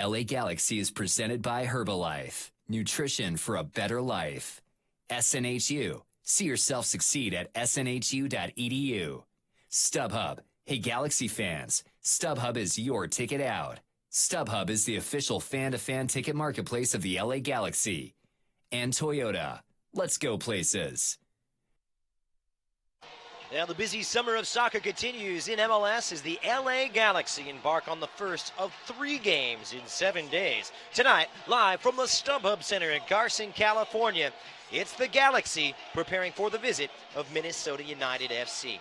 LA Galaxy is presented by Herbalife. Nutrition for a better life. SNHU. See yourself succeed at snhu.edu. StubHub. Hey Galaxy fans, StubHub is your ticket out. StubHub is the official fan-to-fan ticket marketplace of the LA Galaxy. And Toyota. Let's go places. Now the busy summer of soccer continues in MLS as the LA Galaxy embark on the first of 3 games in 7 days. Tonight, live from the StubHub Center in Carson, California, it's the Galaxy preparing for the visit of Minnesota United FC.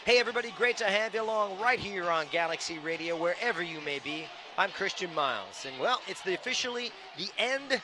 Hey everybody, great to have you along right here on Galaxy Radio, wherever you may be. I'm Christian Miles, and well, it's officially the end,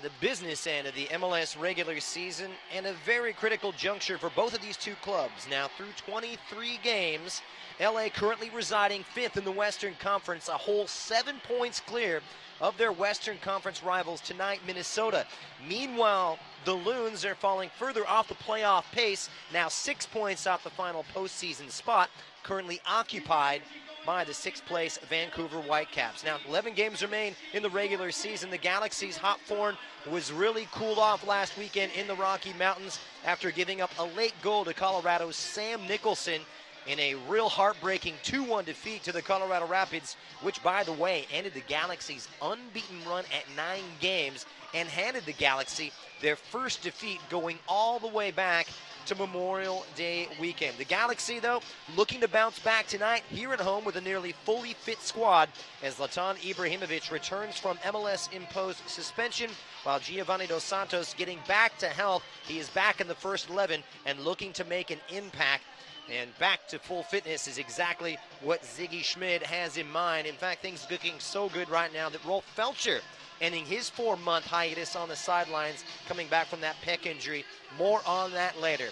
the business end of the MLS regular season, and a very critical juncture for both of these two clubs. Now, through 23 games, LA currently residing 5th in the Western Conference, a whole 7 points clear of their Western Conference rivals tonight, Minnesota. Meanwhile, the Loons are falling further off the playoff pace, now 6 points off the final postseason spot, currently occupied by the 6th place Vancouver Whitecaps. Now, 11 games remain in the regular season. The Galaxy's hot form was really cooled off last weekend in the Rocky Mountains after giving up a late goal to Colorado's Sam Nicholson in a real heartbreaking 2-1 defeat to the Colorado Rapids, which, by the way, ended the Galaxy's unbeaten run at 9 games and handed the Galaxy their first defeat going all the way back to Memorial Day weekend. The Galaxy, though, looking to bounce back tonight here at home with a nearly fully fit squad as Zlatan Ibrahimovic returns from MLS-imposed suspension, while Giovanni Dos Santos getting back to health. He is back in the first 11 and looking to make an impact. And back to full fitness is exactly what Ziggy Schmid has in mind. In fact, things are looking so good right now that Rolf Feltscher ending his 4-month hiatus on the sidelines, coming back from that pec injury. More on that later.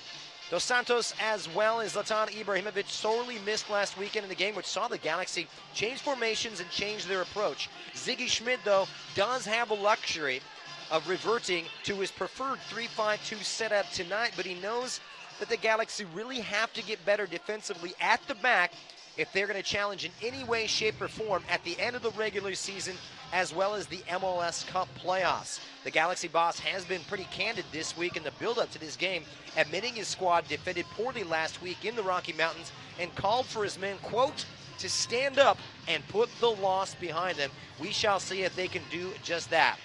Dos Santos, as well as Zlatan Ibrahimovic, sorely missed last weekend in the game, which saw the Galaxy change formations and change their approach. Ziggy Schmid, though, does have the luxury of reverting to his preferred 3-5-2 setup tonight, but he knows that the Galaxy really have to get better defensively at the back if they're going to challenge in any way, shape, or form at the end of the regular season, as well as the MLS Cup playoffs. The Galaxy boss has been pretty candid this week in the build-up to this game, admitting his squad defended poorly last week in the Rocky Mountains and called for his men, quote, to stand up and put the loss behind them. We shall see if they can do just that.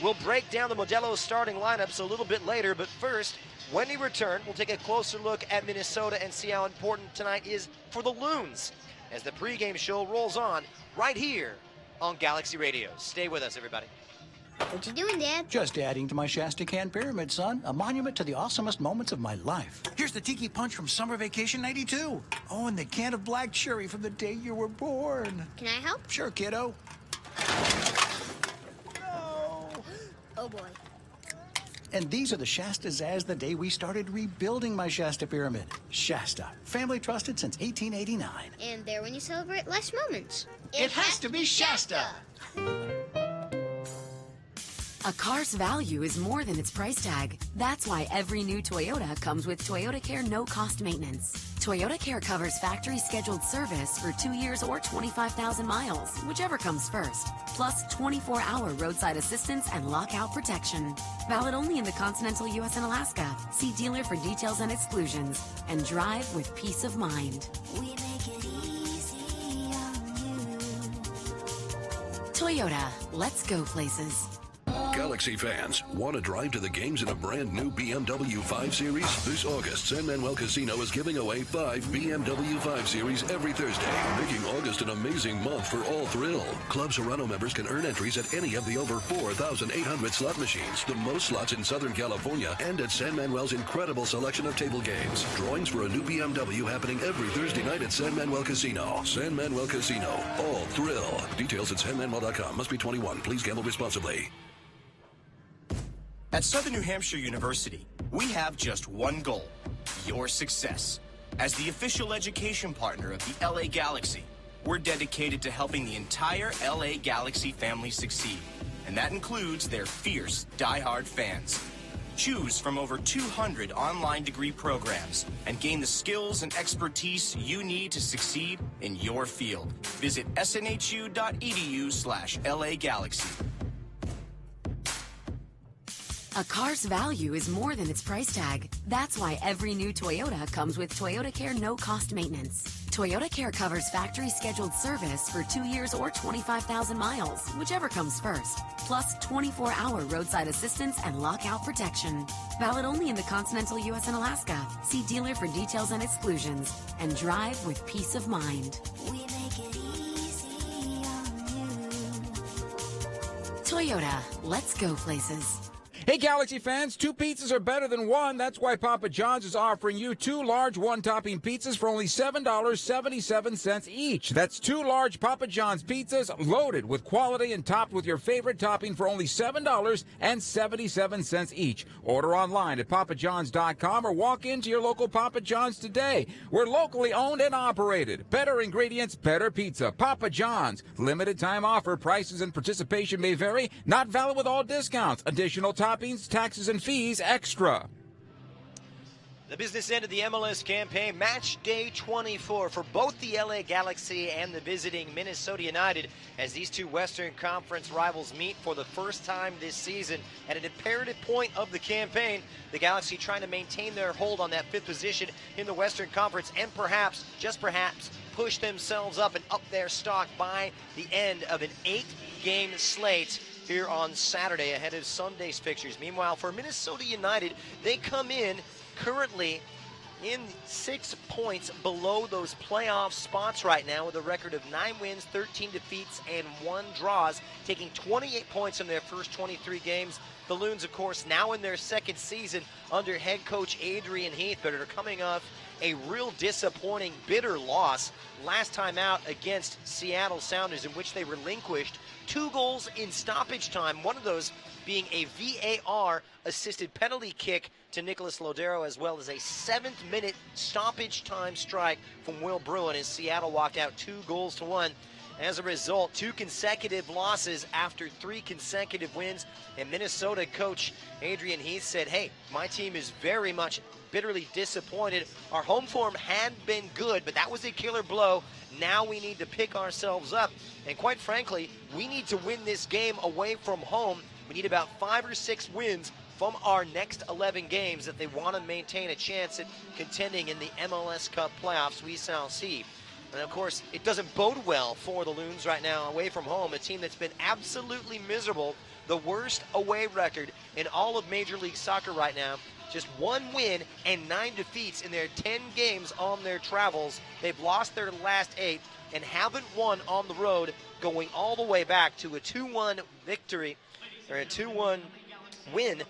We'll break down the Modelo starting lineups a little bit later, but first, when we return, we'll take a closer look at Minnesota and see how important tonight is for the Loons as the pregame show rolls on right here on Galaxy Radio. Stay with us, everybody. What you doing, Dad? Just adding to my Shasta Can Pyramid, son. A monument to the awesomest moments of my life. Here's the Tiki Punch from Summer Vacation 92. Oh, and the can of black cherry from the day you were born. Can I help? Sure, kiddo. No. Oh, boy. And these are the Shastas as the day we started rebuilding my Shasta Pyramid. Shasta, family trusted since 1889. And there when you celebrate life's moments. It has to be Shasta. A car's value is more than its price tag. That's why every new Toyota comes with Toyotacare no-cost maintenance. Toyotacare covers factory-scheduled service for 2 years or 25,000 miles, whichever comes first. Plus 24-hour roadside assistance and lockout protection. Valid only in the continental U.S. and Alaska. See dealer for details and exclusions. And drive with peace of mind. We make it easy on you. Toyota, let's go places. Galaxy fans, want to drive to the games in a brand new BMW 5 Series? This August, San Manuel Casino is giving away 5 BMW 5 Series every Thursday, making August an amazing month for all thrill. Club Serrano members can earn entries at any of the over 4,800 slot machines, the most slots in Southern California, and at San Manuel's incredible selection of table games. Drawings for a new BMW happening every Thursday night at San Manuel Casino. San Manuel Casino, all thrill. Details at sanmanuel.com. Must be 21. Please gamble responsibly. At Southern New Hampshire University, we have just one goal: your success. As the official education partner of the LA Galaxy, we're dedicated to helping the entire LA Galaxy family succeed, and that includes their fierce, die-hard fans. Choose from over 200 online degree programs and gain the skills and expertise you need to succeed in your field. Visit snhu.edu/LA Galaxy. A car's value is more than its price tag. That's why every new Toyota comes with Toyotacare no-cost maintenance. Toyotacare covers factory-scheduled service for 2 years or 25,000 miles, whichever comes first. Plus 24-hour roadside assistance and lockout protection. Valid only in the continental U.S. and Alaska. See dealer for details and exclusions. And drive with peace of mind. We make it easy on you. Toyota, let's go places. Hey, Galaxy fans, 2 pizzas are better than 1. That's why Papa John's is offering you 2 large one-topping pizzas for only $7.77 each. That's 2 large Papa John's pizzas loaded with quality and topped with your favorite topping for only $7.77 each. Order online at papajohns.com or walk into your local Papa John's today. We're locally owned and operated. Better ingredients, better pizza. Papa John's. Limited time offer. Prices and participation may vary. Not valid with all discounts. Additional toppings, taxes, and fees extra. The business end of the MLS campaign, match day 24 for both the LA Galaxy and the visiting Minnesota United as these two Western Conference rivals meet for the first time this season. At an imperative point of the campaign, the Galaxy trying to maintain their hold on that 5th position in the Western Conference and perhaps, just perhaps, push themselves up and up their stock by the end of an 8-game slate here on Saturday ahead of Sunday's fixtures. Meanwhile, for Minnesota United, they come in currently in 6 points below those playoff spots right now with a record of 9 wins, 13 defeats, and 1 draws, taking 28 points in their first 23 games. The Loons, of course, now in their 2nd season under head coach Adrian Heath, but are coming off a real disappointing, bitter loss last time out against Seattle Sounders, in which they relinquished 2 goals in stoppage time, one of those being a VAR-assisted penalty kick to Nicholas Lodero, as well as a 7th-minute stoppage time strike from Will Bruin, as Seattle walked out 2-1. As a result, 2 consecutive losses after 3 consecutive wins, and Minnesota coach Adrian Heath said, hey, my team is very much bitterly disappointed. Our home form had been good, but that was a killer blow. Now we need to pick ourselves up, and quite frankly, we need to win this game away from home. We need about 5 or 6 wins from our next 11 games if they want to maintain a chance at contending in the MLS Cup playoffs. We shall see. And of course, it doesn't bode well for the Loons right now away from home, a team that's been absolutely miserable, the worst away record in all of Major League Soccer right now. Just 1 win and 9 defeats in their 10 games on their travels. They've lost their last 8 and haven't won on the road, going all the way back to a 2-1 victory, or a 2-1 win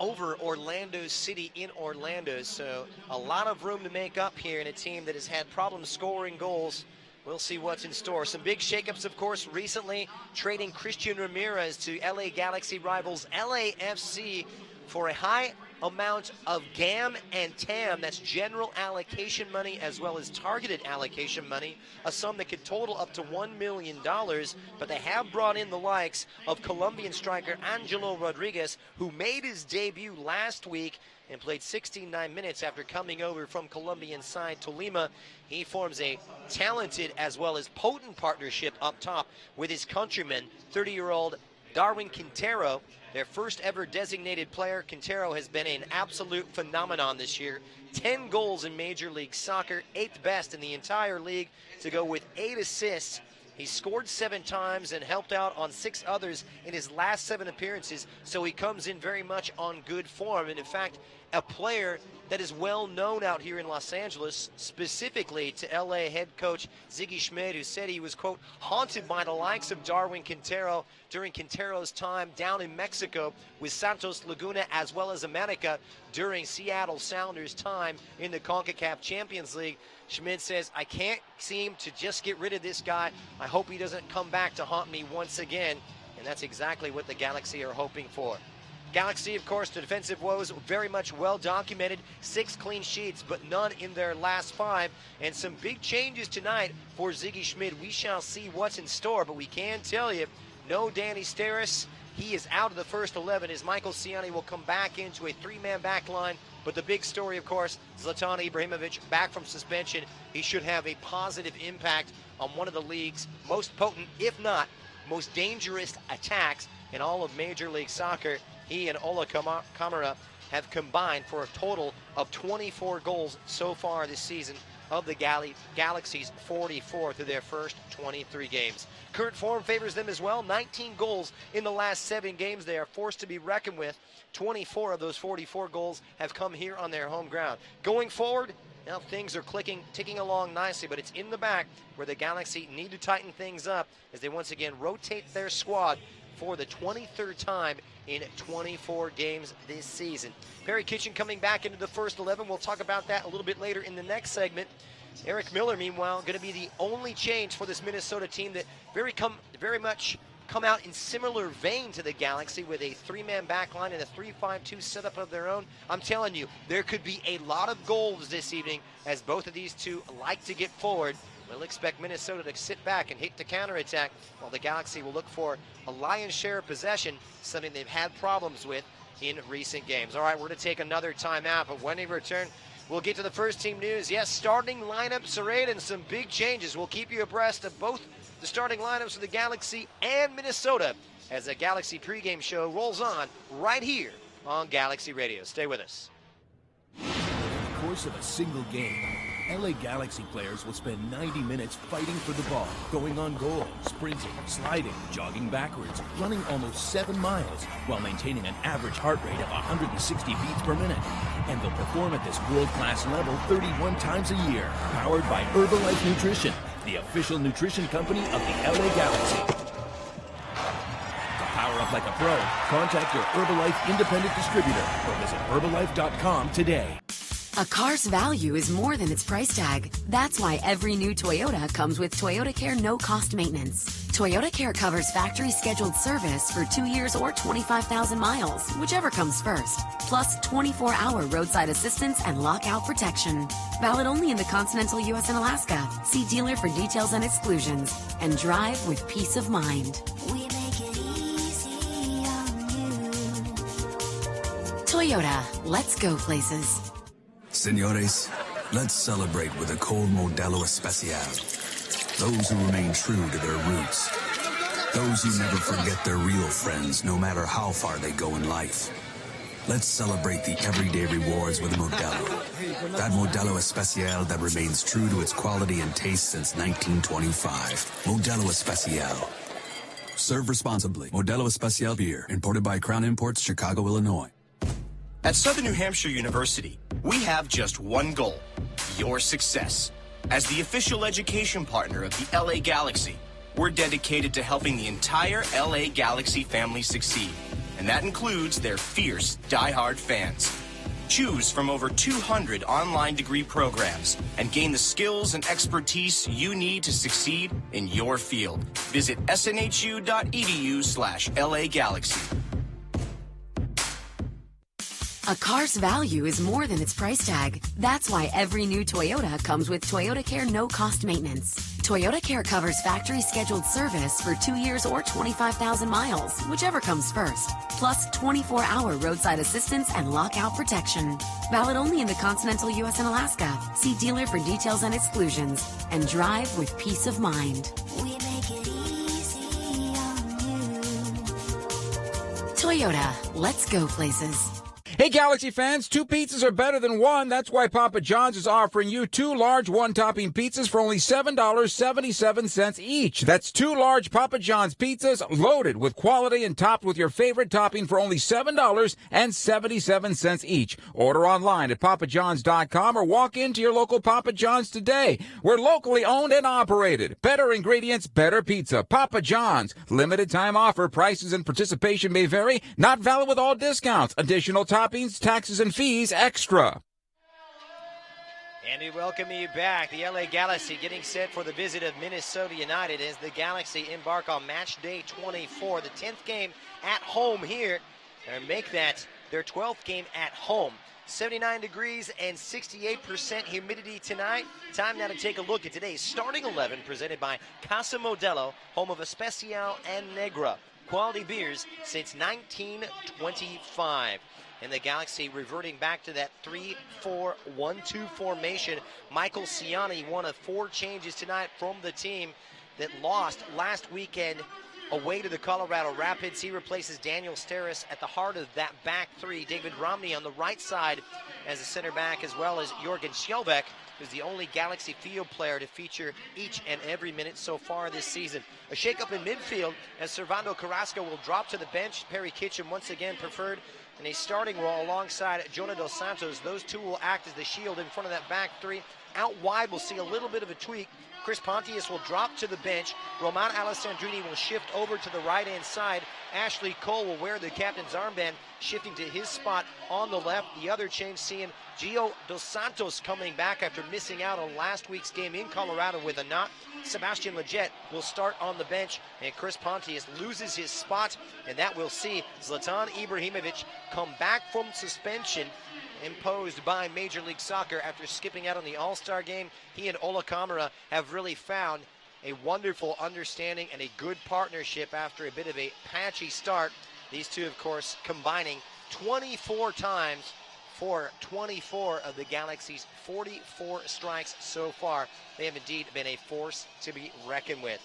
over Orlando City in Orlando. So a lot of room to make up here in a team that has had problems scoring goals. We'll see what's in store. Some big shakeups, of course, recently trading Christian Ramirez to LA Galaxy rivals LAFC for a high amount of GAM and TAM, that's general allocation money as well as targeted allocation money, a sum that could total up to $1 million, but they have brought in the likes of Colombian striker Angelo Rodriguez, who made his debut last week and played 69 minutes after coming over from Colombian side Tolima. He forms a talented as well as potent partnership up top with his countryman, 30-year-old Darwin Quintero, their first ever designated player. Quintero has been an absolute phenomenon this year. 10 goals in Major League Soccer, 8th best in the entire league, to go with 8 assists. He scored 7 times and helped out on 6 others in his last 7 appearances, so he comes in very much on good form. And in fact, a player that is well known out here in Los Angeles, specifically to LA head coach Ziggy Schmid, who said he was, quote, haunted by the likes of Darwin Quintero during Quintero's time down in Mexico with Santos Laguna as well as America during Seattle Sounders' time in the CONCACAF Champions League. Schmid says, I can't seem to just get rid of this guy. I hope he doesn't come back to haunt me once again. And that's exactly what the Galaxy are hoping for. Galaxy, of course, the defensive woes very much well documented. 6 clean sheets, but none in their last 5. And some big changes tonight for Ziggy Schmid. We shall see what's in store, but we can tell you No Danny Steris. He is out of the first 11 as Michael Ciani will come back into a three-man back line. But the big story, of course, Zlatan Ibrahimovic back from suspension. He should have a positive impact on one of the league's most potent, if not most dangerous attacks in all of Major League Soccer. He and Ola Kamara have combined for a total of 24 goals so far this season of the Galaxy's 44 through their first 23 games. Current form favors them as well. 19 goals in the last 7 games. They are forced to be reckoned with. 24 of those 44 goals have come here on their home ground. Going forward, now things are ticking along nicely, but it's in the back where the Galaxy need to tighten things up as they once again rotate their squad for the 23rd time in 24 games this season. Perry Kitchen coming back into the first 11. We'll talk about that a little bit later in the next segment. Eric Miller, meanwhile, going to be the only change for this Minnesota team that very much come out in similar vein to the Galaxy with a three-man back line and a 3-5-2 setup of their own. I'm telling you, there could be a lot of goals this evening as both of these two like to get forward. We'll expect Minnesota to sit back and hit the counterattack while the Galaxy will look for a lion's share of possession, something they've had problems with in recent games. All right, we're going to take another timeout, but when we return, we'll get to the first team news. Yes, starting lineups arrayed and some big changes. We'll keep you abreast of both the starting lineups for the Galaxy and Minnesota as the Galaxy pregame show rolls on right here on Galaxy Radio. Stay with us. Over the course of a single game, LA Galaxy players will spend 90 minutes fighting for the ball, going on goal, sprinting, sliding, jogging backwards, running almost 7 miles, while maintaining an average heart rate of 160 beats per minute. And they'll perform at this world-class level 31 times a year, powered by Herbalife Nutrition, the official nutrition company of the LA Galaxy. To power up like a pro, contact your Herbalife independent distributor or visit Herbalife.com today. A car's value is more than its price tag. That's why every new Toyota comes with Toyotacare no-cost maintenance. Toyotacare covers factory-scheduled service for 2 years or 25,000 miles, whichever comes first. Plus 24-hour roadside assistance and lockout protection. Valid only in the continental U.S. and Alaska. See dealer for details and exclusions. And drive with peace of mind. We make it easy on you. Toyota, let's go places. Señores, let's celebrate with a cold Modelo Especial. Those who remain true to their roots. Those who never forget their real friends, no matter how far they go in life. Let's celebrate the everyday rewards with Modelo. That Modelo Especial that remains true to its quality and taste since 1925. Modelo Especial. Serve responsibly. Modelo Especial beer, imported by Crown Imports, Chicago, Illinois. At Southern New Hampshire University, we have just one goal: your success. As the official education partner of the LA Galaxy, we're dedicated to helping the entire LA Galaxy family succeed, and that includes their fierce, die-hard fans. Choose from over 200 online degree programs and gain the skills and expertise you need to succeed in your field. Visit snhu.edu/LA Galaxy. A car's value is more than its price tag. That's why every new Toyota comes with Toyotacare no-cost maintenance. Toyotacare covers factory-scheduled service for 2 years or 25,000 miles, whichever comes first. Plus 24-hour roadside assistance and lockout protection. Valid only in the continental U.S. and Alaska. See dealer for details and exclusions. And drive with peace of mind. We make it easy on you. Toyota, let's go places. Hey, Galaxy fans, 2 pizzas are better than 1. That's why Papa John's is offering you 2 large one-topping pizzas for only $7.77 each. That's 2 large Papa John's pizzas loaded with quality and topped with your favorite topping for only $7.77 each. Order online at papajohns.com or walk into your local Papa John's today. We're locally owned and operated. Better ingredients, better pizza. Papa John's. Limited time offer. Prices and participation may vary. Not valid with all discounts. Additional toppings, taxes, and fees extra. And we welcome you back. The LA Galaxy getting set for the visit of Minnesota United as the Galaxy embark on match day 24, the 10th game at home here, and make that their 12th game at home 79 degrees and 68% humidity tonight. Time now to take a look at today's starting 11 presented by Casa Modelo, home of Especial and Negra. Quality beers since 1925. And the Galaxy reverting back to that 3-4-1-2 formation. Michael Ciani, one of 4 changes tonight from the team that lost last weekend away to the Colorado Rapids. He replaces Daniel Steres at the heart of that back 3. David Romney on the right side as a center back, as well as Jorgen Schjelbeck, who's the only Galaxy field player to feature each and every minute so far this season. A shakeup in midfield as Servando Carrasco will drop to the bench. Perry Kitchen once again preferred in a starting role alongside Jonah Dos Santos. Those two will act as the shield in front of that back 3. Out wide, we'll see a little bit of a tweak. Chris Pontius will drop to the bench. Roman Alessandrini will shift over to the right-hand side. Ashley Cole will wear the captain's armband, shifting to his spot on the left. The other change seeing Gio Dos Santos coming back after missing out on last week's game in Colorado with a knot. Sebastian Lletget will start on the bench, and Chris Pontius loses his spot, and that will see Zlatan Ibrahimovic come back from suspension imposed by Major League Soccer after skipping out on the All-Star game. He and Ola Kamara have really found a wonderful understanding and a good partnership after a bit of a patchy start. These two, of course, combining 24 times for 24 of the Galaxy's 44 strikes so far. They have indeed been a force to be reckoned with.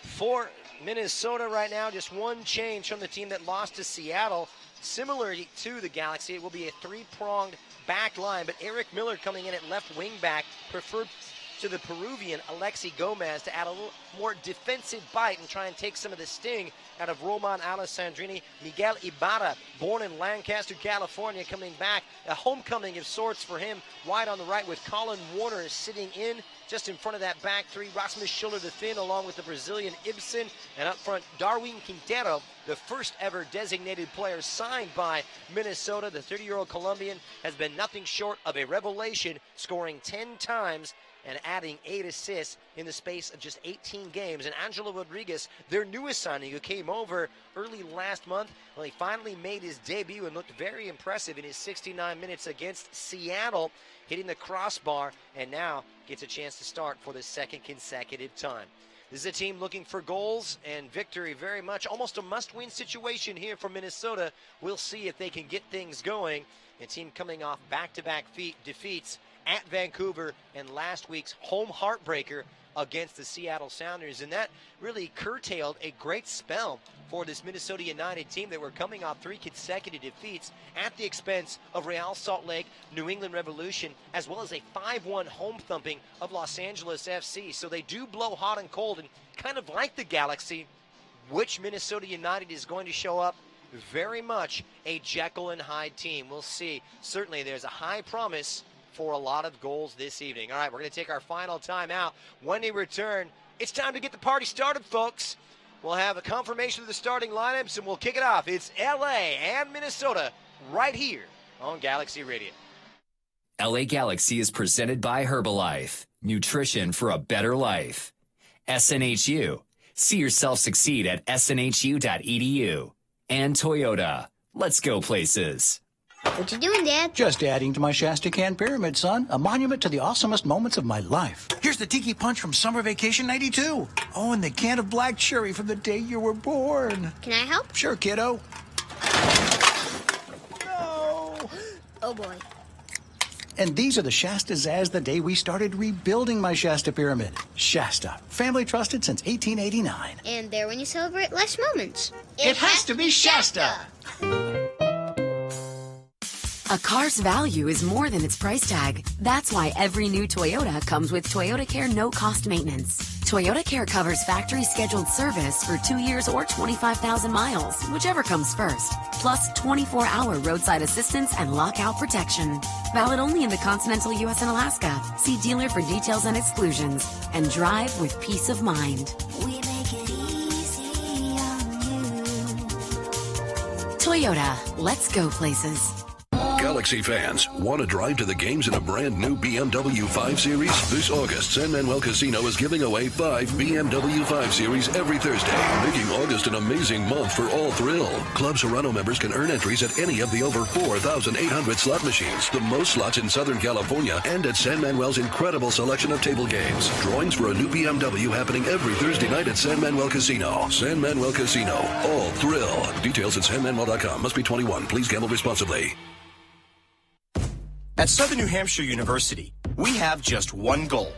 For Minnesota right now, just one change from the team that lost to Seattle. Similar to the Galaxy, it will be a 3-pronged back line, but Eric Miller coming in at left wing back, preferred to the Peruvian Alexi Gomez to add a little more defensive bite and try and take some of the sting out of Roman Alessandrini. Miguel Ibarra, born in Lancaster, California, coming back, a homecoming of sorts for him, wide on the right with Colin Warner sitting in just in front of that back 3. Rasmus Schuller the Finn along with the Brazilian Ibsen, and up front Darwin Quintero, the first ever designated player signed by Minnesota. The 30-year-old Colombian has been nothing short of a revelation, scoring 10 times and adding 8 assists in the space of just 18 games. And Angelo Rodriguez, their newest signing, who came over early last month, well, he finally made his debut and looked very impressive in his 69 minutes against Seattle, hitting the crossbar, and now gets a chance to start for the second consecutive time. This is a team looking for goals and victory very much. Almost a must-win situation here for Minnesota. We'll see if they can get things going. A team coming off back-to-back defeats at Vancouver and last week's home heartbreaker against the Seattle Sounders. And that really curtailed a great spell for this Minnesota United team that were coming off 3 consecutive defeats at the expense of Real Salt Lake, New England Revolution, as well as a 5-1 home thumping of Los Angeles FC. So they do blow hot and cold, and kind of like the Galaxy, which Minnesota United is going to show up? Very much a Jekyll and Hyde team. We'll see. Certainly there's a high promise for a lot of goals this evening. All right, we're going to take our final time out. When we return, it's time to get the party started, folks. We'll have a confirmation of the starting lineups, and we'll kick it off. It's LA and Minnesota right here on Galaxy Radio. LA Galaxy is presented by Herbalife, nutrition for a better life. SNHU, see yourself succeed at snhu.edu. And Toyota, let's go places. What you doing, Dad? Just adding to my Shasta Can Pyramid, son. A monument to the awesomest moments of my life. Here's the Tiki Punch from Summer Vacation 92. Oh, and the can of black cherry from the day you were born. Can I help? Sure, kiddo. No. Oh, boy. And these are the Shastas as the day we started rebuilding my Shasta Pyramid. Shasta, family trusted since 1889. And there when you celebrate life's moments. It has to be Shasta. A car's value is more than its price tag. That's why every new Toyota comes with Toyotacare no-cost maintenance. Toyotacare covers factory-scheduled service for 2 years or 25,000 miles, whichever comes first. Plus 24-hour roadside assistance and lockout protection. Valid only in the continental U.S. and Alaska. See dealer for details and exclusions. And drive with peace of mind. We make it easy on you. Toyota, let's go places. Galaxy fans, want to drive to the games in a brand new BMW 5 Series? This August, San Manuel Casino is giving away 5 BMW 5 Series every Thursday, making August an amazing month for all thrill. Club Serrano members can earn entries at any of the over 4,800 slot machines, the most slots in Southern California, and at San Manuel's incredible selection of table games. Drawings for a new BMW happening every Thursday night at San Manuel Casino. San Manuel Casino, all thrill. Details at sanmanuel.com. Must be 21. Please gamble responsibly. At Southern New Hampshire University, we have just one goal: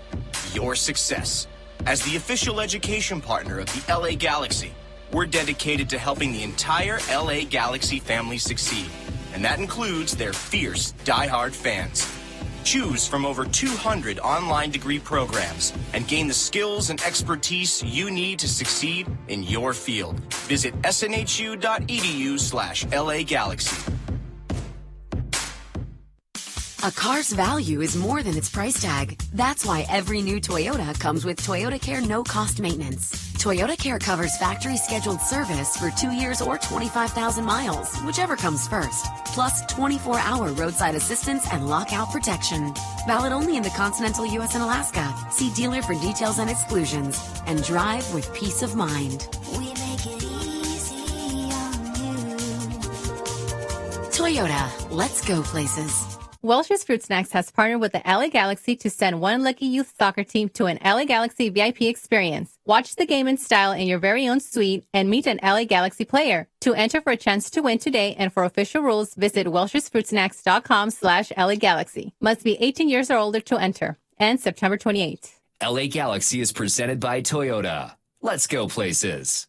your success. As the official education partner of the LA Galaxy, we're dedicated to helping the entire LA Galaxy family succeed. And that includes their fierce, diehard fans. Choose from over 200 online degree programs and gain the skills and expertise you need to succeed in your field. Visit snhu.edu/LA Galaxy. A car's value is more than its price tag. That's why every new Toyota comes with Toyotacare no-cost maintenance. Toyotacare covers factory-scheduled service for 2 years or 25,000 miles, whichever comes first. Plus 24-hour roadside assistance and lockout protection. Valid only in the continental U.S. and Alaska. See dealer for details and exclusions. And drive with peace of mind. We make it easy on you. Toyota, let's go places. Welch's Fruit Snacks has partnered with the LA Galaxy to send one lucky youth soccer team to an LA Galaxy VIP experience. Watch the game in style in your very own suite and meet an LA Galaxy player. To enter for a chance to win today and for official rules, visit welch'sfruitsnacks.com/LA Galaxy. Must be 18 years or older to enter. And September 28th. LA Galaxy is presented by Toyota. Let's go places.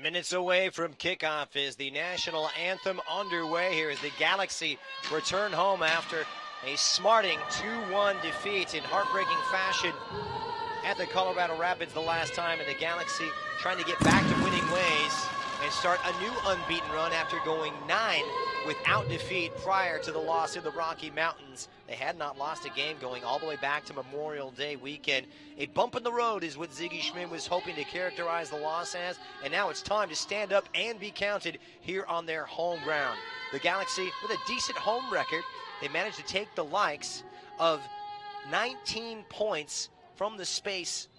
Minutes away from kickoff is the national anthem underway here as the Galaxy return home after a smarting 2-1 defeat in heartbreaking fashion at the Colorado Rapids the last time, and the Galaxy trying to get back to winning ways and start a new unbeaten run after going 9 without defeat prior to the loss in the Rocky Mountains. They had not lost a game going all the way back to Memorial Day weekend. A bump in the road is what Ziggy Schmidt was hoping to characterize the loss as, and now it's time to stand up and be counted here on their home ground. The Galaxy, with a decent home record, they managed to take the likes of 19 points from the space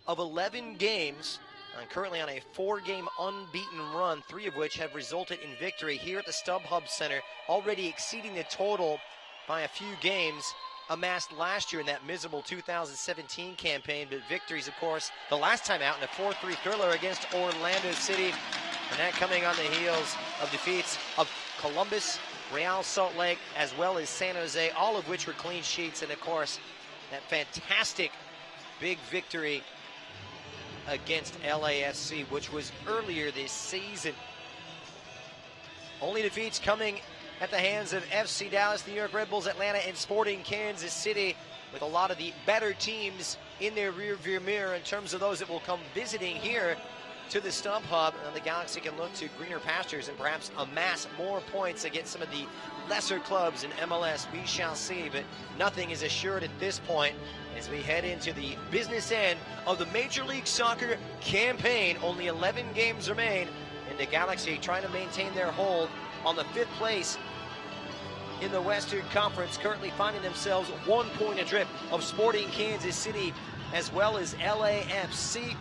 of 11 games, and currently on a 4-game unbeaten run, 3 of which have resulted in victory here at the StubHub Center, already exceeding the total by a few games amassed last year in that miserable 2017 campaign. But victories, of course, the last time out in a 4-3 thriller against Orlando City, and that coming on the heels of defeats of Columbus, Real Salt Lake, as well as San Jose, all of which were clean sheets, and of course, that fantastic big victory against LAFC, which was earlier this season. Only defeats coming at the hands of FC Dallas, New York Red Bulls, Atlanta, and Sporting Kansas City, with a lot of the better teams in their rearview mirror in terms of those that will come visiting here to the StubHub. And the Galaxy can look to greener pastures and perhaps amass more points against some of the lesser clubs in MLS. We shall see, but nothing is assured at this point as we head into the business end of the Major League Soccer campaign. Only 11 games remain, and the Galaxy trying to maintain their hold on the 5th place in the Western Conference, currently finding themselves 1 point adrift of Sporting Kansas City as well as LAFC.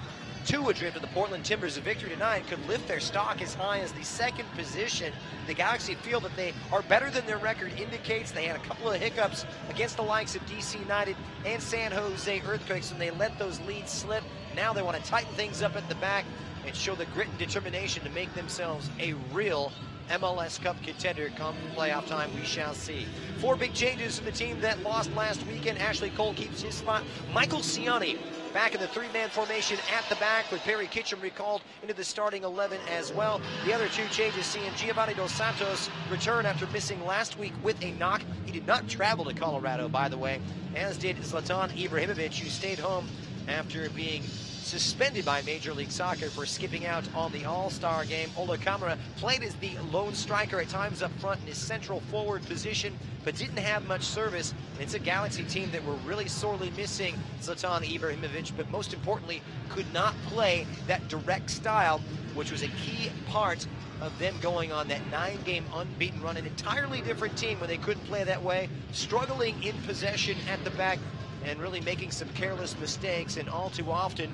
2 adrift of the Portland Timbers. A victory tonight could lift their stock as high as the 2nd position. The Galaxy feel that they are better than their record indicates. They had a couple of hiccups against the likes of DC United and San Jose Earthquakes when they let those leads slip. Now they want to tighten things up at the back and show the grit and determination to make themselves a real MLS Cup contender come playoff time. We shall see. 4 big changes from the team that lost last weekend. Ashley Cole keeps his spot. Michael Ciani back in the 3-man formation at the back, with Perry Kitchen recalled into the starting 11 as well. The other 2 changes seeing Giovanni Dos Santos return after missing last week with a knock. He did not travel to Colorado, by the way, as did Zlatan Ibrahimovic, who stayed home after being suspended by Major League Soccer for skipping out on the All-Star game. Ola Kamara played as the lone striker at times up front in his central forward position, but didn't have much service. And it's a Galaxy team that were really sorely missing Zlatan Ibrahimovic, but most importantly, could not play that direct style, which was a key part of them going on that 9-game unbeaten run. An entirely different team when they couldn't play that way, struggling in possession at the back, and really making some careless mistakes, and all too often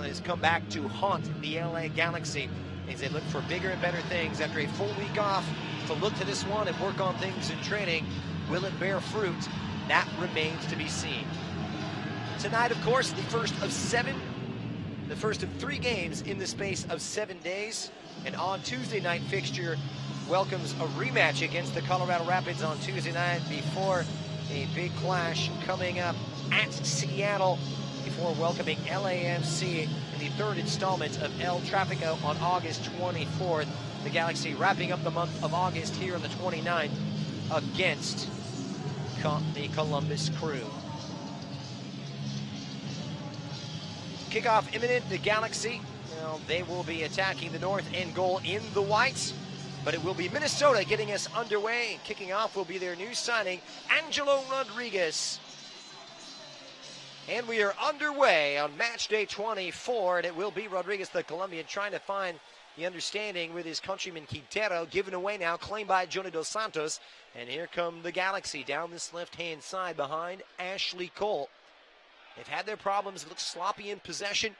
has come back to haunt the LA Galaxy as they look for bigger and better things after a full week off to look to this one and work on things in training. Will it bear fruit? That remains to be seen. Tonight, of course, the first of 3 games in the space of 7 days. An on Tuesday night fixture welcomes a rematch against the Colorado Rapids on Tuesday night before a big clash coming up at Seattle before welcoming LAFC in the 3rd installment of El Tráfico on August 24th. The Galaxy wrapping up the month of August here on the 29th against the Columbus Crew. Kickoff imminent. The Galaxy, they will be attacking the north end goal in the whites, but it will be Minnesota getting us underway. Kicking off will be their new signing, Angelo Rodriguez. And we are underway on match day 24, and it will be Rodriguez, the Colombian, trying to find the understanding with his countryman Quintero. Given away now, claimed by Johnny Dos Santos. And here come the Galaxy down this left-hand side behind Ashley Cole. They've had their problems, look sloppy in possession,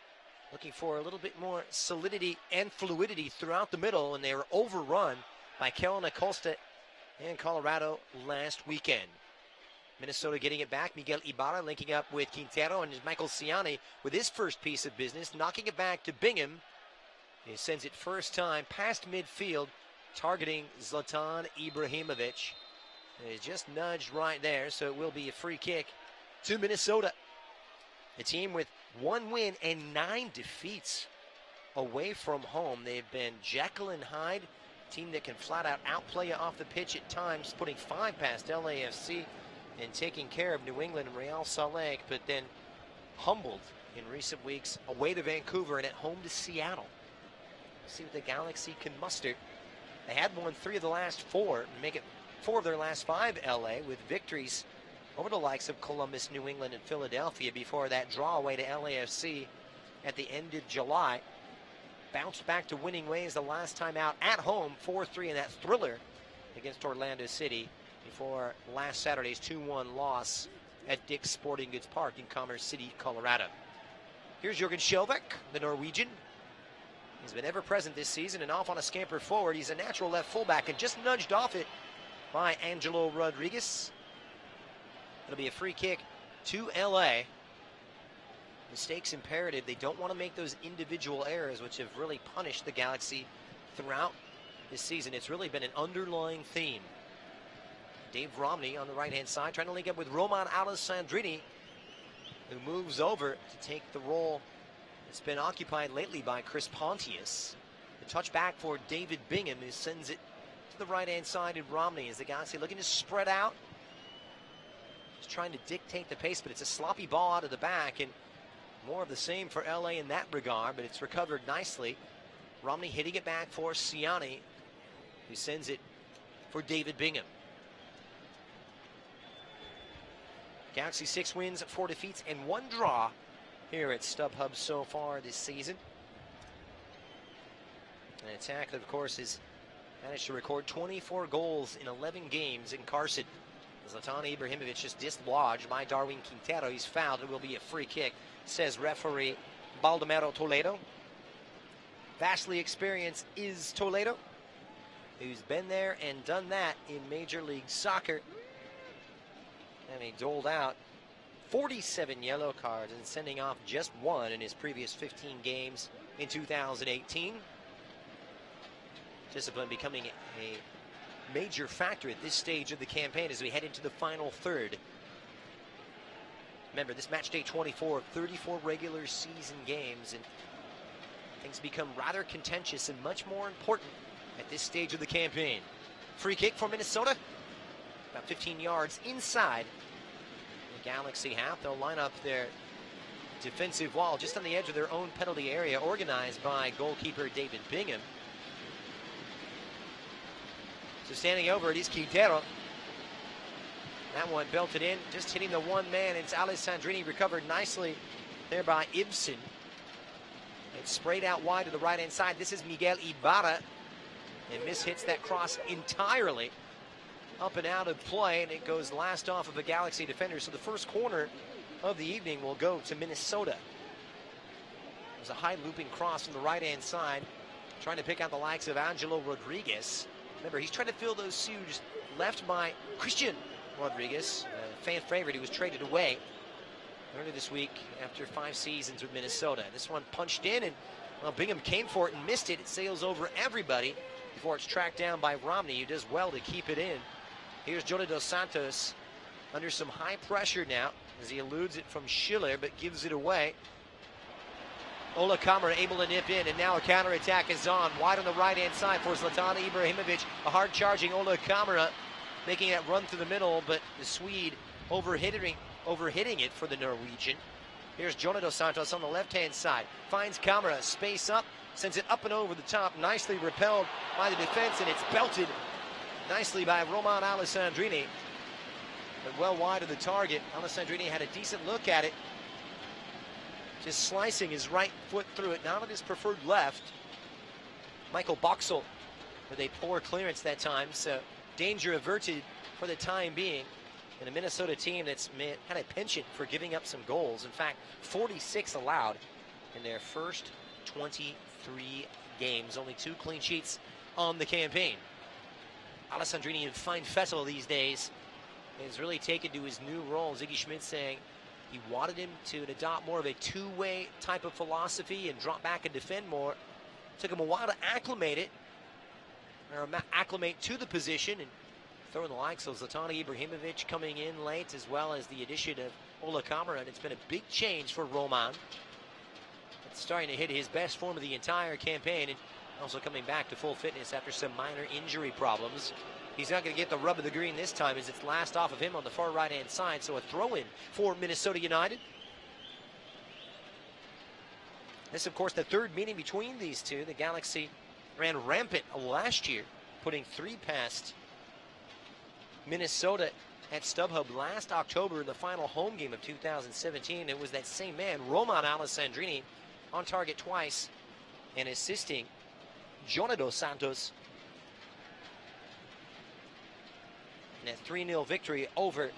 looking for a little bit more solidity and fluidity throughout the middle, and they were overrun by Kellen Acosta and Colorado last weekend. Minnesota getting it back. Miguel Ibarra linking up with Quintero, and Michael Ciani with his first piece of business, knocking it back to Bingham. He sends it first time past midfield, targeting Zlatan Ibrahimovic. And it's just nudged right there, so it will be a free kick to Minnesota. A team with 1 win and 9 defeats away from home. They've been Jekyll and Hyde, a team that can flat out outplay you off the pitch at times, putting 5 past LAFC and taking care of New England and Real Salt Lake, but then humbled in recent weeks away to Vancouver and at home to Seattle. See what the Galaxy can muster. They had won 3 of the last 4, and make it 4 of their last 5 LA, with victories over the likes of Columbus, New England, and Philadelphia before that draw away to LAFC at the end of July. Bounced back to winning ways the last time out at home, 4-3 in that thriller against Orlando City before last Saturday's 2-1 loss at Dick's Sporting Goods Park in Commerce City, Colorado. Here's Jürgen Schjelvik, the Norwegian. He's been ever present this season and off on a scamper forward. He's a natural left fullback and just nudged off it by Angelo Rodriguez. It'll be a free kick to LA. Mistakes imperative. They don't want to make those individual errors, which have really punished the Galaxy throughout this season. It's really been an underlying theme. Dave Romney on the right-hand side trying to link up with Roman Alessandrini, who moves over to take the role that's been occupied lately by Chris Pontius. The touch back for David Bingham, who sends it to the right-hand side, and Romney as the Galaxy looking to spread out. Just trying to dictate the pace, but it's a sloppy ball out of the back, and more of the same for LA in that regard, but it's recovered nicely. Romney hitting it back for Ciani, who sends it for David Bingham. Galaxy 6 wins, 4 defeats, and 1 draw here at StubHub so far this season. An attack that, of course, has managed to record 24 goals in 11 games in Carson. Zlatan Ibrahimovic just dislodged by Darwin Quintero. He's fouled. It will be a free kick, says referee Baldomero Toledo. Vastly experienced is Toledo, who's been there and done that in Major League Soccer. And he doled out 47 yellow cards and sending off just 1 in his previous 15 games in 2018. Discipline becoming a major factor at this stage of the campaign as we head into the final third. Remember, this match day 24 of 34 regular season games, and things become rather contentious and much more important at this stage of the campaign. Free kick for Minnesota, about 15 yards inside the Galaxy half. They'll line up their defensive wall just on the edge of their own penalty area, organized by goalkeeper David Bingham. So standing over it is Quintero. That one belted in, just hitting the one man. It's Alessandrini, recovered nicely there by Ibsen. It's sprayed out wide to the right-hand side. This is Miguel Ibarra. And mishits that cross entirely up and out of play, and it goes last off of a Galaxy defender. So the first corner of the evening will go to Minnesota. There's a high looping cross from the right-hand side, trying to pick out the likes of Angelo Rodriguez. Remember, he's trying to fill those shoes left by Christian Rodriguez, a fan favorite who was traded away earlier this week after 5 seasons with Minnesota. This one punched in, and well, Bingham came for it and missed it. It sails over everybody before it's tracked down by Romney, who does well to keep it in. Here's Johnny Dos Santos under some high pressure now as he eludes it from Schiller, but gives it away. Ola Kamara able to nip in, and now a counterattack is on. Wide on the right-hand side for Zlatan Ibrahimovic. A hard-charging Ola Kamara, making that run through the middle, but the Swede overhitting it for the Norwegian. Here's Johnny Dos Santos on the left-hand side. Finds Kamara, space up, sends it up and over the top. Nicely repelled by the defense, and it's belted nicely by Roman Alessandrini. But well wide of the target. Alessandrini had a decent look at it, just slicing his right foot through it, not on his preferred left. Michael Boxall with a poor clearance that time, so danger averted for the time being. And a Minnesota team that's had a penchant for giving up some goals. In fact, 46 allowed in their first 23 games. Only 2 clean sheets on the campaign. Alessandrini in fine fettle these days has really taken to his new role. Ziggy Schmidt saying he wanted him to adopt more of a two-way type of philosophy and drop back and defend more. Took him a while to acclimate to the position, and throwing the likes of Zlatan Ibrahimovic coming in late, as well as the addition of Ola Kamara, and it's been a big change for Roman. It's starting to hit his best form of the entire campaign, and also coming back to full fitness after some minor injury problems. He's not going to get the rub of the green this time, as it's last off of him on the far right-hand side, so a throw-in for Minnesota United. This, of course, the third meeting between these two. The Galaxy ran rampant last year, putting 3 past Minnesota at StubHub last October in the final home game of 2017. It was that same man, Roman Alessandrini, on target twice and assisting Johnny Dos Santos in a 3-0 victory over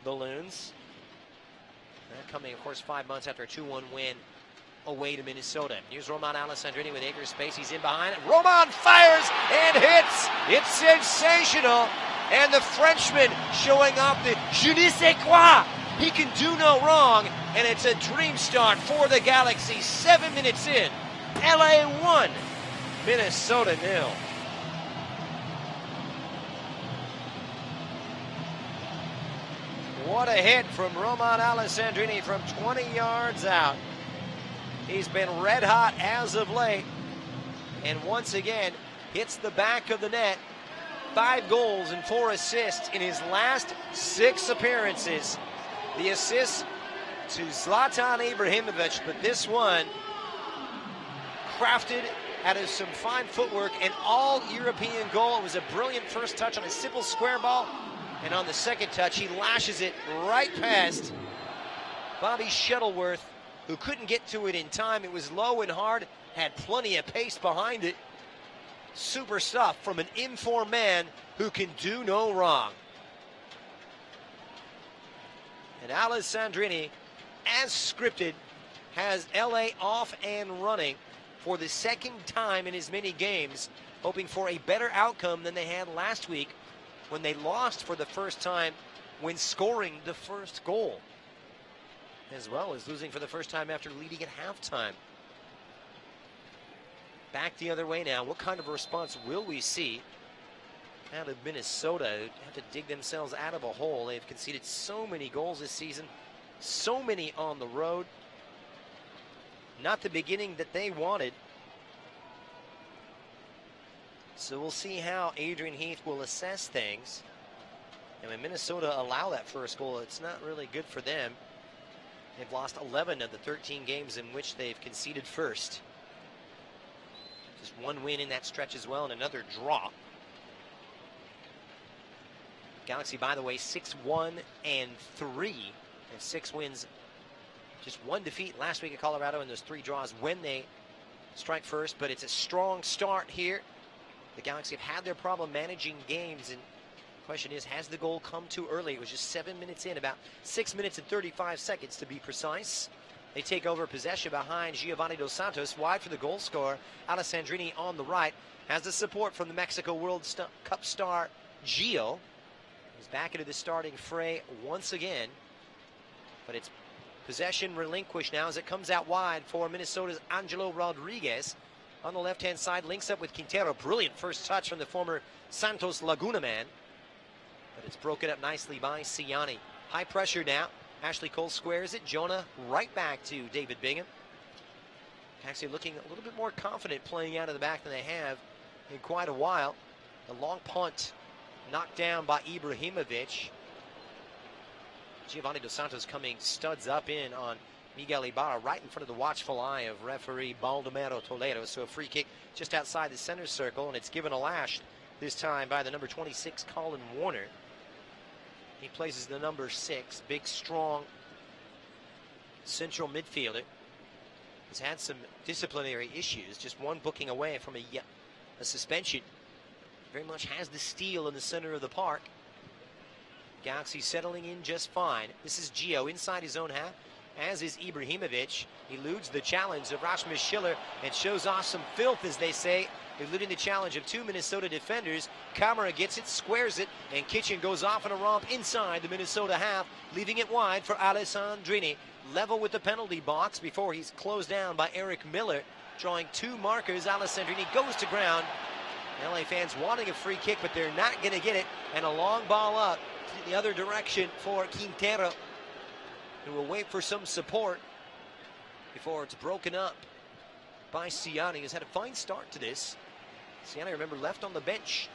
the Loons. That coming, of course, 5 months after a 2-1 win away to Minnesota. Here's Roman Alessandrini with acre space. He's in behind it. Roman fires and hits. It's sensational. And the Frenchman showing off the je ne sais quoi. He can do no wrong. And it's a dream start for the Galaxy. 7 minutes in. LA 1. Minnesota 0. What a hit from Roman Alessandrini from 20 yards out. He's been red hot as of late. And once again, hits the back of the net. 5 goals and 4 assists in his last 6 appearances. The assist to Zlatan Ibrahimovic, but this one crafted out of some fine footwork, an all-European goal. It was a brilliant first touch on a simple square ball, and on the second touch, he lashes it right past Bobby Shuttleworth, who couldn't get to it in time. It was low and hard, had plenty of pace behind it. Super stuff from an informed man who can do no wrong. And Alessandrini, as scripted, has LA off and running for the second time in as many games, hoping for a better outcome than they had last week when they lost for the first time when scoring the first goal, as well as losing for the first time after leading at halftime. Back the other way now. What kind of a response will we see out of Minnesota? They have to dig themselves out of a hole. They've conceded so many goals this season, so many on the road. Not the beginning that they wanted. So we'll see how Adrian Heath will assess things. And when Minnesota allow that first goal, it's not really good for them. They've lost 11 of the 13 games in which they've conceded first. Just one win in that stretch as well, and another draw. Galaxy, by the way, 6-1-3, and 6 wins, just one defeat last week at Colorado, and those 3 draws when they strike first. But it's a strong start here. The Galaxy have had their problem managing games, and the question is, has the goal come too early? It was just 7 minutes in, about 6 minutes and 35 seconds to be precise. They take over possession behind Giovanni Dos Santos, wide for the goal scorer. Alessandrini on the right has the support from the Mexico World Cup star Gio. He's back into the starting fray once again, but it's possession relinquished now as it comes out wide for Minnesota's Angelo Rodriguez. On the left-hand side, links up with Quintero. Brilliant first touch from the former Santos Laguna man, but it's broken up nicely by Ciani. High pressure now. Ashley Cole squares it. Jonah right back to David Bingham. Actually looking a little bit more confident playing out of the back than they have in quite a while. The long punt knocked down by Ibrahimovic. Giovanni Dos Santos coming studs up in on Miguel Ibarra right in front of the watchful eye of referee Baldomero Toledo. So a free kick just outside the center circle, and it's given a lash this time by the number 26 Colin Warner. He places the number 6, big, strong central midfielder. He's had some disciplinary issues, just one booking away from a suspension. Very much has the steel in the center of the park. Galaxy settling in just fine. This is Gio inside his own half, as is Ibrahimovic. He eludes the challenge of Rasmus Schiller and shows off some filth, as they say, eluding the challenge of 2 Minnesota defenders. Camara gets it, squares it, and Kitchen goes off on a romp inside the Minnesota half, leaving it wide for Alessandrini. Level with the penalty box before he's closed down by Eric Miller, drawing 2 markers. Alessandrini goes to ground. LA fans wanting a free kick, but they're not going to get it. And a long ball up the other direction for Quintero, who will wait for some support before it's broken up by Ciani, who's had a fine start to this. Ciani, remember, left on the bench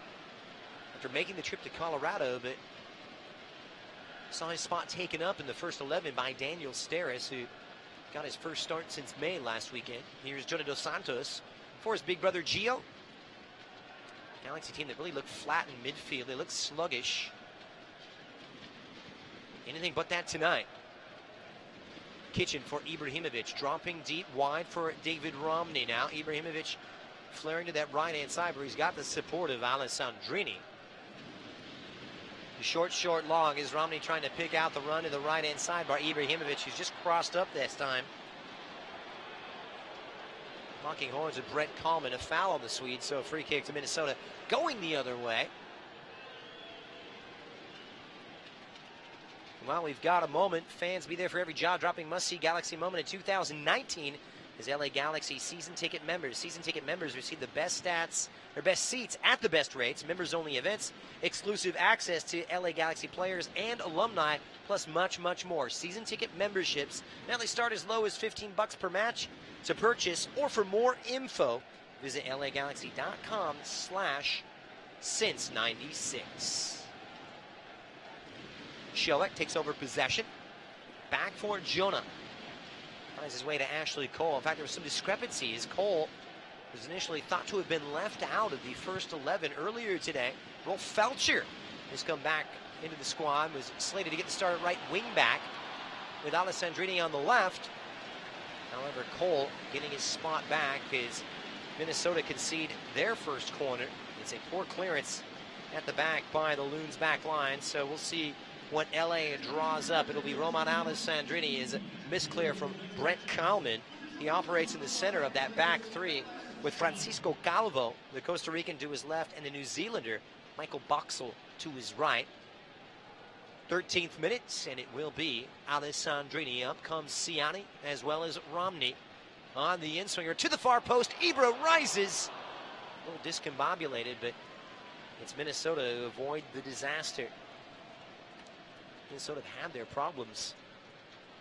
after making the trip to Colorado, but saw his spot taken up in the first 11 by Daniel Steres, who got his first start since May last weekend. Here's Jonah Dos Santos for his big brother Gio. Galaxy team that really looked flat in midfield. They look sluggish. Anything but that tonight. Kitchen for Ibrahimovic, dropping deep wide for David Romney now. Ibrahimovic flaring to that right-hand side where he's got the support of Alessandrini. The short, long is Romney trying to pick out the run to the right-hand side by Ibrahimovic, who's just crossed up this time. Locking horns with Brett Kallman, a foul on the Swedes, so a free kick to Minnesota going the other way. Well, we've got a moment. Fans, be there for every jaw-dropping must-see Galaxy moment in 2019 as LA Galaxy season ticket members. Season ticket members receive the best stats, or best seats at the best rates, members-only events, exclusive access to LA Galaxy players and alumni, plus much, much more. Season ticket memberships now they start as low as $15 per match to purchase, or for more info, visit lagalaxy.com/since96. Schoeck takes over possession. Back for Jonah. Finds his way to Ashley Cole. In fact, there was some discrepancies. Cole was initially thought to have been left out of the first 11 earlier today. Rolf Felcher has come back into the squad, was slated to get the start at right wing back with Alessandrini on the left. However, Cole getting his spot back as Minnesota concede their first corner. It's a poor clearance at the back by the Loons back line, so we'll see what LA draws up. It'll be Roman Alessandrini, is a misclear from Brett Kallman. He operates in the center of that back three with Francisco Calvo, the Costa Rican, to his left, and the New Zealander, Michael Boxall, to his right. 13th minute, and it will be Alessandrini. Up comes Ciani, as well as Romney on the in-swinger to the far post. Ibra rises. A little discombobulated, but it's Minnesota to avoid the disaster. Minnesota have had their problems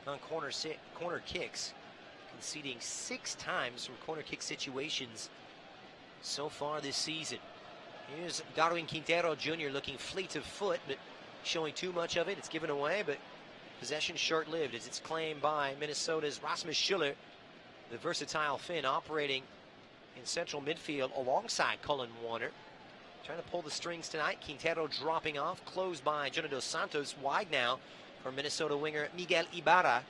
on corner kicks, conceding 6 times from corner kick situations so far this season. Here's Darwin Quintero Jr. looking fleet of foot, but showing too much of it. It's given away, but Possession short-lived as it's claimed by Minnesota's Rasmus Schüller, the versatile Finn operating in central midfield alongside Cullen Warner. Trying to pull the strings tonight. Quintero dropping off, closed by Jonah Dos Santos. Wide now for Minnesota winger Miguel Ibarra.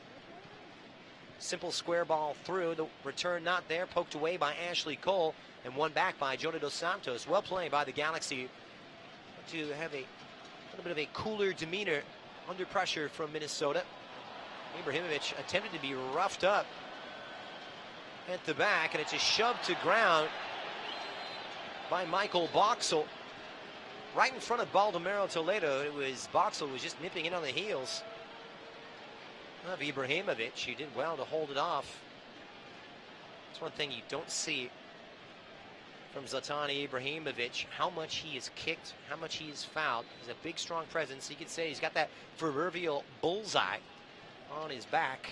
Simple square ball through. The return not there. Poked away by Ashley Cole and won back by Jonah Dos Santos. Well played by the Galaxy to have a little bit of a cooler demeanor under pressure from Minnesota. Ibrahimovic attempted to be roughed up at the back, and it's a shove to ground by Michael Boxall. Right in front of Baldomero Toledo. It was Boxall was just nipping in on the heels of Ibrahimovic. He did well to hold it off. That's one thing you don't see from Zlatan Ibrahimovic, how much he is kicked, how much he is fouled. He's a big, strong presence. You could say he's got that proverbial bullseye on his back.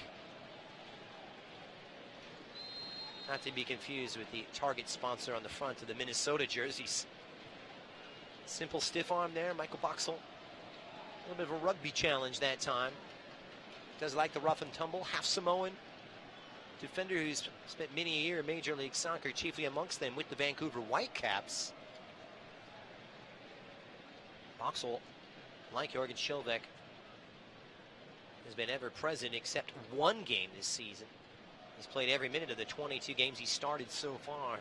Not to be confused with the Target sponsor on the front of the Minnesota jerseys. Simple stiff arm there, Michael Boxall. A little bit of a rugby challenge that time. Does like the rough and tumble, half Samoan defender who's spent many a year in Major League Soccer, chiefly amongst them with the Vancouver Whitecaps. Boxall, like Jorgen Schilbeck, has been ever present except one game this season. He's played every minute of the 22 games he started so far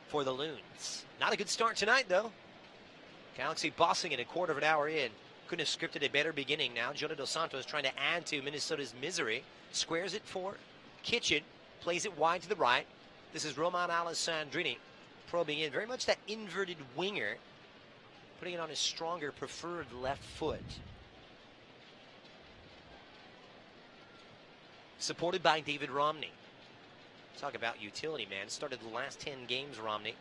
for the Loons. Not a good start tonight, though. Galaxy bossing it a quarter of an hour in. Couldn't have scripted a better beginning now. Jonah Dos Santos trying to add to Minnesota's misery. Squares it for Kitchen. Plays it wide to the right. This is Roman Alessandrini probing in. Very much that inverted winger. Putting it on his stronger, preferred left foot. Supported by David Romney. Talk about utility, man. Started the last 10 games, Romney.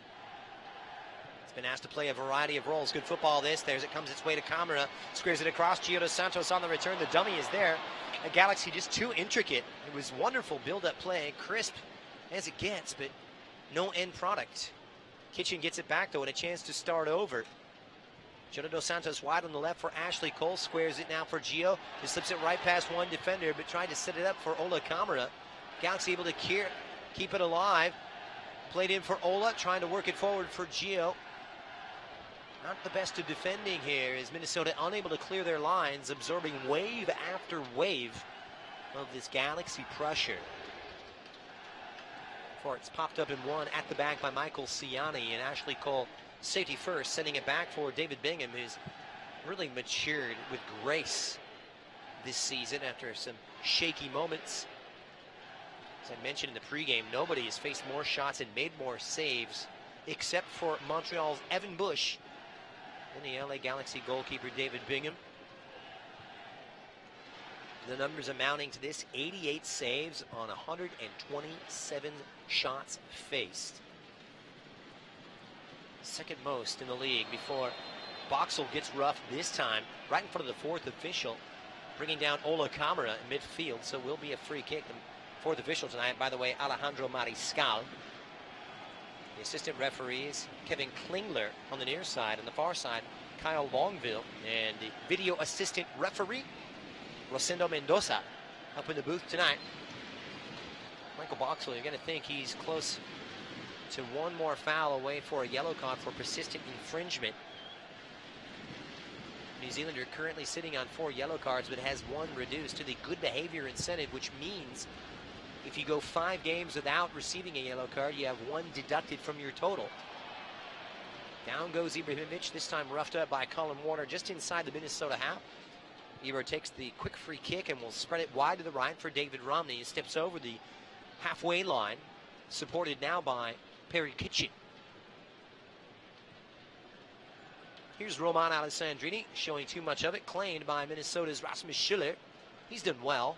He's been asked to play a variety of roles. Good football this. There's it comes its way to Camara. Squares it across. Gio Dos Santos on the return. The dummy is there. A Galaxy just too intricate. It was wonderful build-up play. Crisp as it gets, but no end product. Kitchen gets it back, though, and a chance to start over. Jonah Dos Santos wide on the left for Ashley Cole. Squares it now for Gio. He slips it right past one defender, but tried to set it up for Ola Camara. Galaxy able to keep it alive. Played in for Ola, trying to work it forward for Gio. Not the best of defending here, as Minnesota unable to clear their lines, absorbing wave after wave of this Galaxy pressure. For it's popped up in one at the back by Michael Ciani, and Ashley Cole safety first, sending it back for David Bingham, who's really matured with grace this season after some shaky moments. As I mentioned in the pregame, nobody has faced more shots and made more saves except for Montreal's Evan Bush and the LA Galaxy goalkeeper David Bingham. The numbers amounting to this: 88 saves on 127 shots faced. Second most in the league before Boxall gets rough this time, right in front of the fourth official, bringing down Ola Camara in midfield, so will be a free kick. The fourth official tonight, by the way, Alejandro Mariscal. The assistant referees, Kevin Klingler on the near side. On the far side, Kyle Longville. And the video assistant referee, Rosendo Mendoza, up in the booth tonight. Michael Boxall, you're going to think he's close to one more foul away for a yellow card for persistent infringement. New Zealander currently sitting on 4 yellow cards, but has 1 reduced to the good behavior incentive, which means if you go 5 games without receiving a yellow card, you have 1 deducted from your total. Down goes Ibrahimovic, this time roughed up by Cullen Warner just inside the Minnesota half. Ibra takes the quick free kick and will spread it wide to the right for David Romney. He steps over the halfway line, supported now by Perry Kitchen. Here's Roman Alessandrini, showing too much of it, claimed by Minnesota's Rasmus Schüller. He's done well.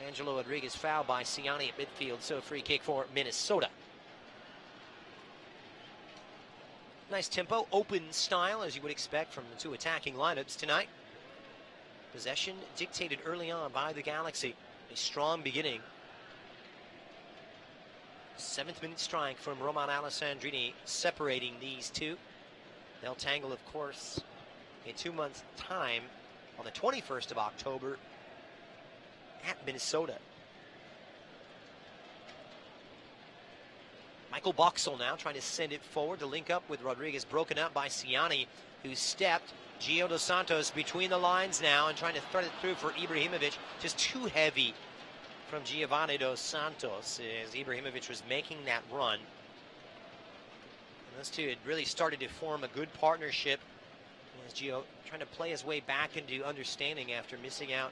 Angelo Rodriguez fouled by Ciani at midfield, so a free kick for Minnesota. Nice tempo, open style, as you would expect from the 2 attacking lineups tonight. Possession dictated early on by the Galaxy. A strong beginning. 7th minute strike from Roman Alessandrini separating these two. They'll tangle, of course, in 2 months' time on the 21st of October at Minnesota. Michael Boxall now trying to send it forward to link up with Rodriguez, broken up by Ciani, who stepped. Gio Dos Santos between the lines now and trying to thread it through for Ibrahimovic. Just too heavy from Giovanni Dos Santos as Ibrahimovic was making that run. And those two had really started to form a good partnership as Gio trying to play his way back into understanding after missing out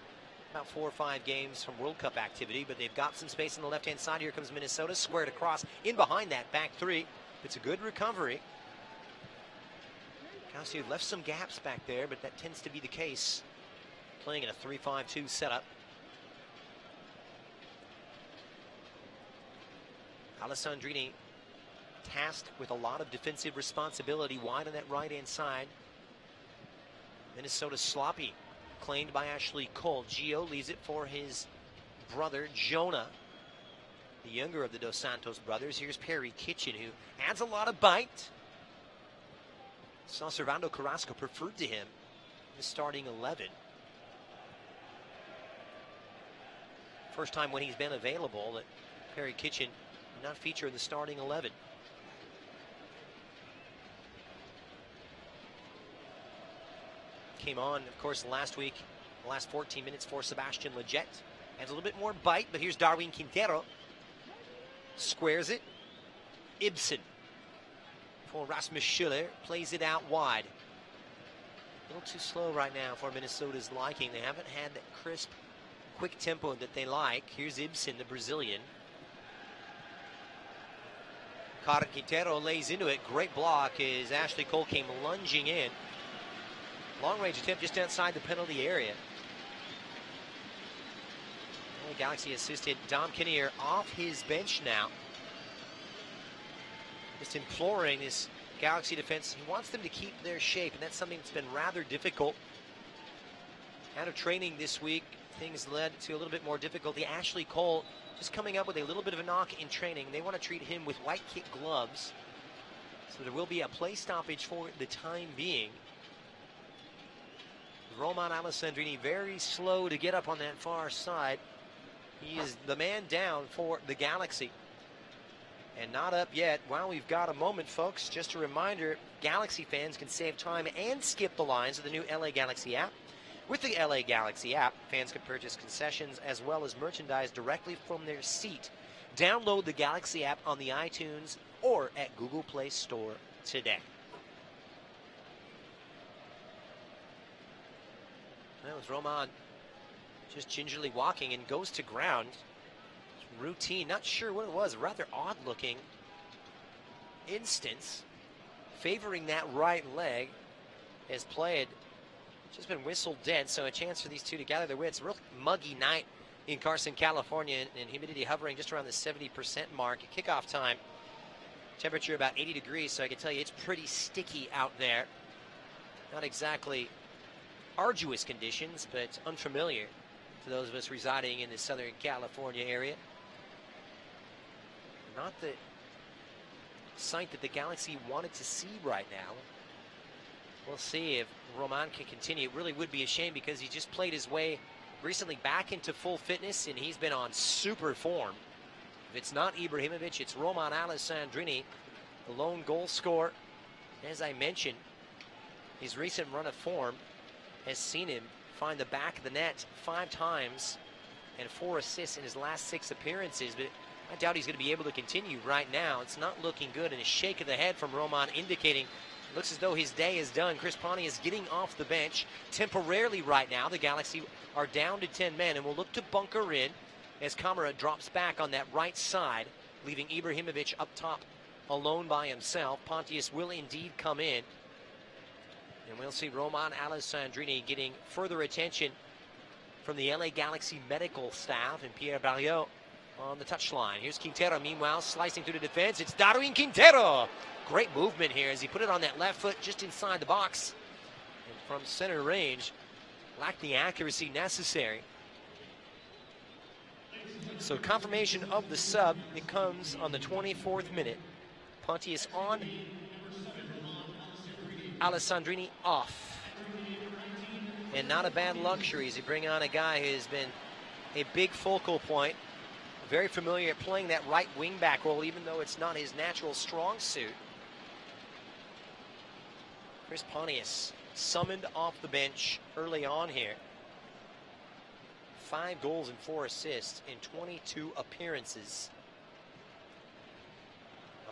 about 4 or 5 games from World Cup activity, but they've got some space on the left-hand side. Here comes Minnesota, squared across, in behind that back three. It's a good recovery. Galaxy left some gaps back there, but that tends to be the case, playing in a 3-5-2 setup. Alessandrini tasked with a lot of defensive responsibility wide on that right-hand side. Minnesota sloppy. Claimed by Ashley Cole. Gio leaves it for his brother, Jonah, the younger of the Dos Santos brothers. Here's Perry Kitchen, who adds a lot of bite. Saw Servando Carrasco preferred to him in the starting 11. First time when he's been available that Perry Kitchen did not feature in the starting 11. Came on, of course, last week, the last 14 minutes for Sebastian Lletget. Adds a little bit more bite, but here's Darwin Quintero. Squares it. Ibsen for Rasmus Schüller. Plays it out wide. A little too slow right now for Minnesota's liking. They haven't had that crisp, quick tempo that they like. Here's Ibsen, the Brazilian. Quintero lays into it. Great block as Ashley Cole came lunging in. Long-range attempt just outside the penalty area. Well, Galaxy assisted Dom Kinnear off his bench now. Just imploring this Galaxy defense. He wants them to keep their shape, and that's something that's been rather difficult. Out of training this week, things led to a little bit more difficulty. Ashley Cole just coming up with a little bit of a knock in training. They want to treat him with white kit gloves. So there will be a play stoppage for the time being. Roman Alessandrini very slow to get up on that far side. He is the man down for the Galaxy. And not up yet. While we've got a moment, folks, just a reminder, Galaxy fans can save time and skip the lines of the new LA Galaxy app. With the LA Galaxy app, fans can purchase concessions as well as merchandise directly from their seat. Download the Galaxy app on the iTunes or at Google Play Store today. That was Roman just gingerly walking and goes to ground. Routine, not sure what it was, rather odd looking instance. Favoring that right leg as played. Just been whistled dead, so a chance for these two to gather their wits. Real muggy night in Carson, California, and humidity hovering just around the 70% mark. At kickoff time, temperature about 80 degrees, so I can tell you it's pretty sticky out there. Not exactly arduous conditions, but unfamiliar to those of us residing in the Southern California area. Not the sight that the Galaxy wanted to see right now. We'll see if Roman can continue. It really would be a shame because he just played his way recently back into full fitness and he's been on super form. If it's not Ibrahimovic, it's Roman Alessandrini, the lone goal scorer. As I mentioned, his recent run of form has seen him find the back of the net 5 times and 4 assists in his last 6 appearances, but I doubt he's going to be able to continue right now. It's not looking good, and a shake of the head from Roman indicating it looks as though his day is done. Chris Ponti is getting off the bench temporarily right now. The Galaxy are down to 10 men and will look to bunker in as Kamara drops back on that right side, leaving Ibrahimovic up top alone by himself. Pontius will indeed come in. And we'll see Roman Alessandrini getting further attention from the LA Galaxy medical staff and Pierre Barriot on the touchline. Here's Quintero, meanwhile, slicing through the defense. It's Darwin Quintero. Great movement here as he put it on that left foot just inside the box. And from center range, lacked the accuracy necessary. So confirmation of the sub, it comes on the 24th minute. Pontius on, Alessandrini off. And not a bad luxury as you bring on a guy who's been a big focal point. Very familiar at playing that right wing-back role, even though it's not his natural strong suit. Chris Pontius summoned off the bench early on here. 5 goals and 4 assists in 22 appearances.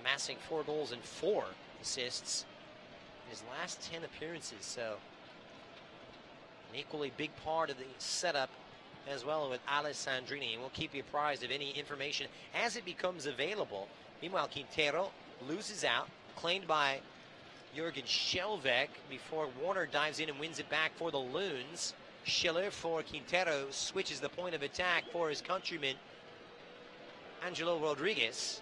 Amassing 4 goals and 4 assists in his last 10 appearances. So an equally big part of the setup as well with Alessandrini. And we'll keep you apprised of any information as it becomes available. Meanwhile, Quintero loses out, claimed by Jürgen Schellweg before Warner dives in and wins it back for the Loons. Schiller for Quintero switches the point of attack for his countryman, Angelo Rodriguez.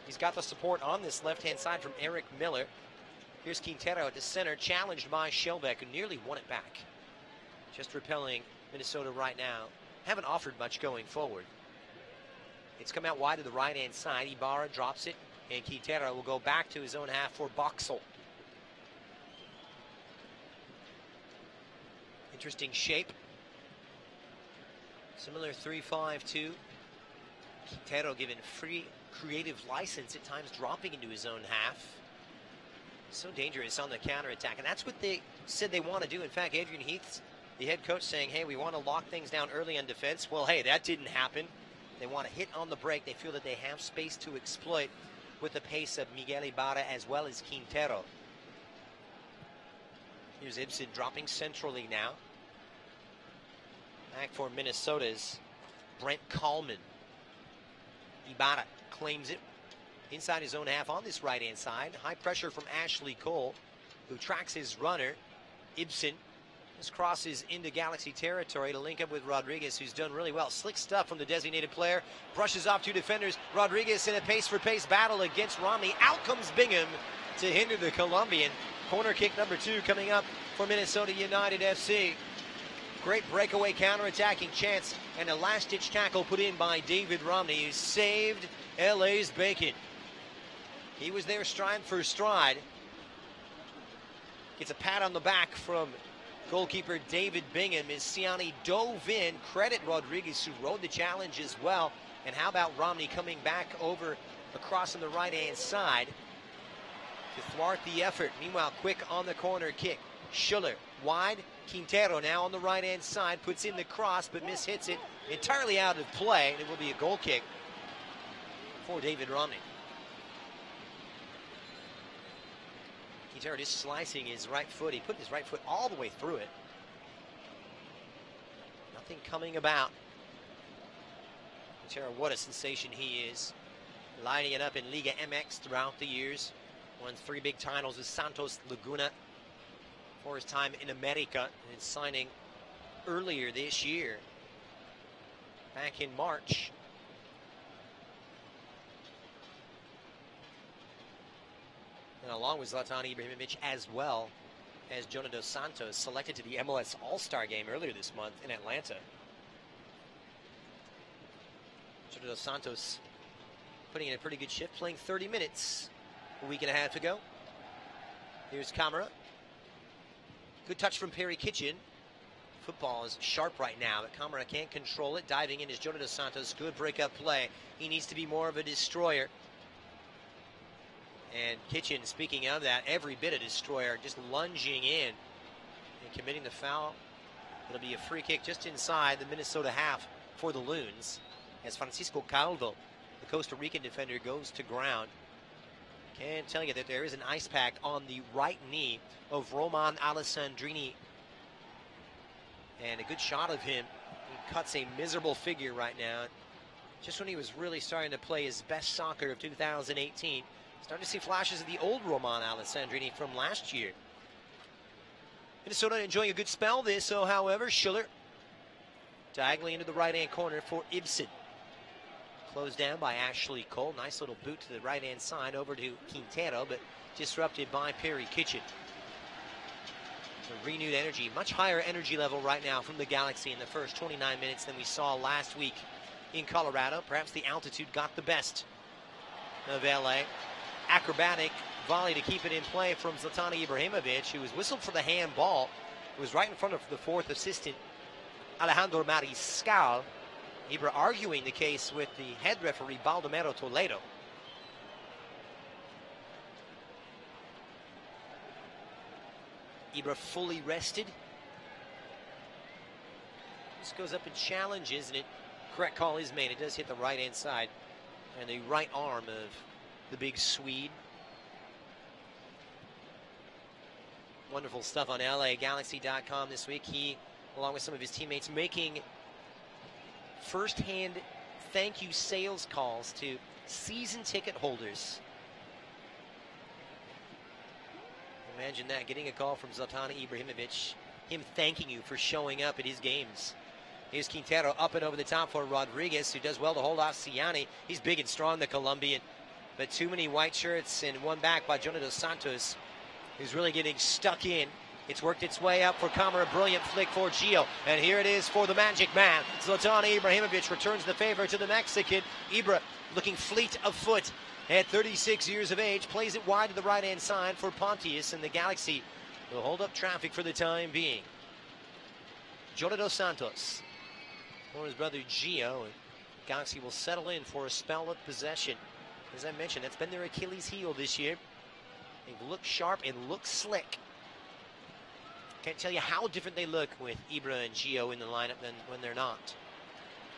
He's got the support on this left-hand side from Eric Miller. Here's Quintero at the center, challenged by Schellweg, who nearly won it back. Just repelling Minnesota right now. Haven't offered much going forward. It's come out wide to the right-hand side. Ibarra drops it, and Quintero will go back to his own half for Boxall. Interesting shape. Similar 3-5-2. Quintero given free creative license, at times dropping into his own half. So dangerous on the counterattack, and that's what they said they want to do. In fact, Adrian Heath's the head coach saying, hey, we want to lock things down early on defense. Well, hey, that didn't happen. They want to hit on the break. They feel that they have space to exploit with the pace of Miguel Ibarra as well as Quintero. Here's Ibsen dropping centrally now. Back for Minnesota's Brent Kallman. Ibarra claims it inside his own half on this right-hand side. High pressure from Ashley Cole, who tracks his runner. Ibsen just crosses into Galaxy territory to link up with Rodriguez, who's done really well. Slick stuff from the designated player. Brushes off 2 defenders. Rodriguez in a pace-for-pace battle against Romney. Out comes Bingham to hinder the Colombian. Corner kick number 2 coming up for Minnesota United FC. Great breakaway counterattacking chance and a last-ditch tackle put in by David Romney, who saved LA's bacon. He was there stride for stride. Gets a pat on the back from goalkeeper David Bingham as Siani dove in. Credit Rodriguez, who rode the challenge as well. And how about Romney coming back over across on the right-hand side to thwart the effort. Meanwhile, quick on the corner kick. Schiller wide. Quintero now on the right-hand side, puts in the cross, but mishits it entirely out of play, and it will be a goal kick for David Romney. Quintero just slicing his right foot. He put his right foot all the way through it. Nothing coming about. Quintero, what a sensation he is. Lining it up in Liga MX throughout the years. Won 3 big titles with Santos Laguna for his time in America, and signing earlier this year, back in March. And along with Zlatan Ibrahimovic, as well as Jonah Dos Santos, selected to the MLS All-Star game earlier this month in Atlanta. Jonah Dos Santos putting in a pretty good shift, playing 30 minutes a week and a half ago. Here's Camara. Good touch from Perry Kitchen. Football is sharp right now, but Camara can't control it. Diving in is Jonah Dos Santos. Good breakup play. He needs to be more of a destroyer. And Kitchen, speaking of that, every bit a destroyer, just lunging in and committing the foul. It'll be a free kick just inside the Minnesota half for the Loons, as Francisco Calvo, the Costa Rican defender, goes to ground. Can't tell you that there is an ice pack on the right knee of Roman Alessandrini. And a good shot of him. He cuts a miserable figure right now. Just when he was really starting to play his best soccer of 2018. Starting to see flashes of the old Roman Alessandrini from last year. Minnesota enjoying a good spell this, so however, Schiller diagonally into the right-hand corner for Ibsen. Closed down by Ashley Cole. Nice little boot to the right-hand side over to Quintero, but disrupted by Perry Kitchen. So renewed energy, much higher energy level right now from the Galaxy in the first 29 minutes than we saw last week in Colorado. Perhaps the altitude got the best of LA. Acrobatic volley to keep it in play from Zlatan Ibrahimovic, who was whistled for the handball. It was right in front of the 4th assistant Alejandro Mariscal. Ibra arguing the case with the head referee, Baldomero Toledo. Ibra fully rested. This goes up and challenges, and correct call is made. It does hit the right-hand side and the right arm of the big Swede. Wonderful stuff on LAGalaxy.com this week. He, along with some of his teammates, making first-hand thank you sales calls to season ticket holders. Imagine that, getting a call from Zlatan Ibrahimovic, him thanking you for showing up at his games. Here's Quintero up and over the top for Rodriguez, who does well to hold off Ciani. He's big and strong, the Colombian, but too many white shirts and one back by Jonah Dos Santos, who's really getting stuck in. It's worked its way up for Kamara, a brilliant flick for Gio, and here it is for the Magic Man. Zlatan Ibrahimovic returns the favor to the Mexican. Ibra looking fleet of foot at 36 years of age, plays it wide to the right-hand side for Pontius, and the Galaxy will hold up traffic for the time being. Jonah Dos Santos for his brother Gio, and Galaxy will settle in for a spell of possession. As I mentioned, that's been their Achilles heel this year. They look sharp and look slick. Can't tell you how different they look with Ibra and Gio in the lineup than when they're not.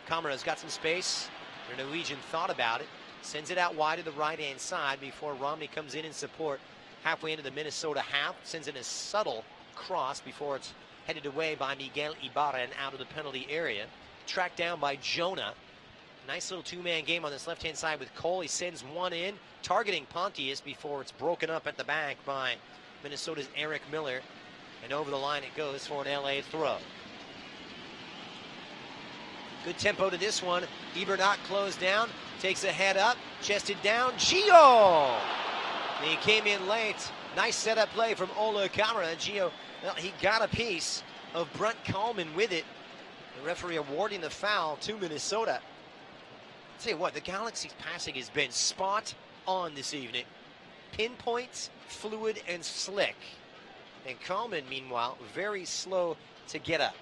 Kamara's got some space. The Norwegian thought about it. Sends it out wide to the right-hand side before Romney comes in support halfway into the Minnesota half. Sends in a subtle cross before it's headed away by Miguel Ibarra and out of the penalty area. Tracked down by Jonah. Nice little two-man game on this left-hand side with Cole. He sends one in, targeting Pontius before it's broken up at the back by Minnesota's Eric Miller. And over the line it goes for an LA throw. Good tempo to this one. Ibra not closed down. Takes a head up, chested down. Gio! He came in late. Nice setup play from Ola Kamara. Gio, well, he got a piece of Brent Coleman with it. The referee awarding the foul to Minnesota. I'll tell you what, the Galaxy's passing has been spot on this evening. Pinpoint, fluid, and slick. And Coleman, meanwhile, very slow to get up.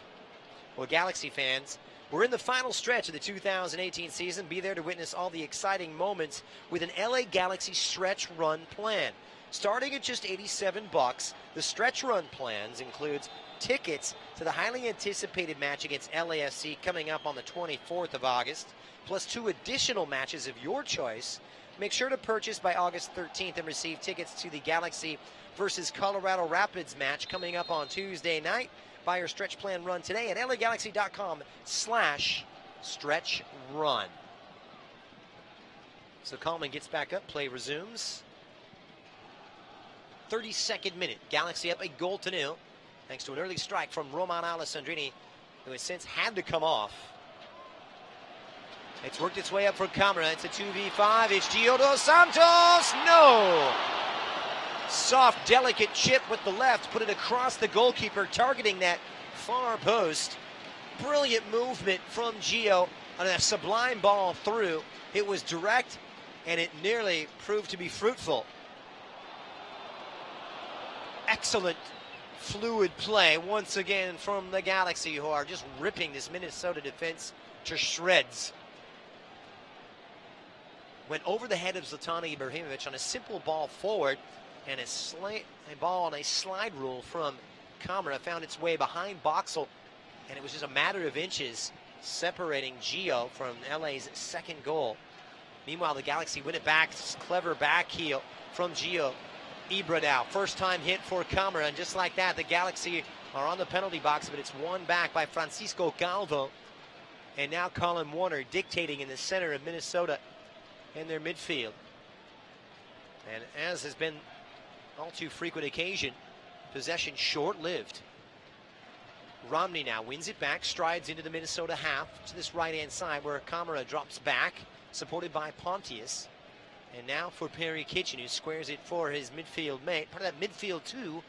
Well, Galaxy fans, we're in the final stretch of the 2018 season. Be there to witness all the exciting moments with an LA Galaxy stretch run plan. Starting at just $87, the stretch run plans includes tickets to the highly anticipated match against LAFC coming up on the 24th of August, plus 2 additional matches of your choice. Make sure to purchase by August 13th and receive tickets to the Galaxy versus Colorado Rapids match coming up on Tuesday night. Buy your stretch plan run today at LAGalaxy.com/stretch-run. So Coleman gets back up, play resumes. 32nd minute, Galaxy up a 0-0, thanks to an early strike from Roman Alessandrini, who has since had to come off. It's worked its way up for Kamara. It's a 2v5. It's Gio Dos Santos. No! Soft, delicate chip with the left. Put it across the goalkeeper, targeting that far post. Brilliant movement from Gio on a sublime ball through. It was direct, and it nearly proved to be fruitful. Excellent, fluid play once again from the Galaxy, who are just ripping this Minnesota defense to shreds. Went over the head of Zlatan Ibrahimovic on a simple ball forward, and a ball on a slide rule from Kamara found its way behind Boxall, and it was just a matter of inches separating Gio from LA's second goal. Meanwhile, the Galaxy win it back. Clever back heel from Gio. Ibra now, first time hit for Kamara, and just like that, the Galaxy are on the penalty box, but it's won back by Francisco Calvo. And now Colin Warner dictating in the center of Minnesota in their midfield. And as has been all too frequent occasion, possession short-lived. Romney now wins it back, strides into the Minnesota half to this right-hand side where Kamara drops back, supported by Pontius. And now for Perry Kitchen, who squares it for his midfield mate. Part of that midfield too,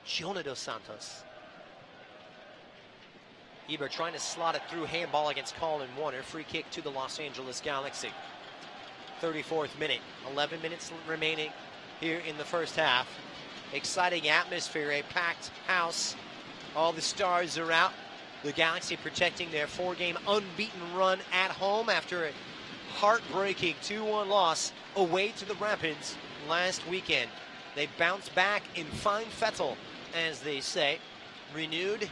Jonah Dos Santos. Ibra trying to slot it through, handball against Colin Warner. Free kick to the Los Angeles Galaxy. 34th minute, 11 minutes remaining here in the first half. Exciting atmosphere, a packed house. All the stars are out. The Galaxy protecting their 4-game unbeaten run at home after a heartbreaking 2-1 loss away to the Rapids last weekend. They bounce back in fine fettle, as they say, renewed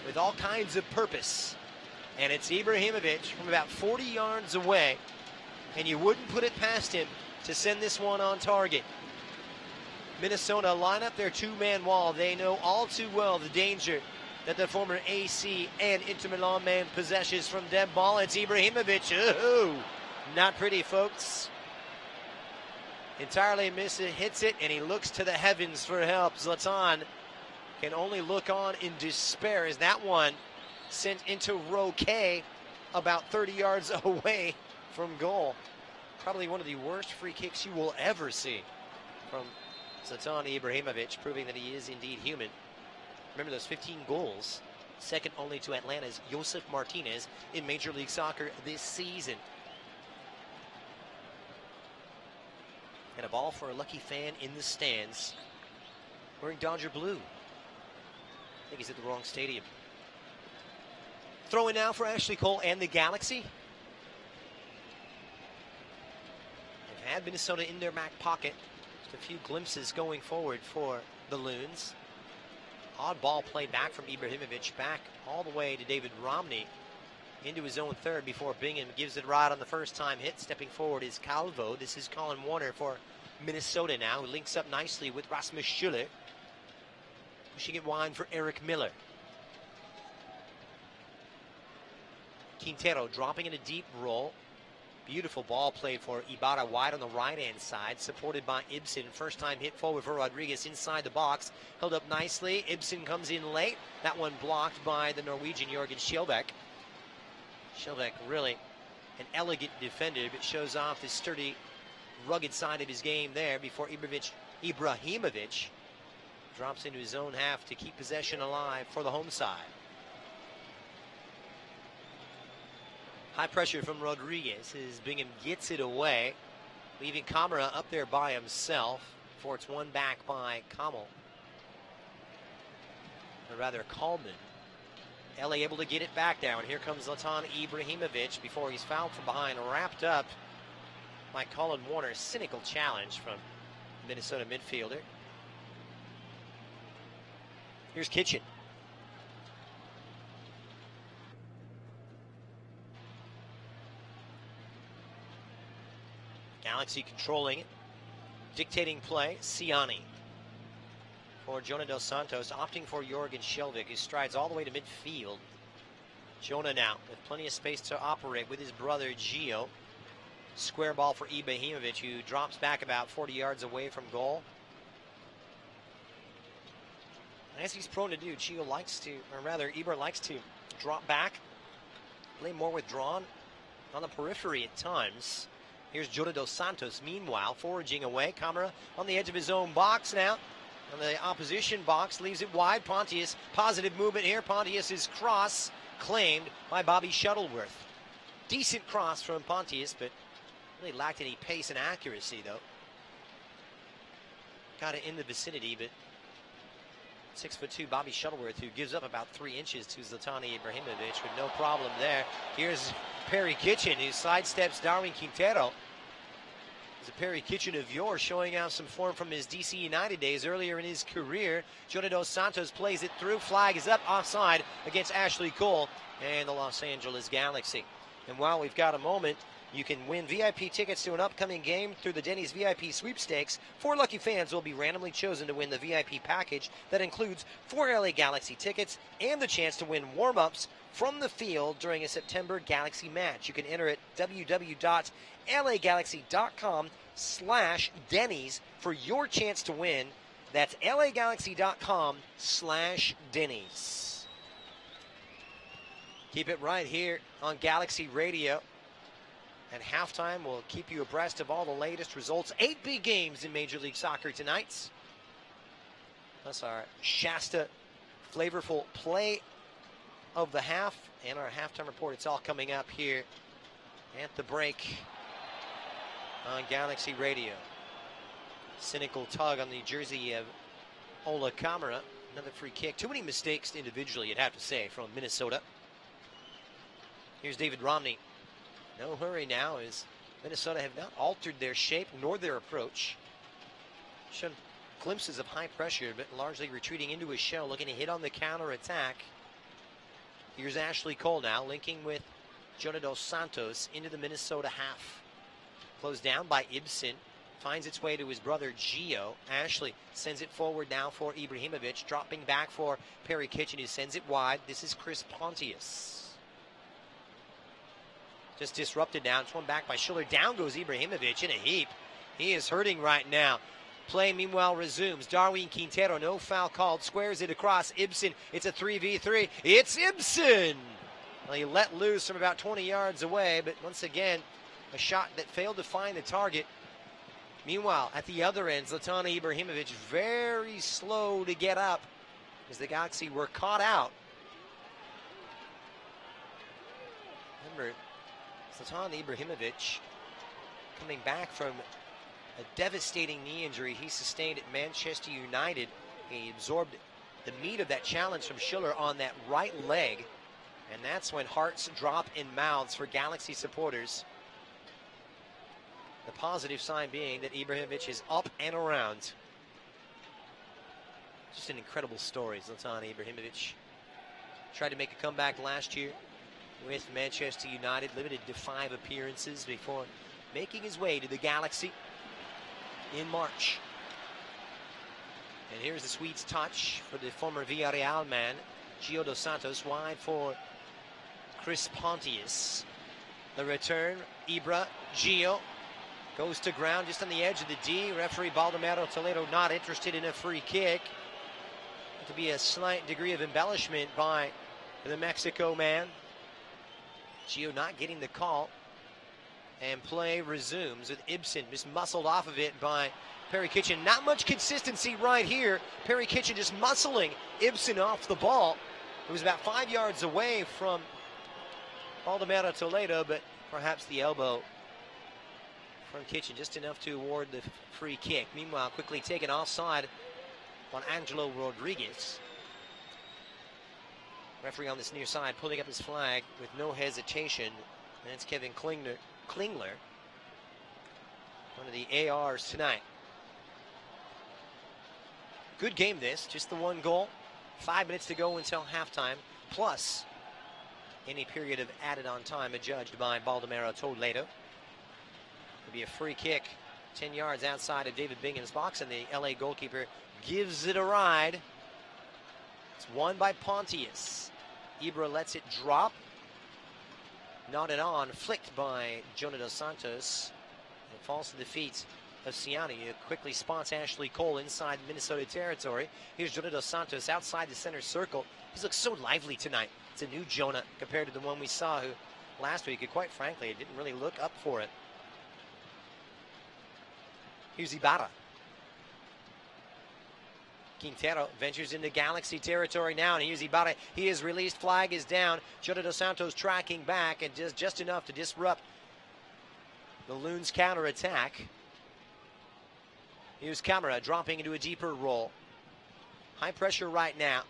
with all kinds of purpose. And it's Ibrahimovic from about 40 yards away, and you wouldn't put it past him to send this one on target. Minnesota line up their two-man wall. They know all too well the danger that the former AC and Inter Milan man possesses from dead ball. It's Ibrahimovic. Ooh, not pretty, folks. Entirely misses it, hits it, and he looks to the heavens for help. Zlatan can only look on in despair as that one sent into row K about 30 yards away from goal. Probably one of the worst free kicks you will ever see from Zlatan Ibrahimovic, proving that he is indeed human. Remember those 15 goals, second only to Atlanta's Josef Martinez in Major League Soccer this season. And a ball for a lucky fan in the stands wearing Dodger blue. I think he's at the wrong stadium. Throwing now for Ashley Cole and the Galaxy. They've had Minnesota in their back pocket. Just a few glimpses going forward for the Loons. Odd ball played back from Ibrahimovic, back all the way to David Romney into his own third before Bingham gives it right on the first time hit. Stepping forward is Calvo. This is Colin Warner for Minnesota now, who links up nicely with Rasmus Schüller. Pushing it wide for Eric Miller. Quintero dropping in a deep roll. Beautiful ball played for Ibarra wide on the right-hand side, supported by Ibsen. First time hit forward for Rodriguez inside the box. Held up nicely. Ibsen comes in late. That one blocked by the Norwegian Jørgen Skjelbæk. Skjelbæk really an elegant defender, but shows off the sturdy, rugged side of his game there before Ibrahimovic drops into his own half to keep possession alive for the home side. High pressure from Rodriguez as Bingham gets it away, leaving Kamara up there by himself before it's won back by Kamal. Or rather, Coleman. LA able to get it back now, and here comes Zlatan Ibrahimovic before he's fouled from behind, wrapped up by Colin Warner. Cynical challenge from Minnesota midfielder. Here's Kitchen. Galaxy controlling it, dictating play. Ciani for Jonah Dos Santos, opting for Jørgen Skjelbæk, who strides all the way to midfield. Jonah now with plenty of space to operate with his brother Gio. Square ball for Ibrahimovic, who drops back about 40 yards away from goal. As he's prone to do, Gio likes to, or rather, Ibra likes to drop back, play more withdrawn on the periphery at times. Here's Jonah Dos Santos, meanwhile, foraging away. Kamara on the edge of his own box now. On the opposition box, leaves it wide. Pontius, positive movement here. Pontius's cross claimed by Bobby Shuttleworth. Decent cross from Pontius, but really lacked any pace and accuracy, though. Got it in the vicinity, but 6'2" Bobby Shuttleworth, who gives up about 3 inches to Zlatan Ibrahimovic with no problem there. Here's Perry Kitchen, who sidesteps Darwin Quintero. It's a Perry Kitchen of yore, showing out some form from his DC United days earlier in his career. Jonah Dos Santos plays it through. Flag is up offside against Ashley Cole and the Los Angeles Galaxy. And while we've got a moment, you can win VIP tickets to an upcoming game through the Denny's VIP sweepstakes. 4 lucky fans will be randomly chosen to win the VIP package that includes 4 LA Galaxy tickets and the chance to win warm-ups from the field during a September Galaxy match. You can enter at www.lagalaxy.com/Denny's for your chance to win. That's lagalaxy.com/Denny's. Keep it right here on Galaxy Radio. And halftime will keep you abreast of all the latest results. 8 big games in Major League Soccer tonight. That's our Shasta flavorful play of the half and our halftime report. It's all coming up here at the break on Galaxy Radio. Cynical tug on the jersey of Ola Kamara. Another free kick. Too many mistakes individually, you'd have to say, from Minnesota. Here's David Romney. No hurry now, as Minnesota have not altered their shape nor their approach. Shown glimpses of high pressure, but largely retreating into a shell, looking to hit on the counter attack. Here's Ashley Cole now, linking with Jonah Dos Santos into the Minnesota half. Closed down by Ibsen. Finds its way to his brother Gio. Ashley sends it forward now for Ibrahimovic. Dropping back for Perry Kitchen, who sends it wide. This is Chris Pontius. Just disrupted now. It's one back by Schiller. Down goes Ibrahimovic in a heap. He is hurting right now. Play meanwhile resumes. Darwin Quintero, no foul called. Squares it across. Ibsen, it's a 3v3. It's Ibsen! Well, he let loose from about 20 yards away, but once again, a shot that failed to find the target. Meanwhile, at the other end, Zlatan Ibrahimovic very slow to get up as the Galaxy were caught out. Remember, Zlatan Ibrahimovic coming back from a devastating knee injury he sustained at Manchester United. He absorbed the meat of that challenge from Schiller on that right leg, and that's when hearts drop in mouths for Galaxy supporters. The positive sign being that Ibrahimovic is up and around. Just an incredible story. Zlatan Ibrahimovic tried to make a comeback last year with Manchester United, limited to 5 appearances before making his way to the Galaxy in March. And here's the Swedes' touch for the former Villarreal man, Gio Dos Santos, wide for Chris Pontius. The return, Ibra, Gio. Goes to ground just on the edge of the D. Referee Baldomero Toledo not interested in a free kick. To be a slight degree of embellishment by the Mexico man. Gio not getting the call. And play resumes with Ibsen just muscled off of it by Perry Kitchen. Not much consistency right here. Perry Kitchen just muscling Ibsen off the ball. It was about 5 yards away from Baldomero Toledo, but perhaps the elbow from Kitchen just enough to award the free kick. Meanwhile, quickly taken offside on Angelo Rodriguez. Referee on this near side pulling up his flag with no hesitation. And it's Kevin Klingler, one of the ARs tonight. Good game this, just the one goal. 5 minutes to go until halftime, plus any period of added on time adjudged by Baldomero Toledo. It'll be a free kick 10 yards outside of David Bingham's box, and the LA goalkeeper gives it a ride. It's won by Pontius. Ibra lets it drop. Nodded on, flicked by Jonah Dos Santos. It falls to the feet of Ciani, who quickly spots Ashley Cole inside Minnesota territory. Here's Jonah Dos Santos outside the center circle. He's looked so lively tonight. It's a new Jonah compared to the one we saw who last week, and quite frankly, didn't really look up for it. Here's Ibarra. Quintero ventures into Galaxy territory now, and here's Ibarra. He is released, flag is down. Jonah Dos Santos tracking back, and just enough to disrupt the Loons' counterattack. Here's Camara dropping into a deeper role. High pressure right now.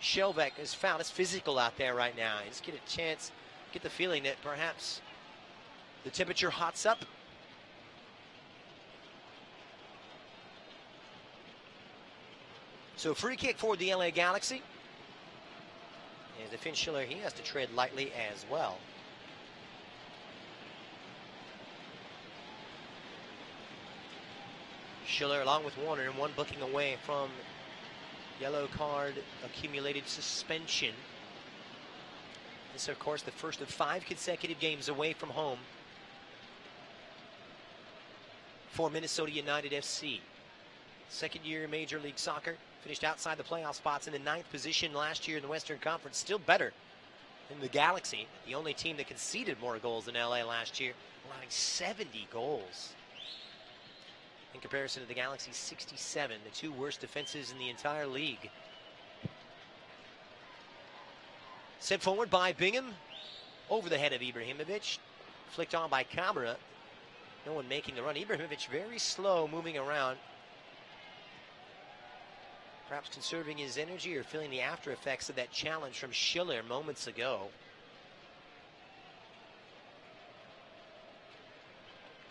Shelvek is found. It's physical out there right now. You just get a chance, get the feeling that perhaps the temperature hots up. So free kick for the LA Galaxy. As the Finn Schiller, he has to tread lightly as well. Schiller along with Warner, and one booking away from yellow card accumulated suspension. This, of course, the first of 5 consecutive games away from home for Minnesota United FC. Second year in Major League Soccer. Finished outside the playoff spots in the 9th position last year in the Western Conference. Still better than the Galaxy, the only team that conceded more goals than LA last year, allowing 70 goals. In comparison to the Galaxy's 67, the 2 worst defenses in the entire league. Sent forward by Bingham, over the head of Ibrahimovic. Flicked on by Camara. No one making the run. Ibrahimovic very slow moving around. Perhaps conserving his energy or feeling the after effects of that challenge from Schiller moments ago.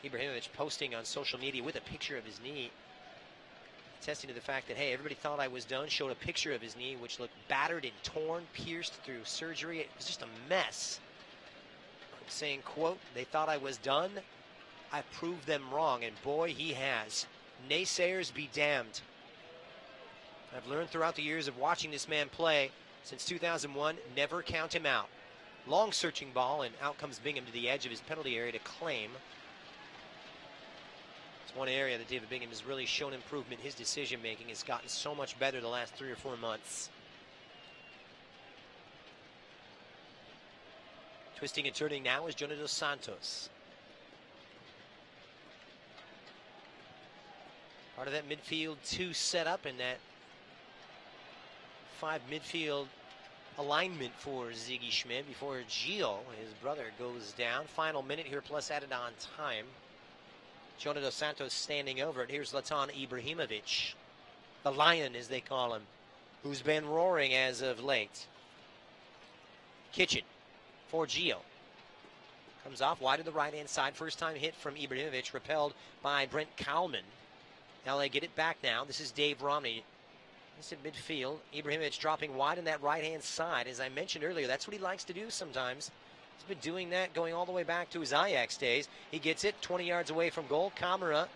Ibrahimovic posting on social media with a picture of his knee, attesting to the fact that, hey, everybody thought I was done, showed a picture of his knee, which looked battered and torn, pierced through surgery. It was just a mess. Saying, quote, they thought I was done. I proved them wrong, and boy, he has. Naysayers be damned. I've learned throughout the years of watching this man play since 2001, never count him out. Long searching ball, and out comes Bingham to the edge of his penalty area to claim. It's one area that David Bingham has really shown improvement. His decision making has gotten so much better the last 3 or 4 months. Twisting and turning now is Jonah Dos Santos. Part of that midfield 2 setup and that 5 midfield alignment for Ziggy Schmidt before Gio, his brother, goes down. Final minute here plus added on time. Jonah Dos Santos standing over it. Here's Zlatan Ibrahimovic, the Lion as they call him, who's been roaring as of late. Kitchen for Gio. Comes off wide to the right-hand side. First time hit from Ibrahimovic, repelled by Brent Kallman. LA get it back now. This is Dave Romney. This at midfield. Ibrahimovic dropping wide on that right-hand side. As I mentioned earlier, that's what he likes to do sometimes. He's been doing that going all the way back to his Ajax days. He gets it 20 yards away from goal. Camara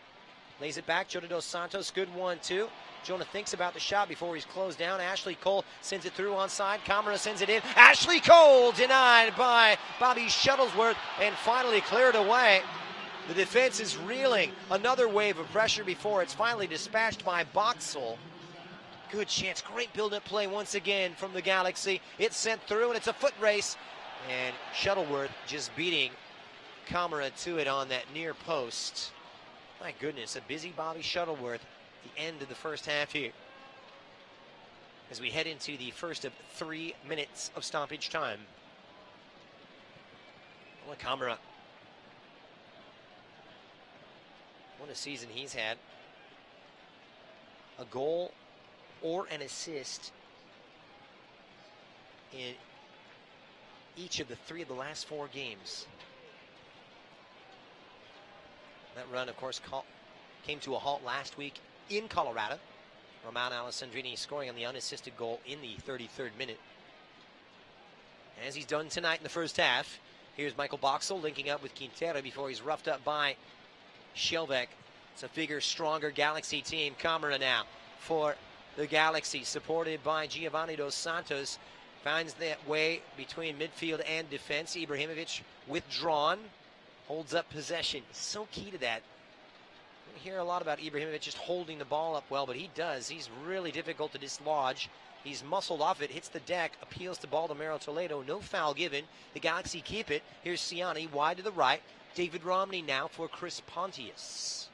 lays it back. Jonah Dos Santos, good 1-2. Jonah thinks about the shot before he's closed down. Ashley Cole sends it through onside. Camara sends it in. Ashley Cole denied by Bobby Shuttlesworth and finally cleared away. The defense is reeling. Another wave of pressure before it's finally dispatched by Boxall. Good chance. Great build-up play once again from the Galaxy. It's sent through and it's a foot race. And Shuttleworth just beating Camara to it on that near post. My goodness, a busy Bobby Shuttleworth at the end of the first half here. As we head into the first of 3 minutes of stoppage time. What Camara. What a season he's had. A goal or an assist in each of the 3 of the last 4 games. That run, of course, came to a halt last week in Colorado. Roman Alessandrini scoring on the unassisted goal in the 33rd minute. As he's done tonight in the first half, here's Michael Boxall linking up with Quintero before he's roughed up by Shelbeck. It's a bigger, stronger Galaxy team. Camara now for the Galaxy, supported by Giovanni Dos Santos. Finds that way between midfield and defense. Ibrahimovic withdrawn. Holds up possession. So key to that. We hear a lot about Ibrahimovic just holding the ball up well, but he does. He's really difficult to dislodge. He's muscled off it, hits the deck, appeals to Baldomero Toledo. No foul given. The Galaxy keep it. Here's Ciani wide to the right. David Romney now for Chris Pontius.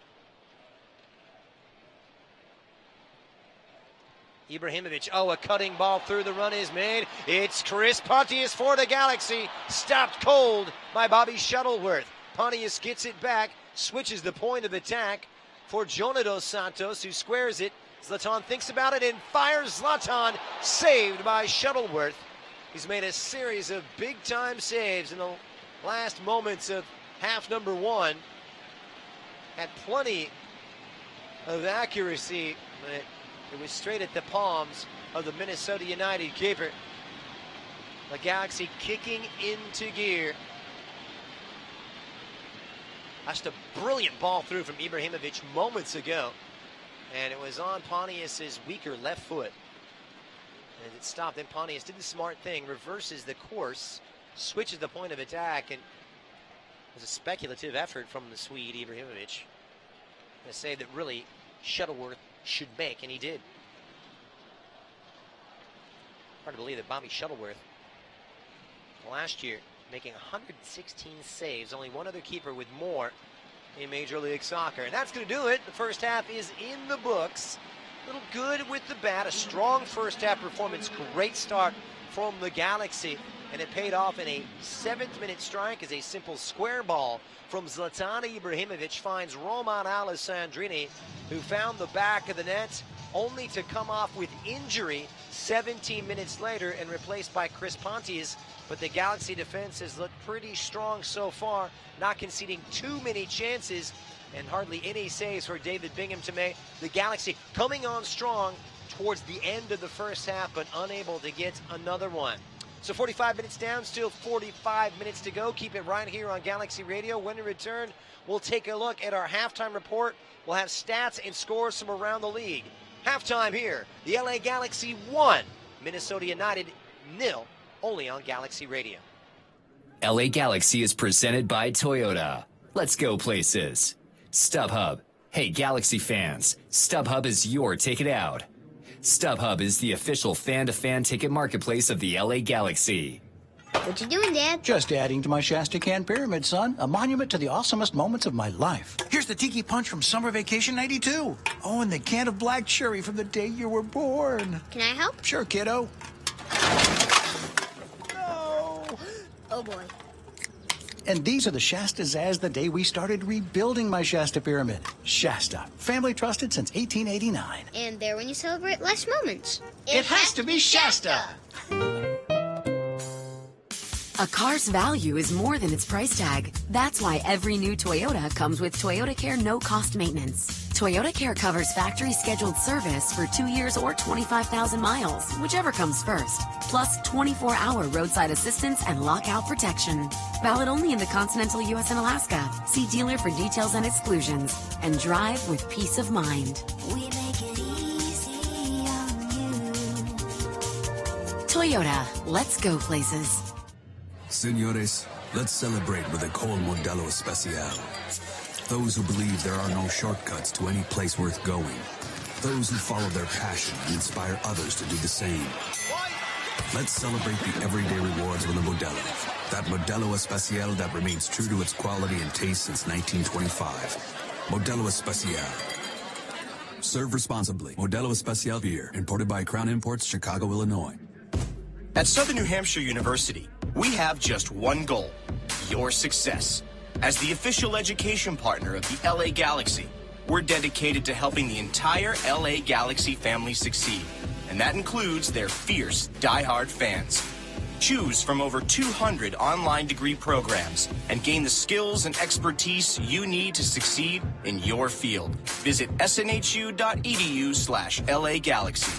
Ibrahimovic, a cutting ball through the run is made. It's Chris Pontius for the Galaxy. Stopped cold by Bobby Shuttleworth. Pontius gets it back, switches the point of attack for Jonah Dos Santos, who squares it. Zlatan thinks about it and fires. Zlatan, saved by Shuttleworth. He's made a series of big-time saves in the last moments of half number 1. Had plenty of accuracy, but it was straight at the palms of the Minnesota United keeper. The Galaxy kicking into gear. Just a brilliant ball through from Ibrahimovic moments ago. And it was on Pontius's weaker left foot. And it stopped. Then Pontius did the smart thing, reverses the course, switches the point of attack, and it was a speculative effort from the Swede, Ibrahimovic. A save that really Shuttleworth should make, and he did. Hard to believe that Bobby Shuttleworth, last year, making 116 saves, only one other keeper with more in Major League Soccer. And that's going to do it. The first half is in the books. A little good with the bat, a strong first half performance. Great start from the Galaxy. and it paid off in a 7th-minute strike as a simple square ball from Zlatan Ibrahimovic finds Roman Alessandrini, who found the back of the net, only to come off with injury 17 minutes later and replaced by Chris Pontius. But the Galaxy defense has looked pretty strong so far, not conceding too many chances and hardly any saves for David Bingham to make. The Galaxy coming on strong towards the end of the first half, but unable to get another one. So 45 minutes down, still 45 minutes to go. Keep it right here on Galaxy Radio. When we return, we'll take a look at our halftime report. We'll have stats and scores from around the league. Halftime here, the LA Galaxy 1, Minnesota United 0, only on Galaxy Radio. LA Galaxy is presented by Toyota. Let's go places. StubHub. Hey, Galaxy fans, StubHub is your ticket out. StubHub is the official fan-to-fan ticket marketplace of the LA Galaxy. What you doing, Dad? Just adding to my Shasta Can Pyramid, son. A monument to the awesomest moments of my life. Here's the Tiki Punch from Summer Vacation 92. Oh, and the can of black cherry from the day you were born. Can I help? Sure, kiddo. No. Oh, boy. And these are the Shastas as the day we started rebuilding my Shasta Pyramid. Shasta, family trusted since 1889. And there when you celebrate life's moments. It has to be Shasta. A car's value is more than its price tag. That's why every new Toyota comes with Toyotacare no-cost maintenance. Toyotacare covers factory-scheduled service for 2 years or 25,000 miles, whichever comes first. Plus 24-hour roadside assistance and lockout protection. Valid only in the continental U.S. and Alaska. See dealer for details and exclusions. And drive with peace of mind. We make it easy on you. Toyota, let's go places. Senores, let's celebrate with a cold Modelo Especial. Those who believe there are no shortcuts to any place worth going. Those who follow their passion and inspire others to do the same. Let's celebrate the everyday rewards with a Modelo. That Modelo Especial that remains true to its quality and taste since 1925. Modelo Especial. Serve responsibly. Modelo Especial beer, imported by Crown Imports, Chicago, Illinois. At Southern New Hampshire University, we have just one goal, your success. As the official education partner of the LA Galaxy, we're dedicated to helping the entire LA Galaxy family succeed. And that includes their fierce, diehard fans. Choose from over 200 online degree programs and gain the skills and expertise you need to succeed in your field. Visit snhu.edu/LA Galaxy.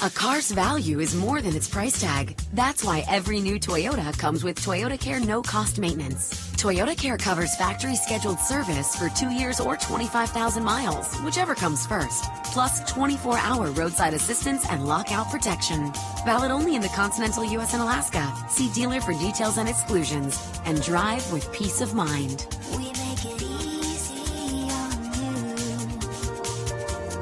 A car's value is more than its price tag. That's why every new Toyota comes with Toyotacare no-cost maintenance. Toyotacare covers factory-scheduled service for 2 years or 25,000 miles, whichever comes first. Plus 24-hour roadside assistance and lockout protection. Valid only in the continental U.S. and Alaska. See dealer for details and exclusions. And drive with peace of mind. We make it easy on you.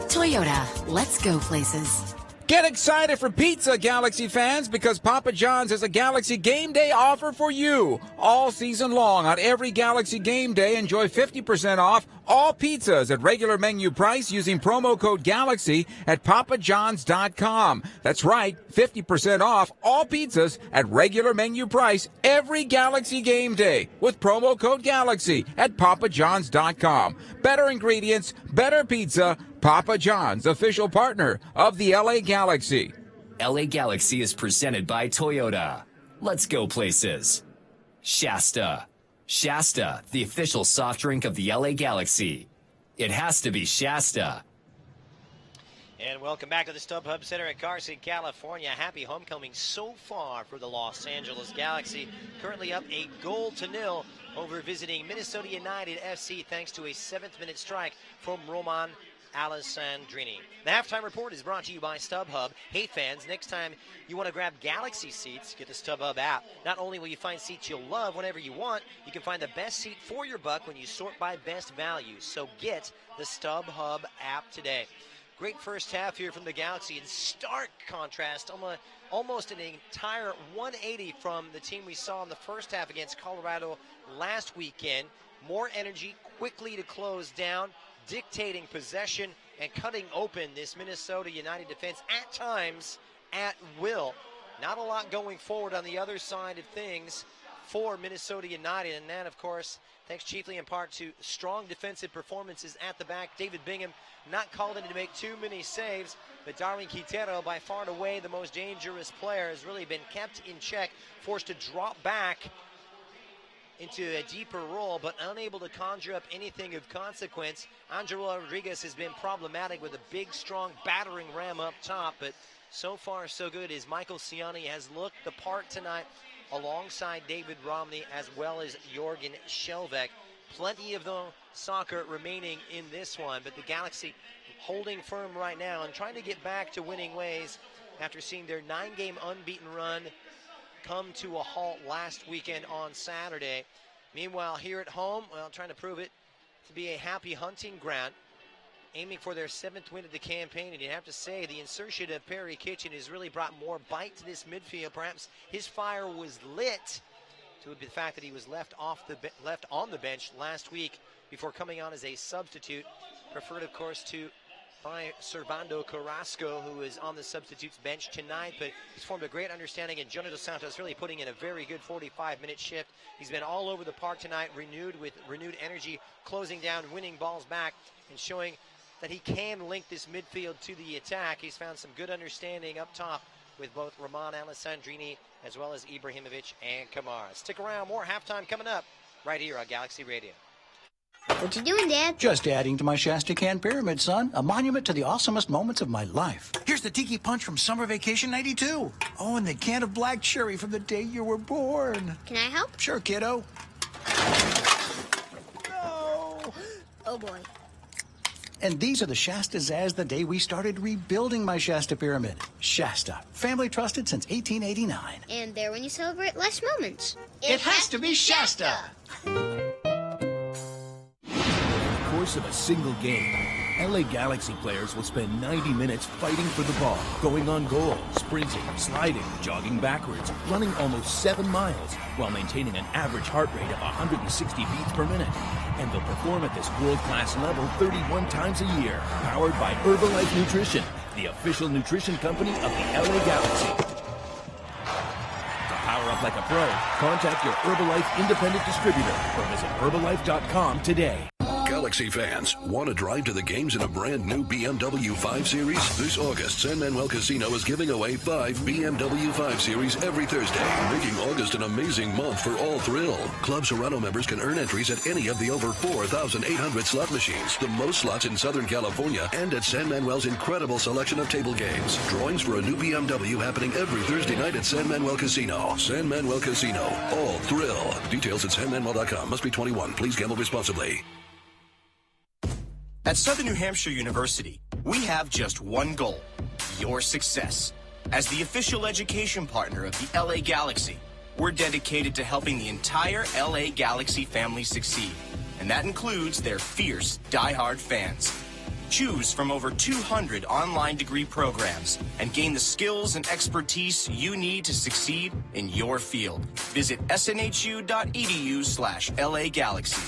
Toyota, let's go places. Get excited for pizza, Galaxy fans, because Papa John's has a Galaxy Game Day offer for you. All season long on every Galaxy Game Day, enjoy 50% off all pizzas at regular menu price using promo code GALAXY at papajohns.com. That's right, 50% off all pizzas at regular menu price every Galaxy Game Day with promo code GALAXY at papajohns.com. Better ingredients, better pizza. Papa John's, official partner of the LA Galaxy. LA Galaxy is presented by Toyota. Let's go places. Shasta. Shasta, the official soft drink of the LA Galaxy. It has to be Shasta. And welcome back to the StubHub Center in Carson, California. Happy homecoming so far for the Los Angeles Galaxy. Currently up 1-0 over visiting Minnesota United FC thanks to a 7th-minute strike from Roman Alessandrini. The halftime report is brought to you by StubHub. Hey fans, next time you want to grab Galaxy seats, get the StubHub app. Not only will you find seats you'll love whenever you want, you can find the best seat for your buck when you sort by best value. So get the StubHub app today. Great first half here from the Galaxy in stark contrast, almost an entire 180 from the team we saw in the first half against Colorado last weekend. More energy, quickly to close down, dictating possession and cutting open this Minnesota United defense at times at will. Not a lot going forward on the other side of things for Minnesota United, and that, of course, thanks chiefly in part to strong defensive performances at the back. David Bingham not called in to make too many saves, but Darwin Quintero, by far and away the most dangerous player, has really been kept in check, forced to drop back into a deeper role, but unable to conjure up anything of consequence. Angelo Rodriguez has been problematic with a big, strong battering ram up top, but so far so good as Michael Ciani has looked the part tonight alongside David Romney as well as Jorgen Shelvek. Plenty of the soccer remaining in this one, but the Galaxy holding firm right now and trying to get back to winning ways after seeing their 9-game unbeaten run come to a halt last weekend on Saturday. Meanwhile, here at home, well, trying to prove it to be a happy hunting ground, aiming for their 7th win of the campaign, and you have to say the insertion of Perry Kitchen has really brought more bite to this midfield. Perhaps his fire was lit to the fact that he was left on the bench last week before coming on as a substitute. Preferred, of course, to by Servando Carrasco, who is on the substitutes bench tonight, but he's formed a great understanding, and Jonah Dos Santos really putting in a very good 45-minute shift. He's been all over the park tonight, with renewed energy, closing down, winning balls back, and showing that he can link this midfield to the attack. He's found some good understanding up top with both Roman Alessandrini as well as Ibrahimovic and Kamara. Stick around, more halftime coming up right here on Galaxy Radio. What you doing, Dad? Just adding to my Shasta Can Pyramid, son. A monument to the awesomest moments of my life. Here's the Tiki Punch from Summer Vacation 92. Oh, and the can of black cherry from the day you were born. Can I help? Sure, kiddo. No. Oh, boy. And these are the Shastas as the day we started rebuilding my Shasta Pyramid. Shasta, family trusted since 1889. And there when you celebrate less moments. It has to be Shasta. Course of a single game, LA Galaxy players will spend 90 minutes fighting for the ball, going on goal, sprinting, sliding, jogging backwards, running almost 7 miles, while maintaining an average heart rate of 160 beats per minute. And they'll perform at this world-class level 31 times a year, powered by Herbalife Nutrition, the official nutrition company of the LA Galaxy. To power up like a pro, contact your Herbalife independent distributor or visit Herbalife.com today. Galaxy fans, want to drive to the games in a brand new BMW 5 Series? This August, San Manuel Casino is giving away 5 BMW 5 Series every Thursday, making August an amazing month for all thrill. Club Serrano members can earn entries at any of the over 4,800 slot machines, the most slots in Southern California, and at San Manuel's incredible selection of table games. Drawings for a new BMW happening every Thursday night at San Manuel Casino. San Manuel Casino, all thrill. Details at sanmanuel.com. Must be 21. Please gamble responsibly. At Southern New Hampshire University, we have just one goal: your success. As the official education partner of the LA Galaxy, we're dedicated to helping the entire LA Galaxy family succeed, and that includes their fierce, die-hard fans. Choose from over 200 online degree programs and gain the skills and expertise you need to succeed in your field. Visit snhu.edu/LA Galaxy.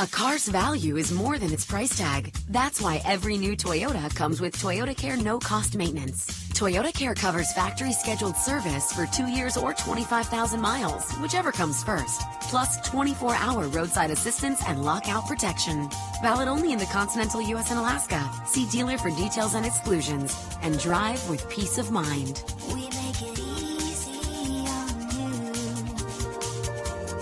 A car's value is more than its price tag. That's why every new Toyota comes with Toyotacare no-cost maintenance. Toyotacare covers factory-scheduled service for 2 years or 25,000 miles, whichever comes first, plus 24-hour roadside assistance and lockout protection. Valid only in the continental U.S. and Alaska. See dealer for details and exclusions, and drive with peace of mind. We make it easy on you.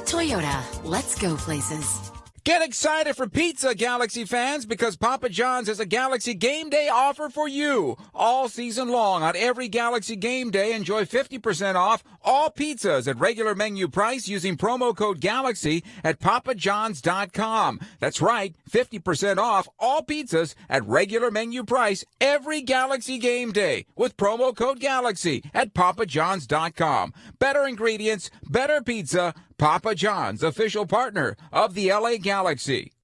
Toyota, let's go places. Get excited for pizza, Galaxy fans, because Papa John's has a Galaxy Game Day offer for you. All season long on every Galaxy Game Day, enjoy 50% off all pizzas at regular menu price using promo code GALAXY at papajohns.com. That's right, 50% off all pizzas at regular menu price every Galaxy Game Day with promo code GALAXY at papajohns.com. Better ingredients, better pizza. Papa John's, official partner of the LA Galaxy.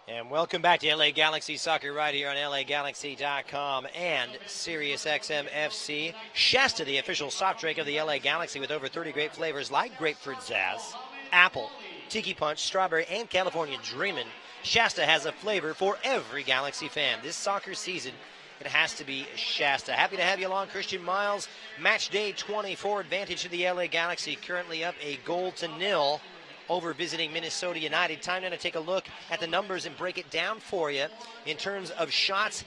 And welcome back to LA Galaxy Soccer right here on LAGalaxy.com and SiriusXM FC. Shasta, the official soft drink of the LA Galaxy, with over 30 great flavors like grapefruit zazz, apple, tiki punch, strawberry, and California Dreamin'. Shasta has a flavor for every Galaxy fan. This soccer season, it has to be Shasta. Happy to have you along, Christian Miles. Match day 24, advantage to the LA Galaxy, currently up 1-0 over visiting Minnesota United. Time now to take a look at the numbers and break it down for you in terms of shots,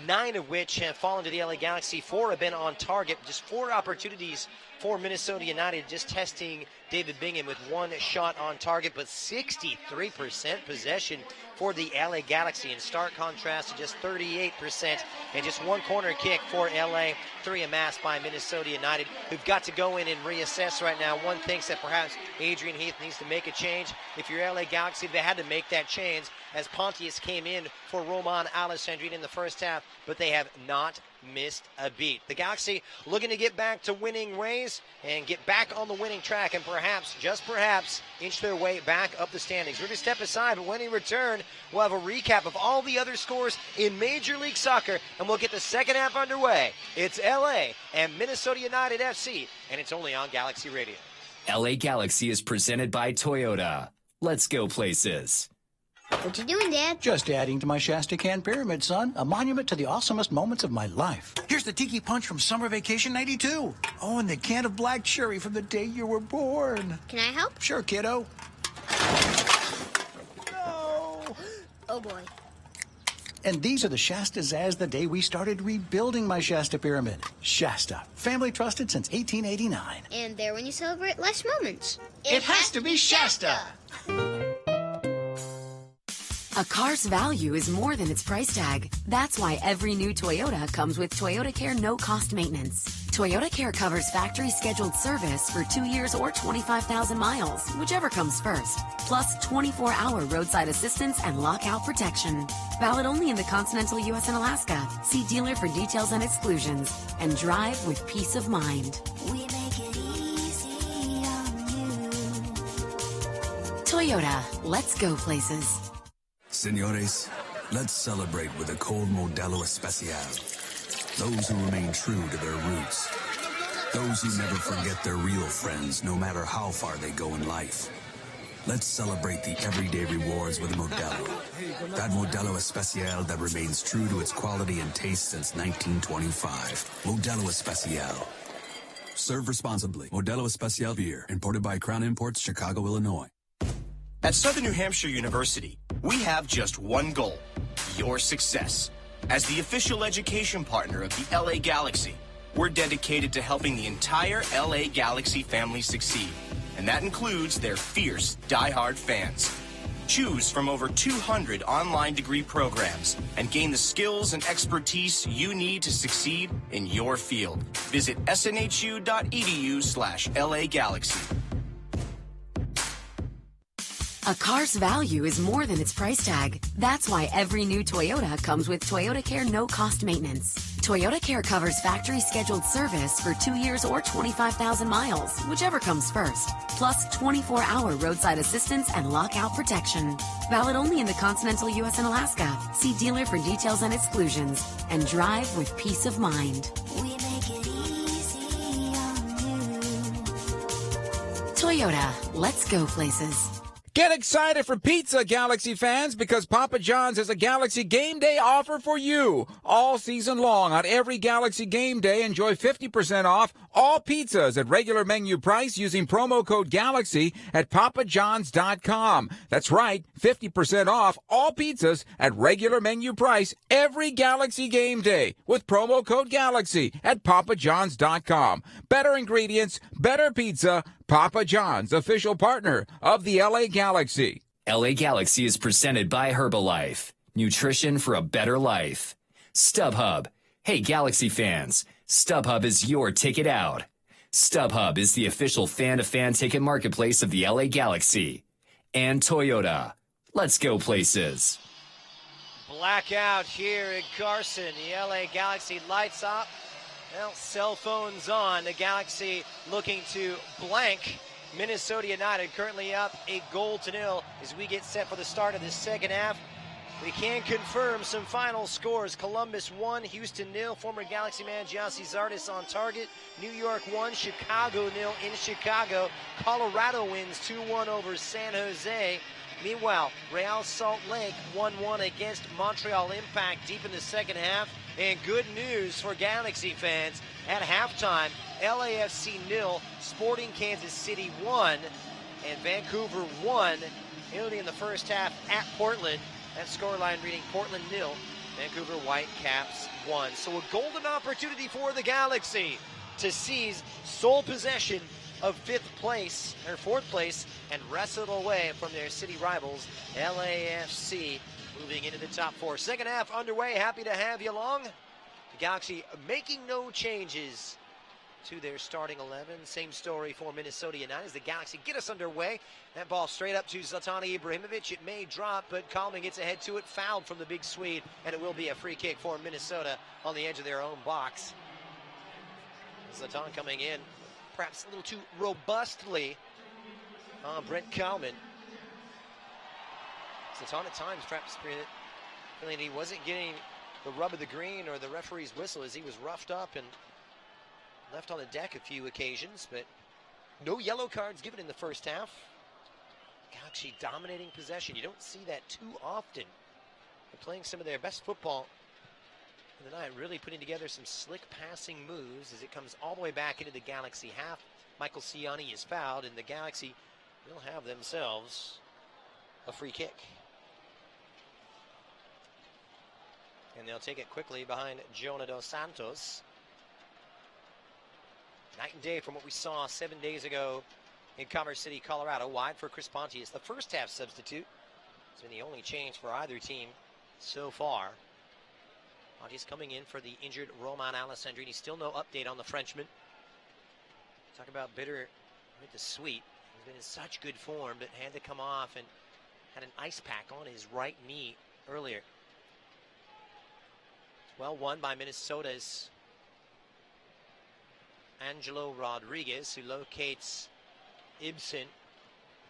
9 of which have fallen to the LA Galaxy. 4 have been on target. Just 4 opportunities for Minnesota United, just testing David Bingham with 1 shot on target, but 63% possession for the LA Galaxy, in stark contrast to just 38% and just 1 corner kick for LA. 3 amassed by Minnesota United, who've got to go in and reassess right now. One thinks that perhaps Adrian Heath needs to make a change. If you're LA Galaxy, they had to make that change as Pontius came in for Roman Alessandrini in the first half, but they have not missed a beat. The Galaxy looking to get back to winning ways and get back on the winning track and perhaps, just perhaps, inch their way back up the standings. We're going to step aside, but when we return, we'll have a recap of all the other scores in Major League Soccer, and we'll get the second half underway. It's LA and Minnesota United FC, and it's only on Galaxy Radio. LA Galaxy is presented by Toyota. Let's go places. What you doing, Dad? Just adding to my Shasta Can Pyramid, son. A monument to the awesomest moments of my life. Here's the Tiki Punch from Summer Vacation 92. Oh, and the can of black cherry from the day you were born. Can I help? Sure, kiddo. No. Oh, boy. And these are the Shastas as the day we started rebuilding my Shasta Pyramid. Shasta, family trusted since 1889. And there when you celebrate life's moments. It has to be Shasta. A car's value is more than its price tag. That's why every new Toyota comes with Toyotacare no-cost maintenance. Toyotacare covers factory-scheduled service for 2 years or 25,000 miles, whichever comes first. Plus 24-hour roadside assistance and lockout protection. Valid only in the continental U.S. and Alaska. See dealer for details and exclusions. And drive with peace of mind. We make it easy on you. Toyota, let's go places. Señores, let's celebrate with a cold Modelo Especial. Those who remain true to their roots. Those who never forget their real friends, no matter how far they go in life. Let's celebrate the everyday rewards with Modelo. That Modelo Especial that remains true to its quality and taste since 1925. Modelo Especial. Serve responsibly. Modelo Especial beer, imported by Crown Imports, Chicago, Illinois. At Southern New Hampshire University, we have just one goal, your success. As the official education partner of the LA Galaxy, we're dedicated to helping the entire LA Galaxy family succeed, and that includes their fierce, diehard fans. Choose from over 200 online degree programs and gain the skills and expertise you need to succeed in your field. Visit snhu.edu/LA Galaxy. A car's value is more than its price tag. That's why every new Toyota comes with Toyotacare no-cost maintenance. Toyotacare covers factory-scheduled service for 2 years or 25,000 miles, whichever comes first. Plus 24-hour roadside assistance and lockout protection. Valid only in the continental U.S. and Alaska. See dealer for details and exclusions. And drive with peace of mind. We make it easy on you. Toyota, let's go places. Get excited for pizza, Galaxy fans, because Papa John's has a Galaxy Game Day offer for you. All season long on every Galaxy Game Day, enjoy 50% off all pizzas at regular menu price using promo code GALAXY at papajohns.com. That's right, 50% off all pizzas at regular menu price every Galaxy Game Day with promo code GALAXY at papajohns.com. Better ingredients, better pizza. Papa John's, official partner of the LA Galaxy. LA Galaxy is presented by Herbalife. Nutrition for a better life. StubHub. Hey, Galaxy fans, StubHub is your ticket out. StubHub is the official fan-to-fan ticket marketplace of the LA Galaxy. And Toyota. Let's go places. Blackout here in Carson. The LA Galaxy lights up. Well, cell phones on. The Galaxy looking to blank Minnesota United, currently up 1-0 as we get set for the start of the second half. We can confirm some final scores. Columbus 1, Houston 0. Former Galaxy man Giassi Zardes on target. New York 1, Chicago 0 in Chicago. Colorado wins 2-1 over San Jose. Meanwhile, Real Salt Lake 1-1 against Montreal Impact deep in the second half. And good news for Galaxy fans. At halftime, LAFC 0, Sporting Kansas City 1, and Vancouver 1. Only in the first half at Portland. That scoreline reading Portland 0, Vancouver Whitecaps 1. So a golden opportunity for the Galaxy to seize sole possession of fourth place and wrestle it away from their city rivals, LAFC, moving into the top 4. Second half underway. Happy to have you along. The Galaxy making no changes to their starting 11. Same story for Minnesota United as the Galaxy get us underway. That ball straight up to Zlatan Ibrahimovic. It may drop, but Kalman gets ahead to it. Fouled from the big Swede, and it will be a free kick for Minnesota on the edge of their own box. Zlatan coming in perhaps a little too robustly on Brent Kalman. Zlatan at times perhaps feeling he wasn't getting the rub of the green or the referee's whistle as he was roughed up and left on the deck a few occasions, but no yellow cards given in the first half. Galaxy dominating possession. You don't see that too often. They're playing some of their best football in the night, really putting together some slick passing moves as it comes all the way back into the Galaxy half. Michael Ciani is fouled, and the Galaxy will have themselves a free kick. And they'll take it quickly behind Jonah Dos Santos. Night and day from what we saw 7 days ago in Commerce City, Colorado. Wide for Chris Pontius, the first half substitute. It's been the only change for either team so far. Pontius coming in for the injured Roman Alessandrini. Still no update on the Frenchman. Talk about bitter with the sweet. He's been in such good form, but had to come off and had an ice pack on his right knee earlier. Well won by Minnesota's Angelo Rodriguez, who locates Ibsen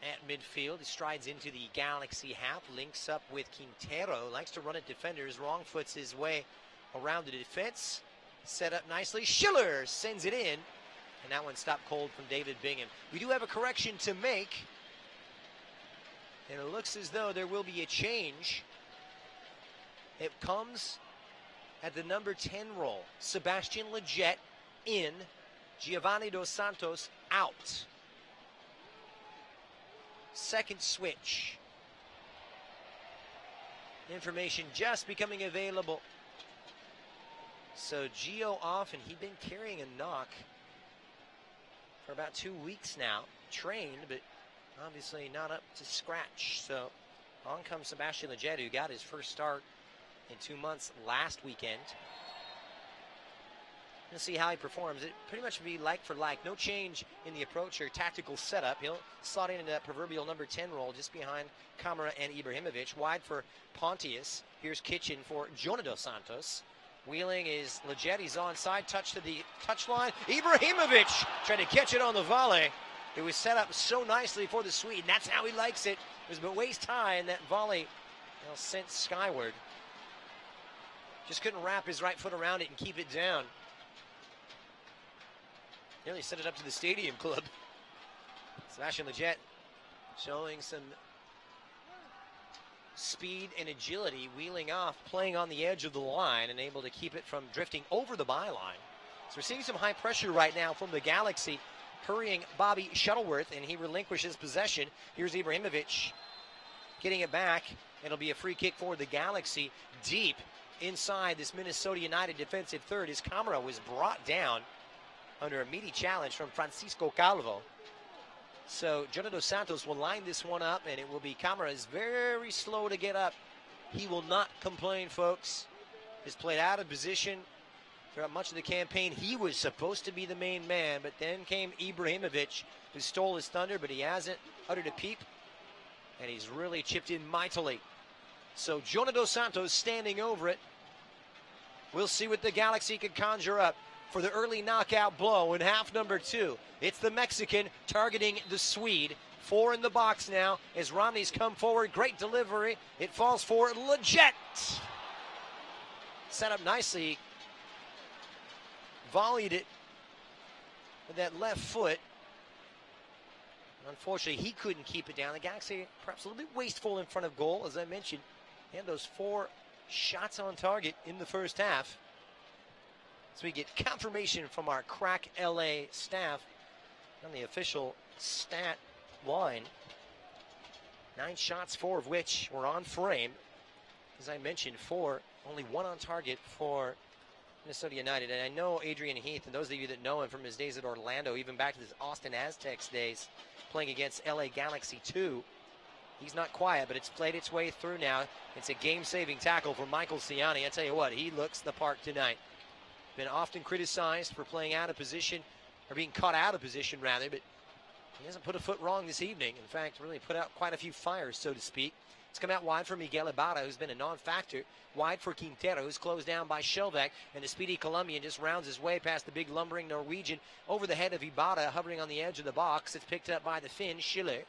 at midfield. He strides into the Galaxy half, links up with Quintero, likes to run at defenders, wrong foots his way around the defense. Set up nicely. Schiller sends it in, and that one stopped cold from David Bingham. We do have a correction to make, and it looks as though there will be a change. It comes at the number 10 role. Sebastian Lletget in, Giovanni Dos Santos out. Second switch. Information just becoming available. So Gio off, and he'd been carrying a knock for about 2 weeks now. Trained, but obviously not up to scratch. So on comes Sebastian Lletget, who got his first start in 2 months last weekend. We'll see how he performs. It pretty much be like for like. No change in the approach or tactical setup. He'll slot into that proverbial number 10 role just behind Kamara and Ibrahimovic. Wide for Pontius. Here's Kitchen for Jonah Dos Santos. Wheeling is Lletget. He's onside. Touch to the touchline. Ibrahimovic tried to catch it on the volley. It was set up so nicely for the Swede. That's how he likes it. It was but waist high, and that volley sent skyward. Just couldn't wrap his right foot around it and keep it down. Nearly set it up to the Stadium Club. Sebastian Lletget showing some speed and agility, wheeling off, playing on the edge of the line, and able to keep it from drifting over the byline. So we're seeing some high pressure right now from the Galaxy, hurrying Bobby Shuttleworth, and he relinquishes possession. Here's Ibrahimovic getting it back. It'll be a free kick for the Galaxy. Deep inside this Minnesota United defensive third, his camera was brought down under a meaty challenge from Francisco Calvo. So Jonah Dos Santos will line this one up, and it will be Camara is very slow to get up. He will not complain, folks. He's played out of position throughout much of the campaign. He was supposed to be the main man, but then came Ibrahimovic, who stole his thunder, but he hasn't uttered a peep, and he's really chipped in mightily. So Jonah Dos Santos standing over it. We'll see what the Galaxy can conjure up for the early knockout blow in half number 2. It's the Mexican targeting the Swede. 4 in the box now as Romney's come forward. Great delivery. It falls for Lletget. Set up nicely. Volleyed it with that left foot. Unfortunately, he couldn't keep it down. The Galaxy perhaps a little bit wasteful in front of goal, as I mentioned. They had those 4 shots on target in the first half. So we get confirmation from our Crack LA staff on the official stat line. 9 shots, 4 of which were on frame. As I mentioned, 4, only 1 on target for Minnesota United. And I know Adrian Heath, and those of you that know him from his days at Orlando, even back to his Austin Aztecs days, playing against LA Galaxy 2. He's not quiet, but it's played its way through now. It's a game-saving tackle for Michael Ciani. I tell you what, he looks the part tonight. Been often criticized for playing out of position, or being caught out of position, rather, but he hasn't put a foot wrong this evening. In fact, really put out quite a few fires, so to speak. It's come out wide for Miguel Ibarra, who's been a non-factor. Wide for Quintero, who's closed down by Shelvack. And the speedy Colombian just rounds his way past the big lumbering Norwegian over the head of Ibarra, hovering on the edge of the box. It's picked up by the Finn, Schiller.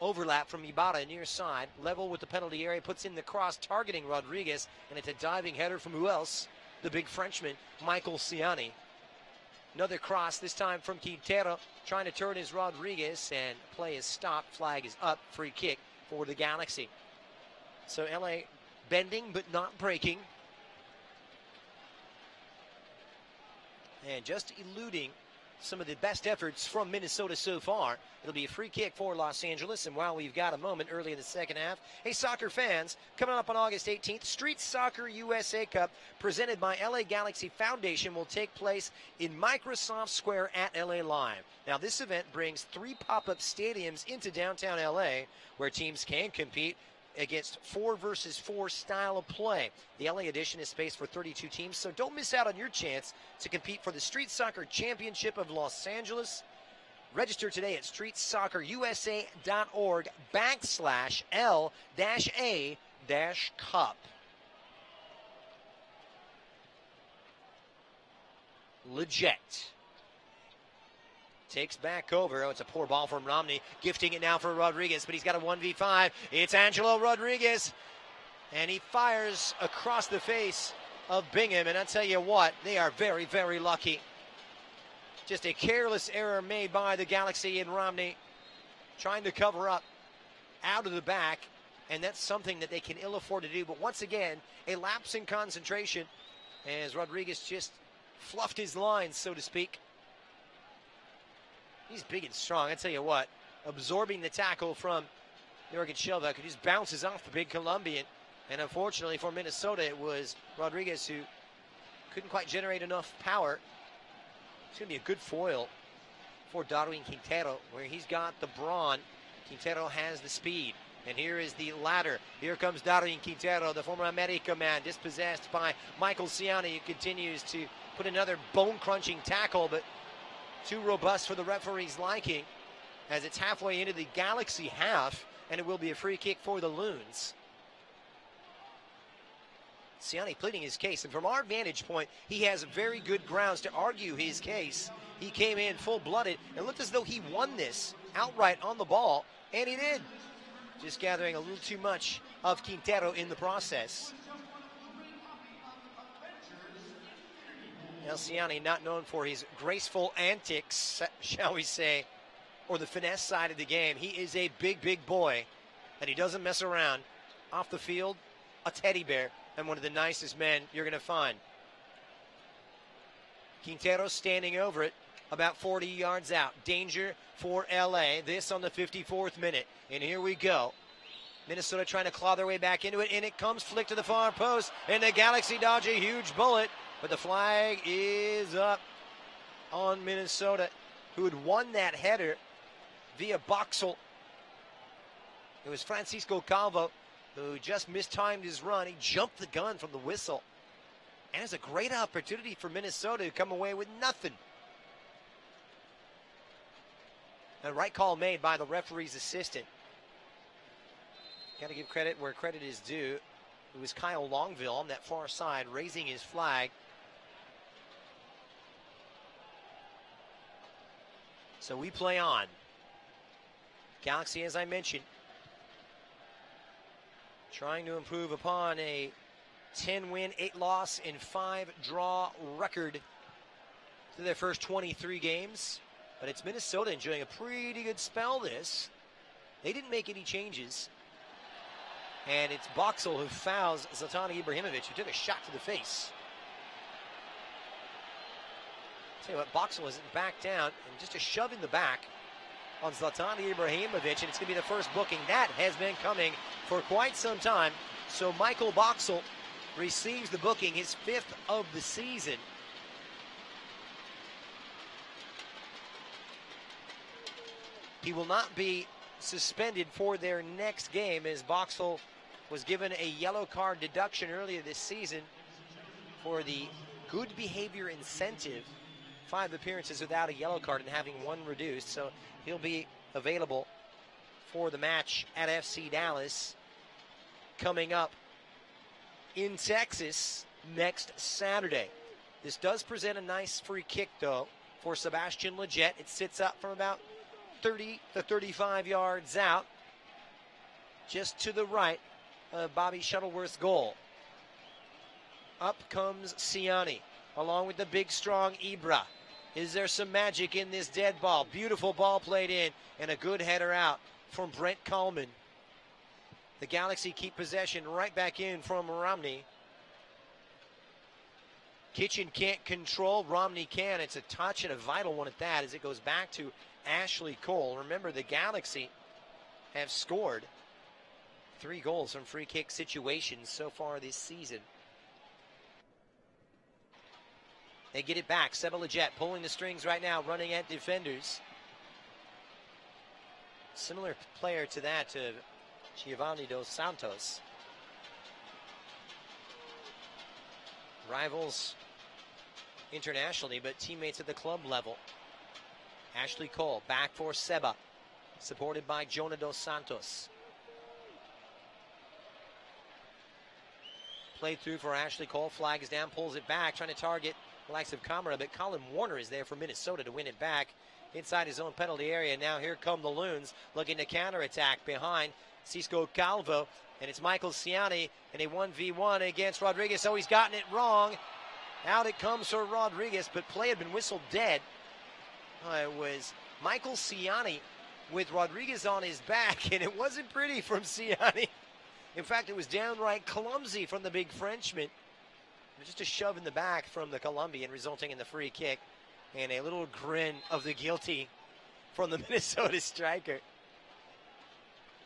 Overlap from Ibarra near side. Level with the penalty area, puts in the cross, targeting Rodriguez. And it's a diving header from who else? The big Frenchman, Michael Ciani. Another cross, this time from Quintero, trying to turn his Rodriguez, and play is stopped. Flag is up. Free kick for the Galaxy. So LA bending but not breaking. And just eluding some of the best efforts from Minnesota so far. It'll be a free kick for Los Angeles. And while we've got a moment early in the second half, hey, soccer fans, coming up on August 18th, Street Soccer USA Cup presented by LA Galaxy Foundation will take place in Microsoft Square at LA Live. Now, this event brings 3 pop-up stadiums into downtown LA where teams can compete against 4 versus 4 style of play. The LA edition is spaced for 32 teams, so don't miss out on your chance to compete for the Street Soccer Championship of Los Angeles. Register today at streetsoccerusa.org/L-A-Cup. Legit. Takes back over. Oh, it's a poor ball from Romney. Gifting it now for Rodriguez, but he's got a 1v5. It's Angelo Rodriguez. And he fires across the face of Bingham. And I tell you what, they are very, very lucky. Just a careless error made by the Galaxy and Romney. Trying to cover up out of the back. And that's something that they can ill afford to do. But once again, a lapse in concentration as Rodriguez just fluffed his lines, so to speak. He's big and strong, I tell you what. Absorbing the tackle from Jürgen Shelvack, who just bounces off the big Colombian. And unfortunately for Minnesota, it was Rodriguez who couldn't quite generate enough power. It's going to be a good foil for Darwin Quintero, where he's got the brawn. Quintero has the speed. And here is the ladder. Here comes Darwin Quintero, the former America man, dispossessed by Michael Ciani, who continues to put another bone-crunching tackle, but too robust for the referee's liking, as it's halfway into the Galaxy half, and it will be a free kick for the Loons. Ciani pleading his case, and from our vantage point, he has very good grounds to argue his case. He came in full-blooded and looked as though he won this outright on the ball, and he did. Just gathering a little too much of Quintero in the process. Ciani, not known for his graceful antics, shall we say, or the finesse side of the game. He is a big, big boy, and he doesn't mess around. Off the field, a teddy bear, and one of the nicest men you're going to find. Quintero standing over it, about 40 yards out. Danger for LA. This on the 54th minute, and here we go. Minnesota trying to claw their way back into it, and it comes flick to the far post, and the Galaxy dodge a huge bullet. But the flag is up on Minnesota, who had won that header via Boxel. It was Francisco Calvo who just mistimed his run. He jumped the gun from the whistle. And it's a great opportunity for Minnesota to come away with nothing. A right call made by the referee's assistant. Got to give credit where credit is due. It was Kyle Longville on that far side raising his flag. So we play on. Galaxy, as I mentioned, trying to improve upon a 10-win, 8-loss, and 5-draw record through their first 23 games. But it's Minnesota enjoying a pretty good spell this. They didn't make any changes. And it's Boxel who fouls Zlatan Ibrahimovic, who took a shot to the face. Tell you what, Boxel isn't back down, and just a shove in the back on Zlatan Ibrahimovic, and it's going to be the first booking. That has been coming for quite some time. So Michael Boxel receives the booking, his 5th of the season. He will not be suspended for their next game, as Boxel was given a yellow card deduction earlier this season for the good behavior incentive. 5 appearances without a yellow card and having 1 reduced, so he'll be available for the match at FC Dallas coming up in Texas next Saturday. This does present a nice free kick, though, for Sebastian Lletget. It sits up from about 30 to 35 yards out, just to the right of Bobby Shuttleworth's goal. Up comes Siani, along with the big, strong Ibra. Is there some magic in this dead ball? Beautiful ball played in, and a good header out from Brent Coleman. The Galaxy keep possession right back in from Romney. Kitchen can't control, Romney can. It's a touch and a vital one at that, as it goes back to Ashley Cole. Remember, the Galaxy have scored 3 goals from free kick situations so far this season. They get it back. Seba Lletget pulling the strings right now, running at defenders. Similar player to that of Giovanni Dos Santos. Rivals internationally, but teammates at the club level. Ashley Cole back for Seba, supported by Jonah Dos Santos. Played through for Ashley Cole, flags down, pulls it back, trying to target the likes of Camara, but Colin Warner is there for Minnesota to win it back inside his own penalty area. Now here come the Loons looking to counterattack behind Cisco Calvo, and it's Michael Siani in a 1v1 against Rodriguez. So he's gotten it wrong. Out it comes for Rodriguez, but play had been whistled dead. It was Michael Siani with Rodriguez on his back, and it wasn't pretty from Siani. In fact, it was downright clumsy from the big Frenchman. Just a shove in the back from the Colombian, resulting in the free kick, and a little grin of the guilty from the Minnesota striker.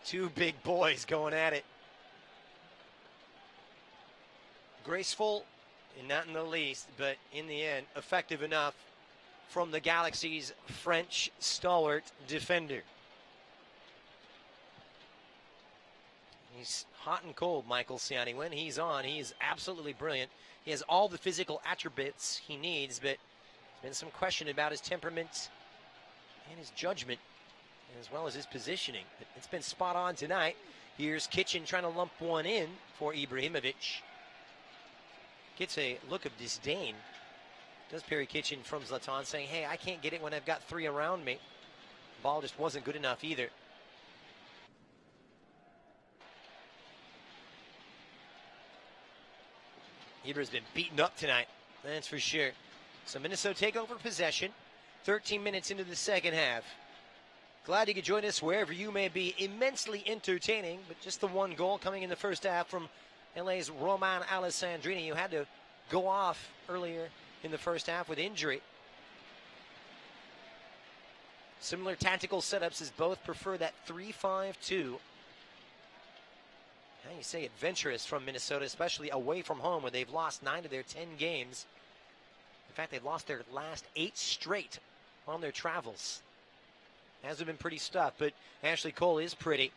2 big boys going at it. Graceful, and not in the least, but in the end, effective enough from the Galaxy's French stalwart defender. He's hot and cold, Michael Siani. When he's on, he's absolutely brilliant. He has all the physical attributes he needs, but there's been some question about his temperament and his judgment, as well as his positioning. But it's been spot on tonight. Here's Kitchen trying to lump one in for Ibrahimovic. Gets a look of disdain. Does Perry Kitchen from Zlatan, saying, hey, I can't get it when I've got 3 around me. The ball just wasn't good enough either. Ibra's been beaten up tonight, that's for sure. So Minnesota take over possession. 13 minutes into the second half. Glad you could join us wherever you may be. Immensely entertaining, but just the 1 goal coming in the first half from LA's Roman Alessandrini, who had to go off earlier in the first half with injury. Similar tactical setups, as both prefer that 3-5-2. How you say adventurous from Minnesota, especially away from home, where they've lost 9 of their 10 games. In fact, they've lost their last 8 straight on their travels. Hasn't been pretty stuff, but Ashley Cole is pretty.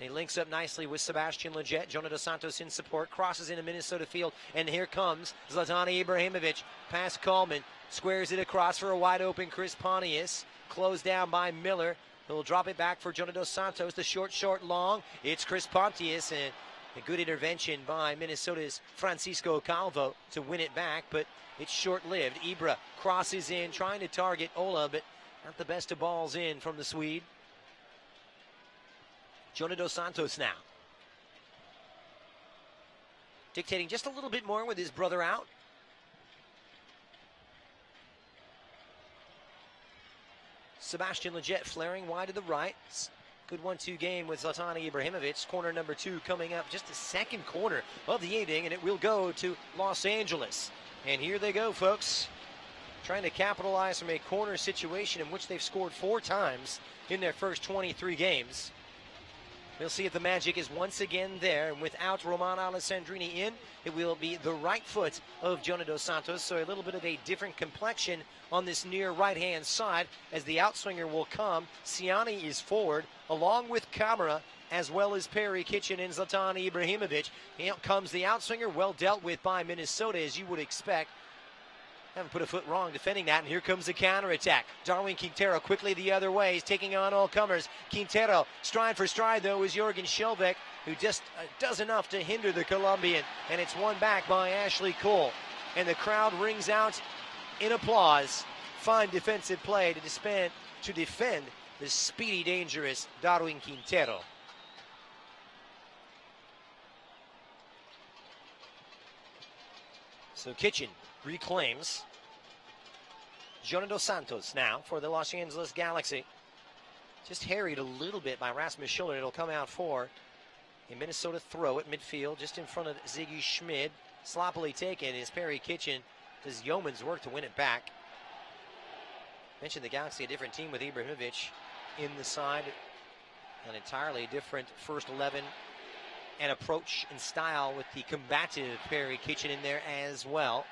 He links up nicely with Sebastian Lletget. Jonah Dos Santos in support, crosses into Minnesota field, and here comes Zlatan Ibrahimovic. Past Coleman, squares it across for a wide open Chris Pontius. Closed down by Miller. He'll drop it back for Jonah Dos Santos. The short, long. It's Chris Pontius, and a good intervention by Minnesota's Francisco Calvo to win it back, but it's short-lived. Ibra crosses in, trying to target Ola, but not the best of balls in from the Swede. Jonah Dos Santos now. Dictating just a little bit more with his brother out. Sebastian Lletget flaring wide to the right. Good 1-2 game with Zlatan Ibrahimovic. Corner number 2 coming up, just the second corner of the evening, and it will go to Los Angeles. And here they go, folks. trying to capitalize from a corner situation in which they've scored 4 times in their first 23 games. We'll see if the magic is once again there. And without Roman Alessandrini in, it will be the right foot of Jonah Dos Santos. So a little bit of a different complexion on this near right-hand side as the outswinger will come. Ciani is forward, along with Camara, as well as Perry Kitchen and Zlatan Ibrahimovic. Here comes the outswinger, well dealt with by Minnesota, as you would expect. Haven't put a foot wrong defending that, and here comes the counterattack. Darwin Quintero quickly the other way. He's taking on all comers. Quintero, stride for stride, though, is Jorgen Schellbeck, who just does enough to hinder the Colombian. And it's won back by Ashley Cole. And the crowd rings out in applause. Fine defensive play to defend the speedy, dangerous Darwin Quintero. So Kitchen reclaims. Jonah Dos Santos now for the Los Angeles Galaxy. Just harried a little bit by Rasmus Schiller. It'll come out for a Minnesota throw at midfield, just in front of Ziggy Schmid. Sloppily taken is Perry Kitchen. Does yeoman's work to win it back. Mentioned the Galaxy, a different team with Ibrahimovic in the side. An entirely different first 11 and approach and style with the combative Perry Kitchen in there as well.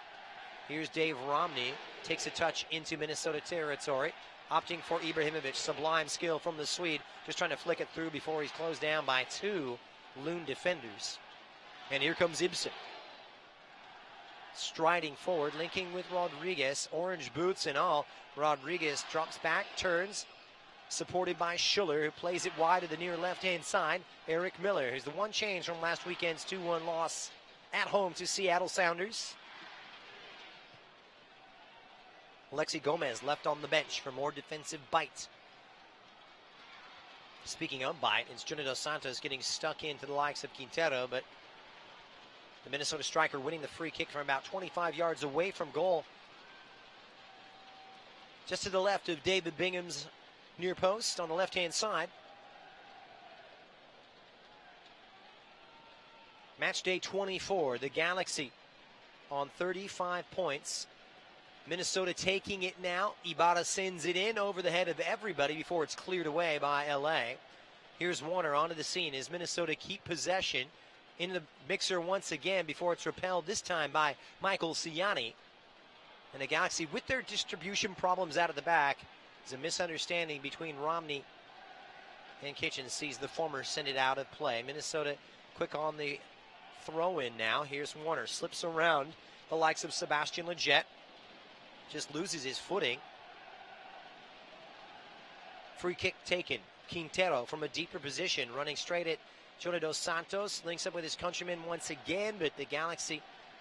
Here's Dave Romney, takes a touch into Minnesota territory, opting for Ibrahimovic. Sublime skill from the Swede, just trying to flick it through before he's closed down by 2 loon defenders. And here comes Ibsen. Striding forward, linking with Rodriguez, orange boots and all. Rodriguez drops back, turns, supported by Schuller, who plays it wide to the near left-hand side. Eric Miller, who's the one change from last weekend's 2-1 loss at home to Seattle Sounders. Alexi Gomez left on the bench for more defensive bite. Speaking of bite, it's Jonah Dos Santos getting stuck into the likes of Quintero, but the Minnesota striker winning the free kick from about 25 yards away from goal. Just to the left of David Bingham's near post on the left-hand side. Match day 24, the Galaxy on 35 points. Minnesota taking it now. Ibarra sends it in over the head of everybody before it's cleared away by LA. Here's Warner onto the scene as Minnesota keep possession in the mixer once again before it's repelled, this time by Michael Ciani. And the Galaxy, with their distribution problems out of the back, is a misunderstanding between Romney and Kitchen, sees the former send it out of play. Minnesota quick on the throw-in now. Here's Warner, slips around the likes of Sebastian Lletget. Just loses his footing. Free kick taken. Quintero from a deeper position, running straight at Jonah Dos Santos. Links up with his countryman once again, but the Galaxy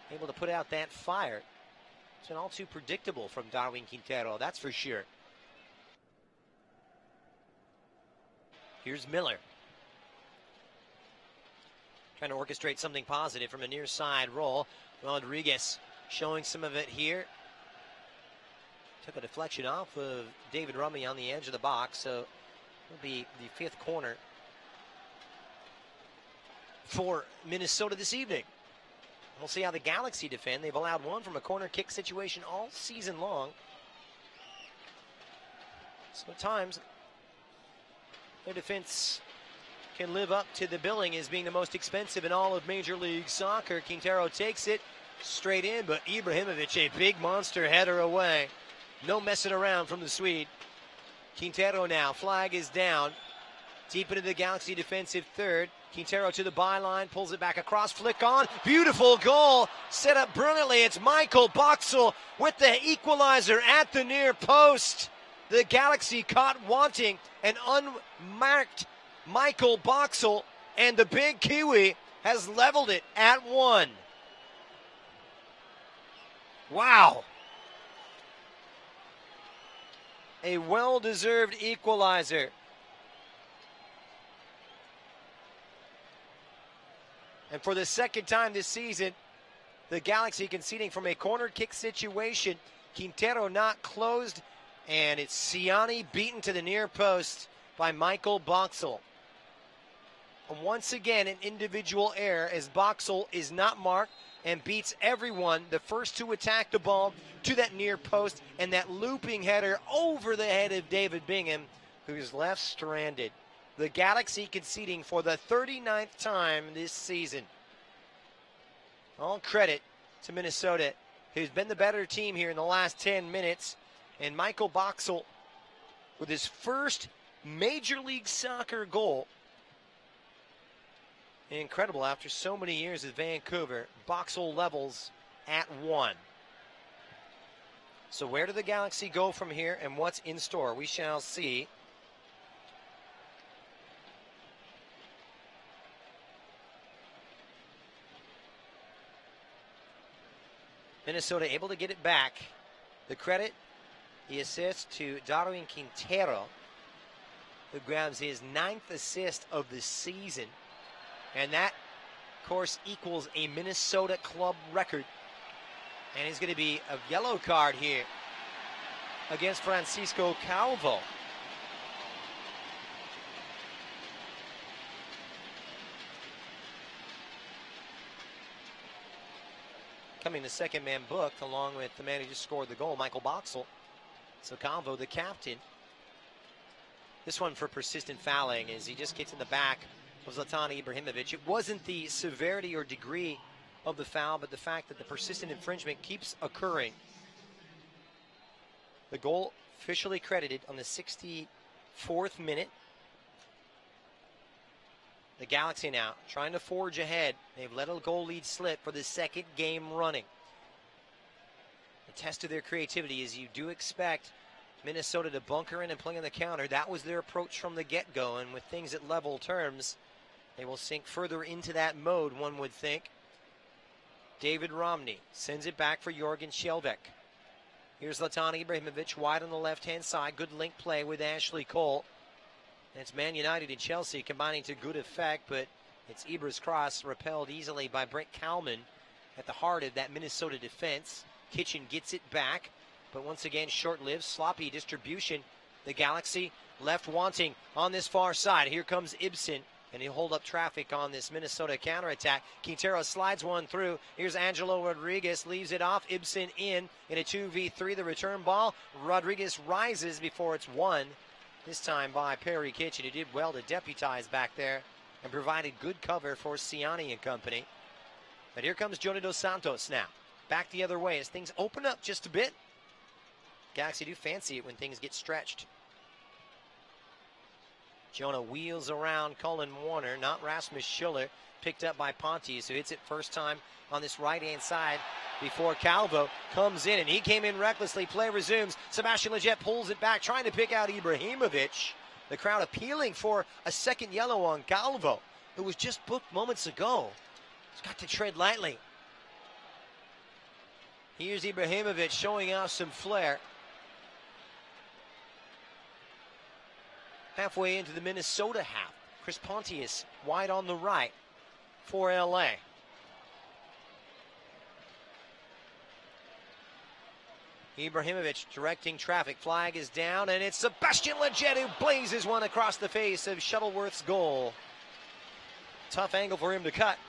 able to put out that fire. It's been all too predictable from Darwin Quintero, that's for sure. Here's Miller. Trying to orchestrate something positive from a near side roll. Rodriguez showing some of it here. Took a deflection off of David Rummy on the edge of the box, so it'll be the 5th corner for Minnesota this evening. We'll see how the Galaxy defend. They've allowed 1 from a corner kick situation all season long. So at times, their defense can live up to the billing as being the most expensive in all of Major League Soccer. Quintero takes it straight in, but Ibrahimovic, a big monster header away. No messing around from the Swede. Quintero now, flag is down. Deep into the Galaxy defensive third. Quintero to the byline, pulls it back across, flick on. Beautiful goal, set up brilliantly. It's Michael Boxall with the equalizer at the near post. The Galaxy caught wanting an unmarked Michael Boxall, and the big Kiwi has leveled it at 1. Wow. A well-deserved equalizer. And for the second time this season, the Galaxy conceding from a corner kick situation. Quintero not closed, and it's Ciani beaten to the near post by Michael Boxall. Once again, an individual error as Boxall is not marked and beats everyone. The first to attack the ball to that near post, and that looping header over the head of David Bingham, who's left stranded. The Galaxy conceding for the 39th time this season. All credit to Minnesota, who's been the better team here in the last 10 minutes. And Michael Boxall with his first Major League Soccer goal. Incredible, after so many years at Vancouver, Boxall levels at 1. So where do the Galaxy go from here, and what's in store? We shall see. Minnesota able to get it back. The credit, the assist to Darwin Quintero, who grabs his 9th assist of the season. And that, of course, equals a Minnesota club record. And it's going to be a yellow card here against Francisco Calvo. Coming the second man booked, along with the man who just scored the goal, Michael Boxall. So Calvo, the captain. This one for persistent fouling as he just gets in the back of Zlatan Ibrahimovic. It wasn't the severity or degree of the foul, but the fact that the persistent infringement keeps occurring. The goal officially credited on the 64th minute. The Galaxy now trying to forge ahead. They've let a goal lead slip for the second game running. A test of their creativity, as you do expect Minnesota to bunker in and play on the counter. That was their approach from the get-go, and with things at level terms, they will sink further into that mode, one would think. David Romney sends it back for Jorgen Skjelvik. Here's Zlatan Ibrahimovic wide on the left-hand side. Good link play with Ashley Cole. And it's Man United and Chelsea combining to good effect, but it's Ibra's cross repelled easily by Brent Kalman at the heart of that Minnesota defense. Kitchen gets it back, but once again short-lived, sloppy distribution. The Galaxy left wanting on this far side. Here comes Ibson, and he'll hold up traffic on this Minnesota counterattack. Quintero slides one through. Here's Angelo Rodriguez, leaves it off. Ibson in a 2v3. The return ball. Rodriguez rises before it's won. This time by Perry Kitchen, who did well to deputize back there and provided good cover for Ciani and company. But here comes Jonah Dos Santos now. Back the other way as things open up just a bit. Galaxy do fancy it when things get stretched. Jonah wheels around Cullen Warner, not Rasmus Schiller. Picked up by Pontes, who hits it first time on this right-hand side before Calvo comes in, and he came in recklessly. Play resumes. Sebastian Lletget pulls it back, trying to pick out Ibrahimovic. The crowd appealing for a second yellow on Calvo, who was just booked moments ago. He's got to tread lightly. Here's Ibrahimovic showing off some flair. Halfway into the Minnesota half. Chris Pontius wide on the right for LA. Ibrahimovic directing traffic. Flag is down, and it's Sebastian Lletget who blazes one across the face of Shuttleworth's goal. Tough angle for him to cut.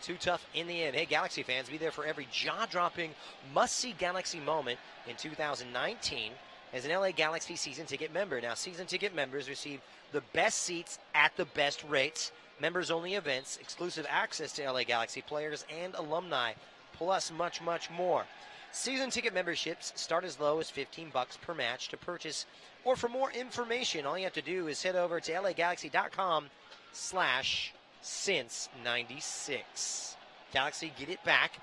Too tough in the end. Hey, Galaxy fans, be there for every jaw-dropping, must-see Galaxy moment in 2019 as an LA Galaxy season ticket member. Now, season ticket members receive the best seats at the best rates, members-only events, exclusive access to LA Galaxy players and alumni, plus much, much more. Season ticket memberships start as low as $15 per match to purchase, or for more information, all you have to do is head over to lagalaxy.com/since96. Galaxy get it back.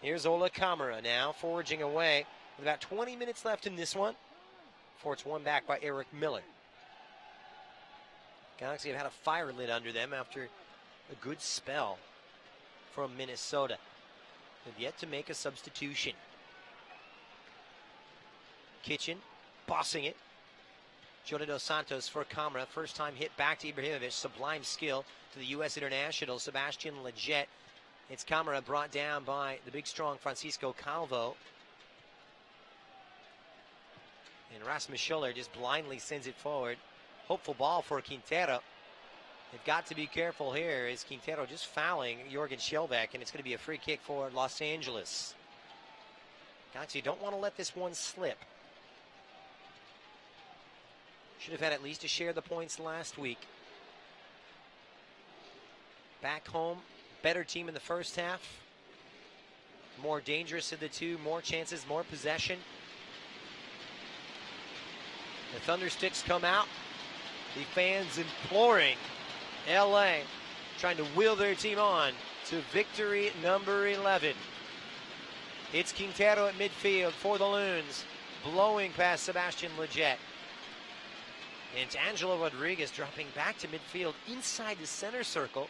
Here's Ola Kamara now forging away with about 20 minutes left in this one before it's won back by Eric Miller. Galaxy have had a fire lit under them after a good spell from Minnesota. They've yet to make a substitution. Kitchen bossing it. Jonah Dos Santos for Kamara. First time hit back to Ibrahimovic. Sublime skill to the U.S. international Sebastian Lletget. It's Kamara brought down by the big strong Francisco Calvo. And Rasmus Schiller just blindly sends it forward. Hopeful ball for Quintero. They've got to be careful here as Quintero just fouling Jorgen Schellbeck, and it's going to be a free kick for Los Angeles. Galaxy don't want to let this one slip. Should have had at least a share of the points last week. Back home, better team in the first half. More dangerous of the two, more chances, more possession. The Thundersticks come out. The fans imploring LA, trying to will their team on to victory number 11. It's Quintero at midfield for the Loons, blowing past Sebastian Lletget. And it's Angelo Rodriguez dropping back to midfield inside the center circle.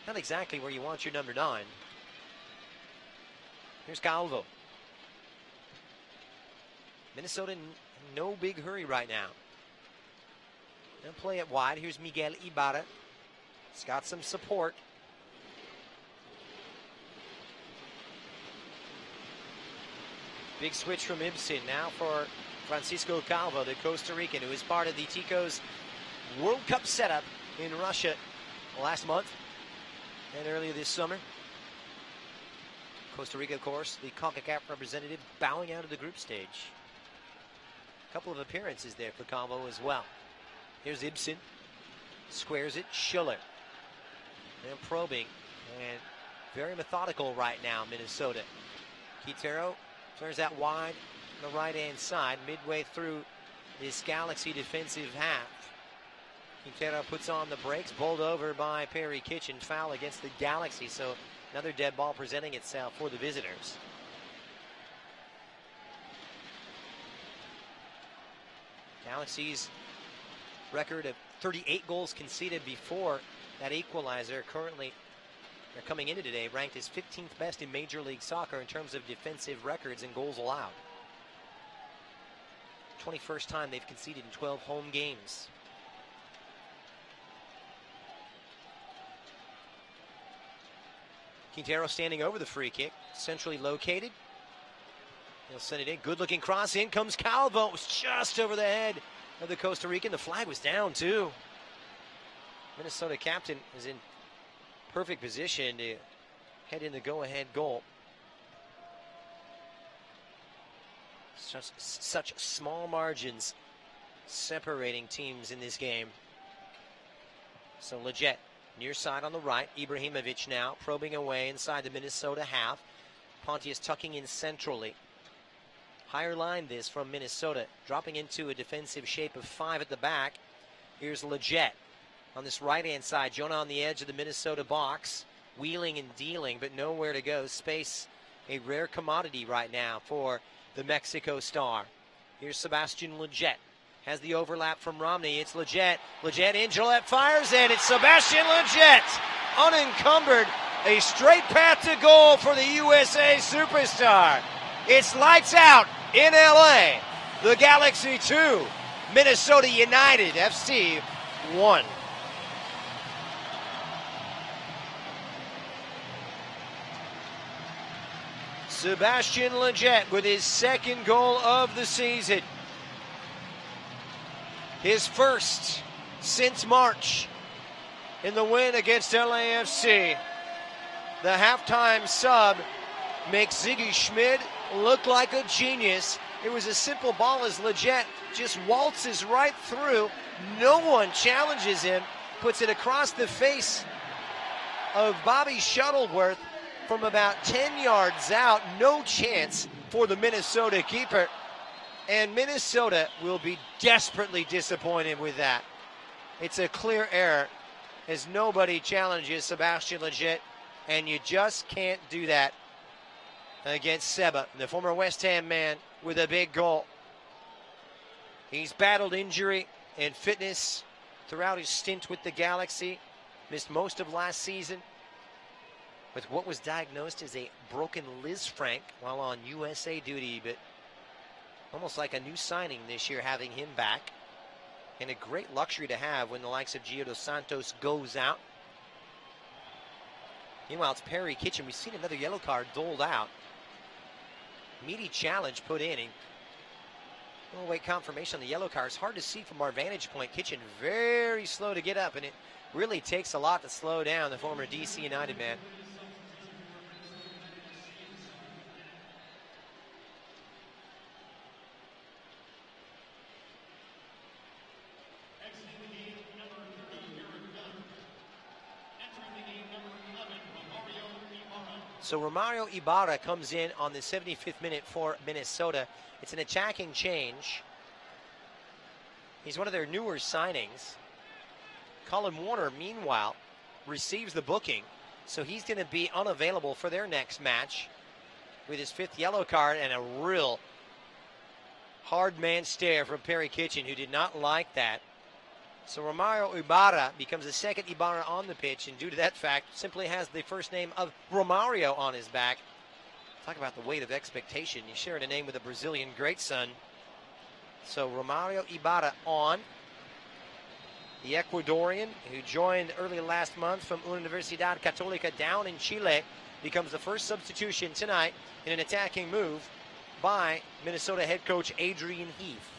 Not exactly where you want your number 9. Here's Calvo. Minnesota in no big hurry right now. They'll play it wide. Here's Miguel Ibarra. He's got some support. Big switch from Ibsen now for Francisco Calvo, the Costa Rican, who is part of the Ticos World Cup setup in Russia last month and earlier this summer. Costa Rica, of course, the CONCACAF representative, bowing out of the group stage. A couple of appearances there for Calvo as well. Here's Ibsen. Squares it. Schiller. And probing. And very methodical right now, Minnesota. Quintero turns that wide on the right-hand side, midway through this Galaxy defensive half. Quintero puts on the brakes, bowled over by Perry Kitchen. Foul against the Galaxy, so another dead ball presenting itself for the visitors. Galaxy's record of 38 goals conceded before that equalizer. Currently, they're coming into today ranked as 15th best in Major League Soccer in terms of defensive records and goals allowed. 21st time they've conceded in 12 home games. Quintero standing over the free kick, centrally located. He'll send it in. Good looking cross. In comes Calvo. It was just over the head of the Costa Rican. The flag was down too. Minnesota captain is in perfect position to head in the go-ahead goal. Such small margins separating teams in this game. So Lletget, near side on the right. Ibrahimovic now probing away inside the Minnesota half. Pontius tucking in centrally. Higher line this from Minnesota, dropping into a defensive shape of 5 at the back. Here's Lletget on this right-hand side. Jonah on the edge of the Minnesota box, wheeling and dealing, but nowhere to go. Space, a rare commodity right now for the Mexico star. Here's Sebastian Lletget. Has the overlap from Romney. It's Lletget. Lletget in. Gillette fires in. It's Sebastian Lletget. Unencumbered. A straight path to goal for the USA superstar. It's lights out in LA. The Galaxy 2. Minnesota United FC 1. Sebastian Lletget with his second goal of the season. His first since March in the win against LAFC. The halftime sub makes Ziggy Schmid look like a genius. It was a simple ball as Lletget just waltzes right through. No one challenges him. Puts it across the face of Bobby Shuttleworth from about 10 yards out. No chance for the Minnesota keeper. And Minnesota will be desperately disappointed with that. It's a clear error as nobody challenges Sebastian Lletget, and you just can't do that against Seba, the former West Ham man, with a big goal. He's battled injury and fitness throughout his stint with the Galaxy. Missed most of last season with what was diagnosed as a broken Lisfranc while on USA duty, but almost like a new signing this year having him back. And a great luxury to have when the likes of Gio Dos Santos goes out. Meanwhile, it's Perry Kitchen. We've seen another yellow card doled out. Meaty challenge put in. We'll wait confirmation on the yellow card. It's hard to see from our vantage point. Kitchen very slow to get up, and it really takes a lot to slow down the former DC United man. So Romario Ibarra comes in on the 75th minute for Minnesota. It's an attacking change. He's one of their newer signings. Colin Warner, meanwhile, receives the booking, so he's going to be unavailable for their next match with his 5th yellow card and a real hard man stare from Perry Kitchen, who did not like that. So Romario Ibarra becomes the second Ibarra on the pitch, and due to that fact, simply has the first name of Romario on his back. Talk about the weight of expectation. He's sharing a name with a Brazilian great son. So Romario Ibarra on. The Ecuadorian, who joined early last month from Universidad Católica down in Chile, becomes the first substitution tonight in an attacking move by Minnesota head coach Adrian Heath.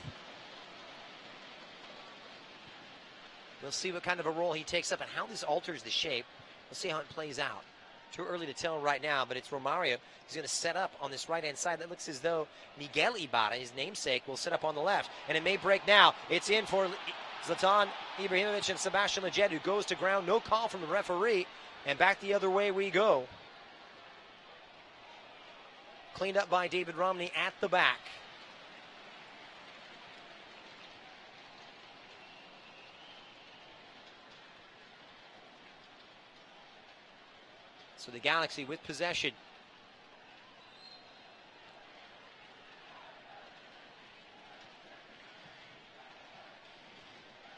We'll see what kind of a role he takes up and how this alters the shape. We'll see how it plays out. Too early to tell right now, but it's Romario. He's going to set up on this right-hand side. That looks as though Miguel Ibarra, his namesake, will set up on the left. And it may break now. It's in for Zlatan Ibrahimovic and Sebastian Lletget, who goes to ground. No call from the referee. And back the other way we go. Cleaned up by David Romney at the back. So the Galaxy with possession.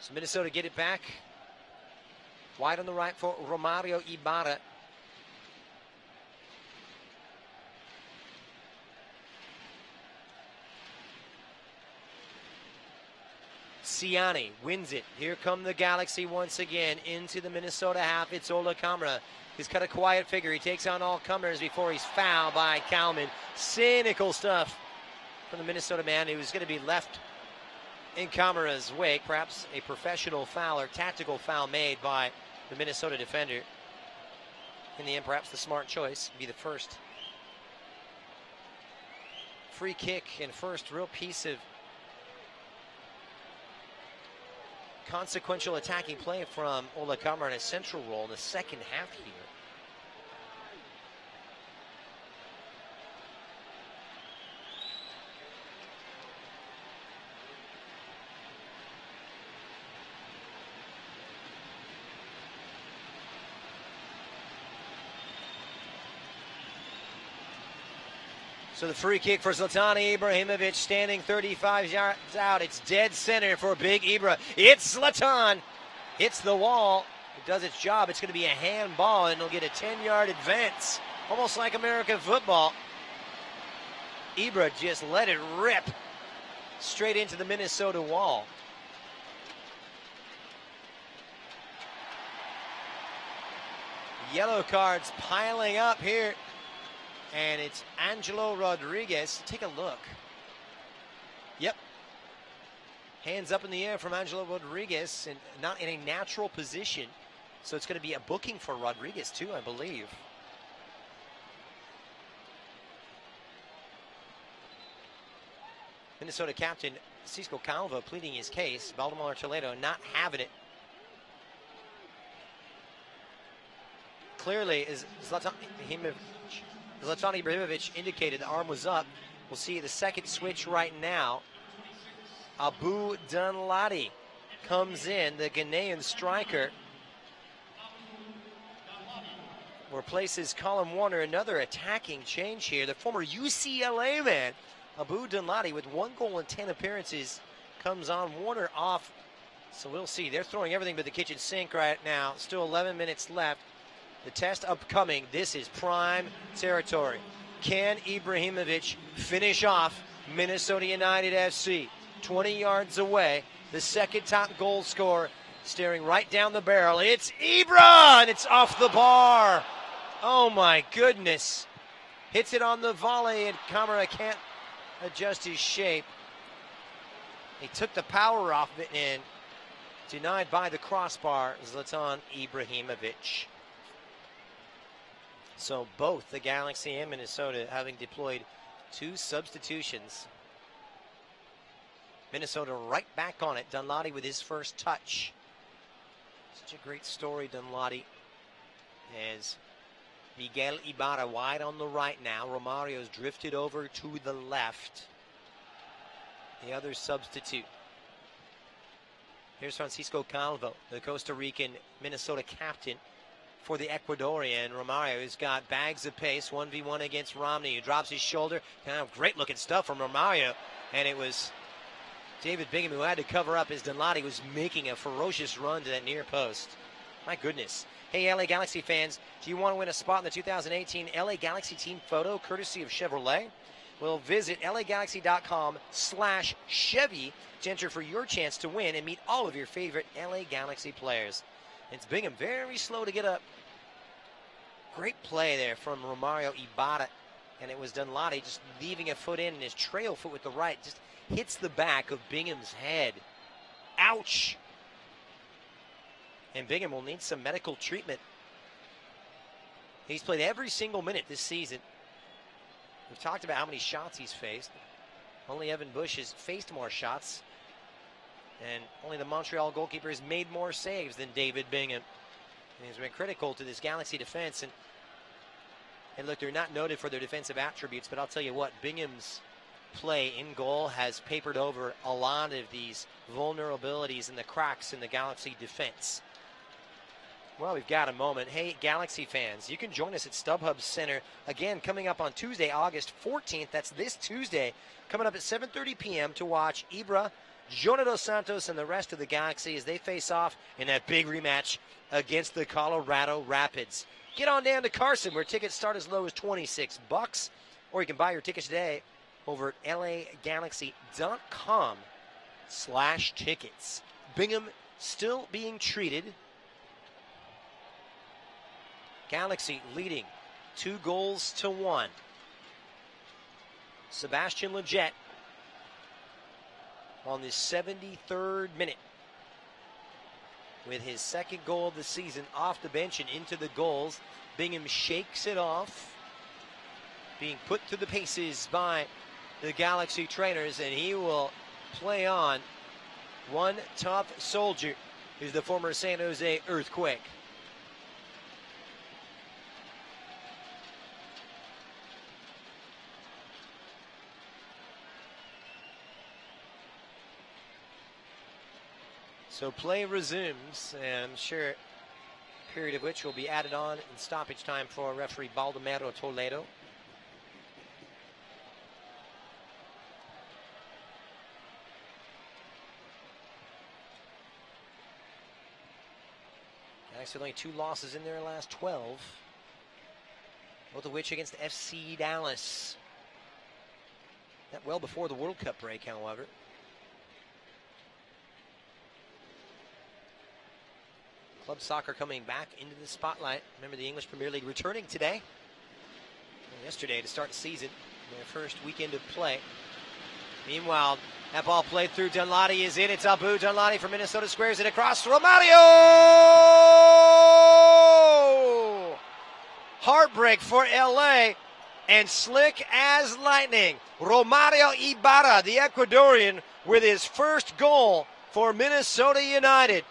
So Minnesota get it back. Wide on the right for Romario Ibarra. Ciani wins it. Here come the Galaxy once again into the Minnesota half. It's Ola Kamara. He's cut a quiet figure. He takes on all comers before he's fouled by Kalman. Cynical stuff from the Minnesota man who was going to be left in Kamara's wake. Perhaps a professional foul or tactical foul made by the Minnesota defender. In the end, perhaps the smart choice be the first free kick and first real piece of consequential attacking play from Ola Kamara in a central role in the second half here. So the free kick for Zlatan Ibrahimovic, standing 35 yards out. It's dead center for Big Ibra. It's Zlatan. Hits the wall. It does its job. It's going to be a handball, and it'll get a 10-yard advance. Almost like American football. Ibra just let it rip straight into the Minnesota wall. Yellow cards piling up here. And it's Angelo Rodriguez. Take a look. Yep. Hands up in the air from Angelo Rodriguez, and not in a natural position. So it's going to be a booking for Rodriguez too, I believe. Minnesota captain Cisco Calva pleading his case. Baltimore Toledo not having it. Clearly, is Zlatan Ibrahimovic indicated the arm was up. We'll see the second switch right now. Abu Dunladi comes in, the Ghanaian striker. Replaces Colin Warner, another attacking change here. The former UCLA man, Abu Dunladi, with 1 goal and 10 appearances, comes on. Warner off. So we'll see. They're throwing everything but the kitchen sink right now. Still 11 minutes left. The test upcoming. This is prime territory. Can Ibrahimovic finish off Minnesota United FC? 20 yards away. The second top goal scorer staring right down the barrel. It's Ibra, and it's off the bar. Oh my goodness. Hits it on the volley, and Kamara can't adjust his shape. He took the power off it, and Denied by the crossbar, Zlatan Ibrahimovic. So both the Galaxy and Minnesota having deployed 2 substitutions. Minnesota right back on it. Dunladi with his first touch. Such a great story, Dunladi. As Miguel Ibarra wide on the right now. Romario's drifted over to the left. The other substitute. Here's Francisco Calvo, the Costa Rican Minnesota captain for the Ecuadorian. Romario's got bags of pace, 1v1 against Romney, who drops his shoulder. Kind of great looking stuff from Romario. And it was David Bingham who had to cover up as Dunladi was making a ferocious run to that near post. My goodness. Hey, LA Galaxy fans, do you want to win a spot in the 2018 LA Galaxy team photo courtesy of Chevrolet? Well, visit LAGalaxy.com/Chevy to enter for your chance to win and meet all of your favorite LA Galaxy players. It's Bingham very slow to get up. Great play there from Romario Ibarra. And it was Dunladi just leaving a foot in, and his trail foot with the right just hits the back of Bingham's head. Ouch! And Bingham will need some medical treatment. He's played every single minute this season. We've talked about how many shots he's faced. Only Evan Bush has faced more shots. And only the Montreal goalkeeper has made more saves than David Bingham. And he's been critical to this Galaxy defense. And look, they're not noted for their defensive attributes, but I'll tell you what, Bingham's play in goal has papered over a lot of these vulnerabilities and the cracks in the Galaxy defense. Well, we've got a moment. Hey, Galaxy fans, you can join us at StubHub Center again coming up on Tuesday, August 14th. That's this Tuesday, coming up at 7:30 p.m. to watch Ibra, Jonah Dos Santos, and the rest of the Galaxy as they face off in that big rematch against the Colorado Rapids. Get on down to Carson, where tickets start as low as $26, or you can buy your tickets today over at LAGalaxy.com/tickets. Bingham still being treated. Galaxy leading 2-1. Sebastian Lletget on the 73rd minute with his second goal of the season off the bench and into the goals. Bingham shakes it off, being put to the paces by the Galaxy trainers, and he will play on. One tough soldier is the former San Jose Earthquake. So play resumes, and I'm sure a period of which will be added on in stoppage time for referee Baldomero Toledo. Actually, only 2 losses in their last 12, both of which against FC Dallas. That well before the World Cup break, however. Club soccer coming back into the spotlight. Remember, the English Premier League returning today, yesterday to start the season, their first weekend of play. Meanwhile, that ball played through. Dunladi is in. It's Abu Dunladi from Minnesota, squares it across. Romario! Heartbreak for LA, and slick as lightning. Romario Ibarra, the Ecuadorian, with his first goal for Minnesota United.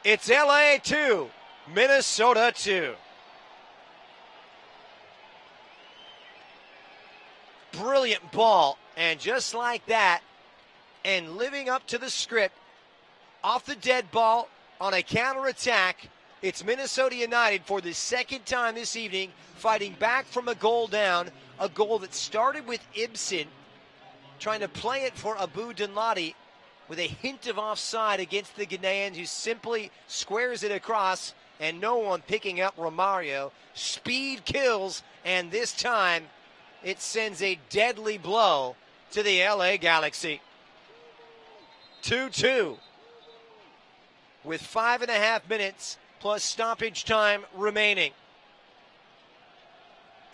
It's LA 2, Minnesota 2. Brilliant ball, and just like that, and living up to the script, off the dead ball on a counterattack, it's Minnesota United for the second time this evening, fighting back from a goal down, a goal that started with Ibsen, trying to play it for Abu Dunladi, with a hint of offside against the Ghanaians, who simply squares it across, and no one picking up Romario. Speed kills, and this time it sends a deadly blow to the LA Galaxy. 2-2 with 5.5 minutes plus stoppage time remaining.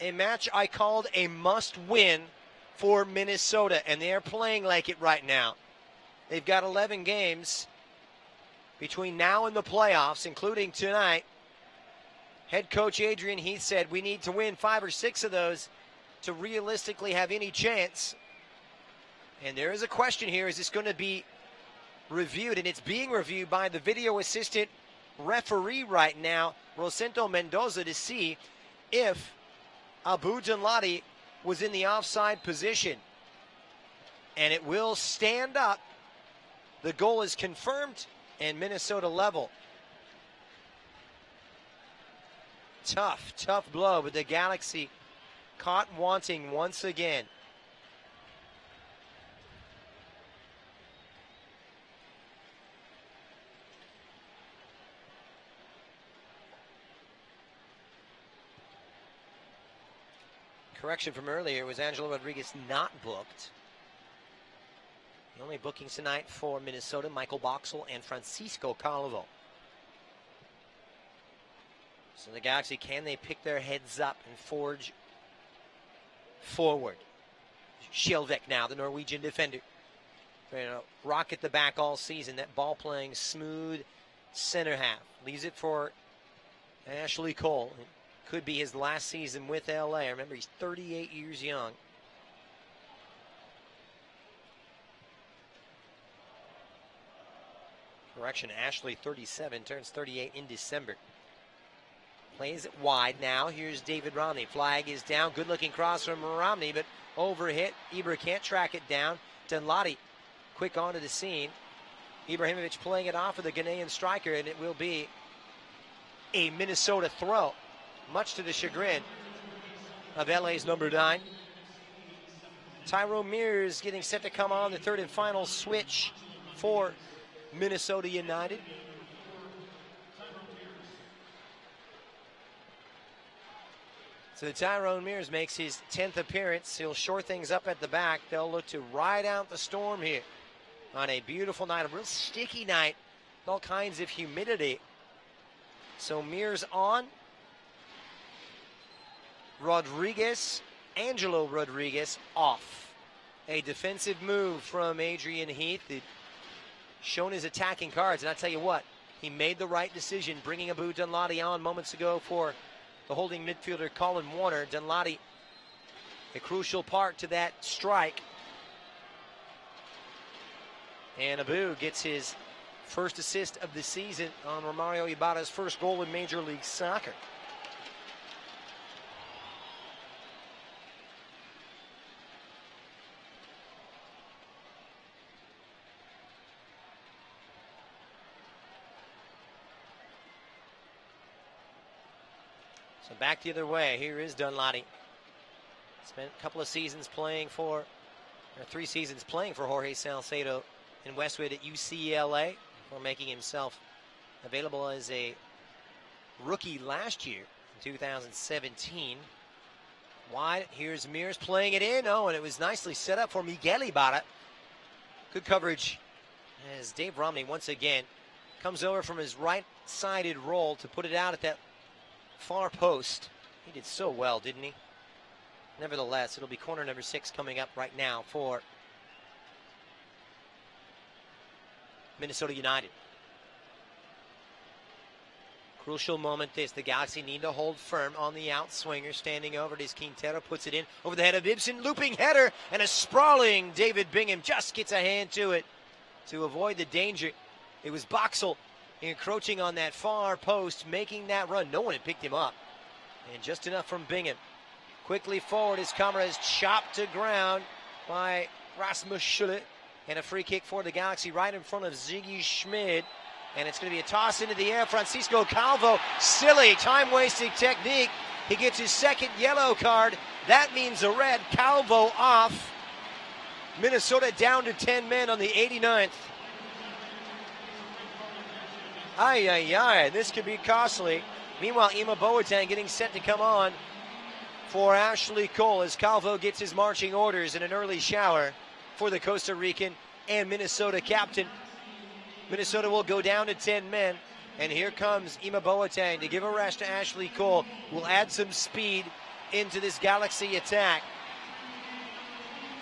A match I called a must-win for Minnesota, and they are playing like it right now. They've got 11 games between now and the playoffs, including tonight. Head coach Adrian Heath said we need to win 5 or 6 of those to realistically have any chance. And there is a question here. Is this going to be reviewed? And it's being reviewed by the video assistant referee right now, Rosendo Mendoza, to see if Abu Danladi was in the offside position. And it will stand up. The goal is confirmed, and Minnesota level. Tough blow, but the Galaxy caught wanting once again. Correction from earlier, was Angelo Rodriguez not booked. The only bookings tonight for Minnesota, Michael Boxall and Francisco Calvo. So the Galaxy, can they pick their heads up and forge forward? Skjelvik now, the Norwegian defender. Rocket the back all season. That ball playing smooth center half. Leaves it for Ashley Cole. It could be his last season with LA. Remember, he's 38 years young. Correction, Ashley 37, turns 38 in December. Plays it wide now. Here's David Romney. Flag is down. Good-looking cross from Romney, but overhit. Ibra can't track it down. Danladi quick onto the scene. Ibrahimovic playing it off of the Ghanaian striker, and it will be a Minnesota throw, much to the chagrin of LA's number 9. Tyrone Mears getting set to come on, the third and final switch for Minnesota United. So Tyrone Mears makes his 10th appearance. He'll shore things up at the back. They'll look to ride out the storm here on a beautiful night, a real sticky night, with all kinds of humidity. So Mears on. Angelo Rodriguez off. A defensive move from Adrian Heath. He'd shown his attacking cards, and I tell you what, he made the right decision bringing Abu Danladi on moments ago for the holding midfielder Colin Warner. Danladi, a crucial part to that strike. And Abu gets his first assist of the season on Romario Ibarra's first goal in Major League Soccer. So back the other way. Here is Danladi. Spent a couple of seasons playing for, or 3 seasons playing for Jorge Salcedo in Westwood at UCLA before making himself available as a rookie last year in 2017. Wide, here's Mears playing it in. Oh, and it was nicely set up for Miguel Ibarra. Good coverage as Dave Romney once again comes over from his right-sided roll to put it out at that far post. He did so well, didn't he? Nevertheless, it'll be corner number 6 coming up right now for Minnesota United. Crucial moment this. The Galaxy need to hold firm on the outswinger. Standing over it is Quintero, puts it in over the head of Ibsen. Looping header, and a sprawling David Bingham just gets a hand to it to avoid the danger. It was Boxall encroaching on that far post, making that run. No one had picked him up. And just enough from Bingham. Quickly forward, his camera is chopped to ground by Rasmus Schullet. And a free kick for the Galaxy right in front of Ziggy Schmid. And it's going to be a toss into the air. Francisco Calvo, silly, time-wasting technique. He gets his second yellow card. That means a red. Calvo off. Minnesota down to 10 men on the 89th. This could be costly. Meanwhile, Ima Boateng getting set to come on for Ashley Cole as Calvo gets his marching orders in an early shower for the Costa Rican and Minnesota captain. Minnesota will go down to 10 men, and here comes Ima Boateng to give a rest to Ashley Cole. Will add some speed into this Galaxy attack.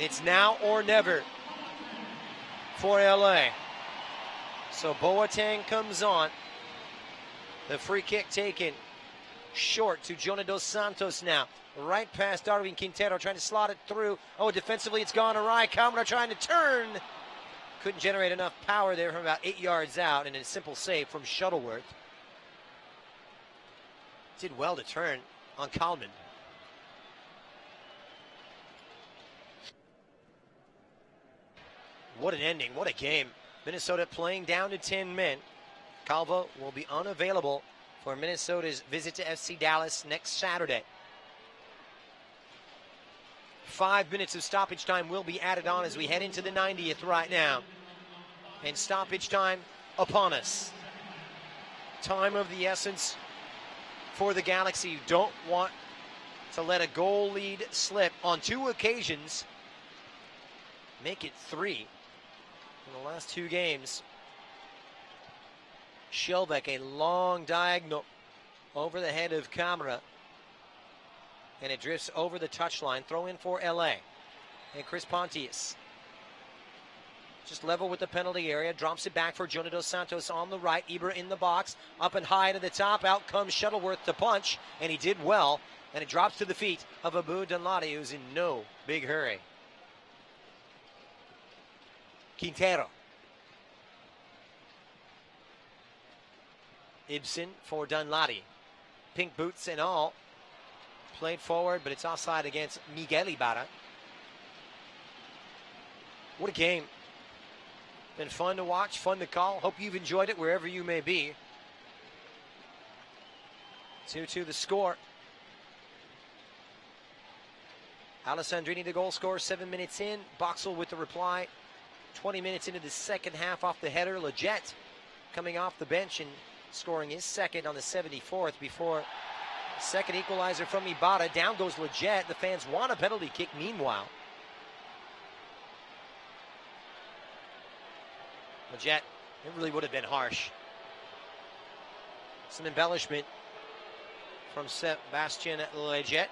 It's now or never for LA. So Boateng comes on. The free kick taken short to Jonah Dos Santos now. Right past Darwin Quintero, trying to slot it through. Oh, defensively it's gone awry. Camara trying to turn. Couldn't generate enough power there from about 8 yards out, and a simple save from Shuttleworth. Did well to turn on Kalman. What an ending, what a game. Minnesota playing down to 10 men. Calvo will be unavailable for Minnesota's visit to FC Dallas next Saturday. 5 minutes of stoppage time will be added on as we head into the 90th right now. And stoppage time upon us. Time of the essence for the Galaxy. You don't want to let a goal lead slip. On 2 occasions, make it 3 in the last 2 games. Shelbeck, a long diagonal over the head of Camara. And it drifts over the touchline. Throw in for LA. And Chris Pontius. Just level with the penalty area. Drops it back for Jonah Dos Santos on the right. Ibra in the box. Up and high to the top. Out comes Shuttleworth to punch. And he did well. And it drops to the feet of Abu Danladi, who's in no big hurry. Quintero. Ibsen for Danladi. Pink boots and all. Played forward, but it's offside against Miguel Ibarra. What a game. Been fun to watch, fun to call. Hope you've enjoyed it wherever you may be. 2-2 the score. Alessandrini, the goal scorer, 7 minutes in. Boxall with the reply. 20 minutes into the second half off the header. Leggett coming off the bench and scoring his second on the 74th before second equalizer from Ibarra. Down goes Leggett. The fans want a penalty kick meanwhile. Leggett, it really would have been harsh. Some embellishment from Sebastian Leggett.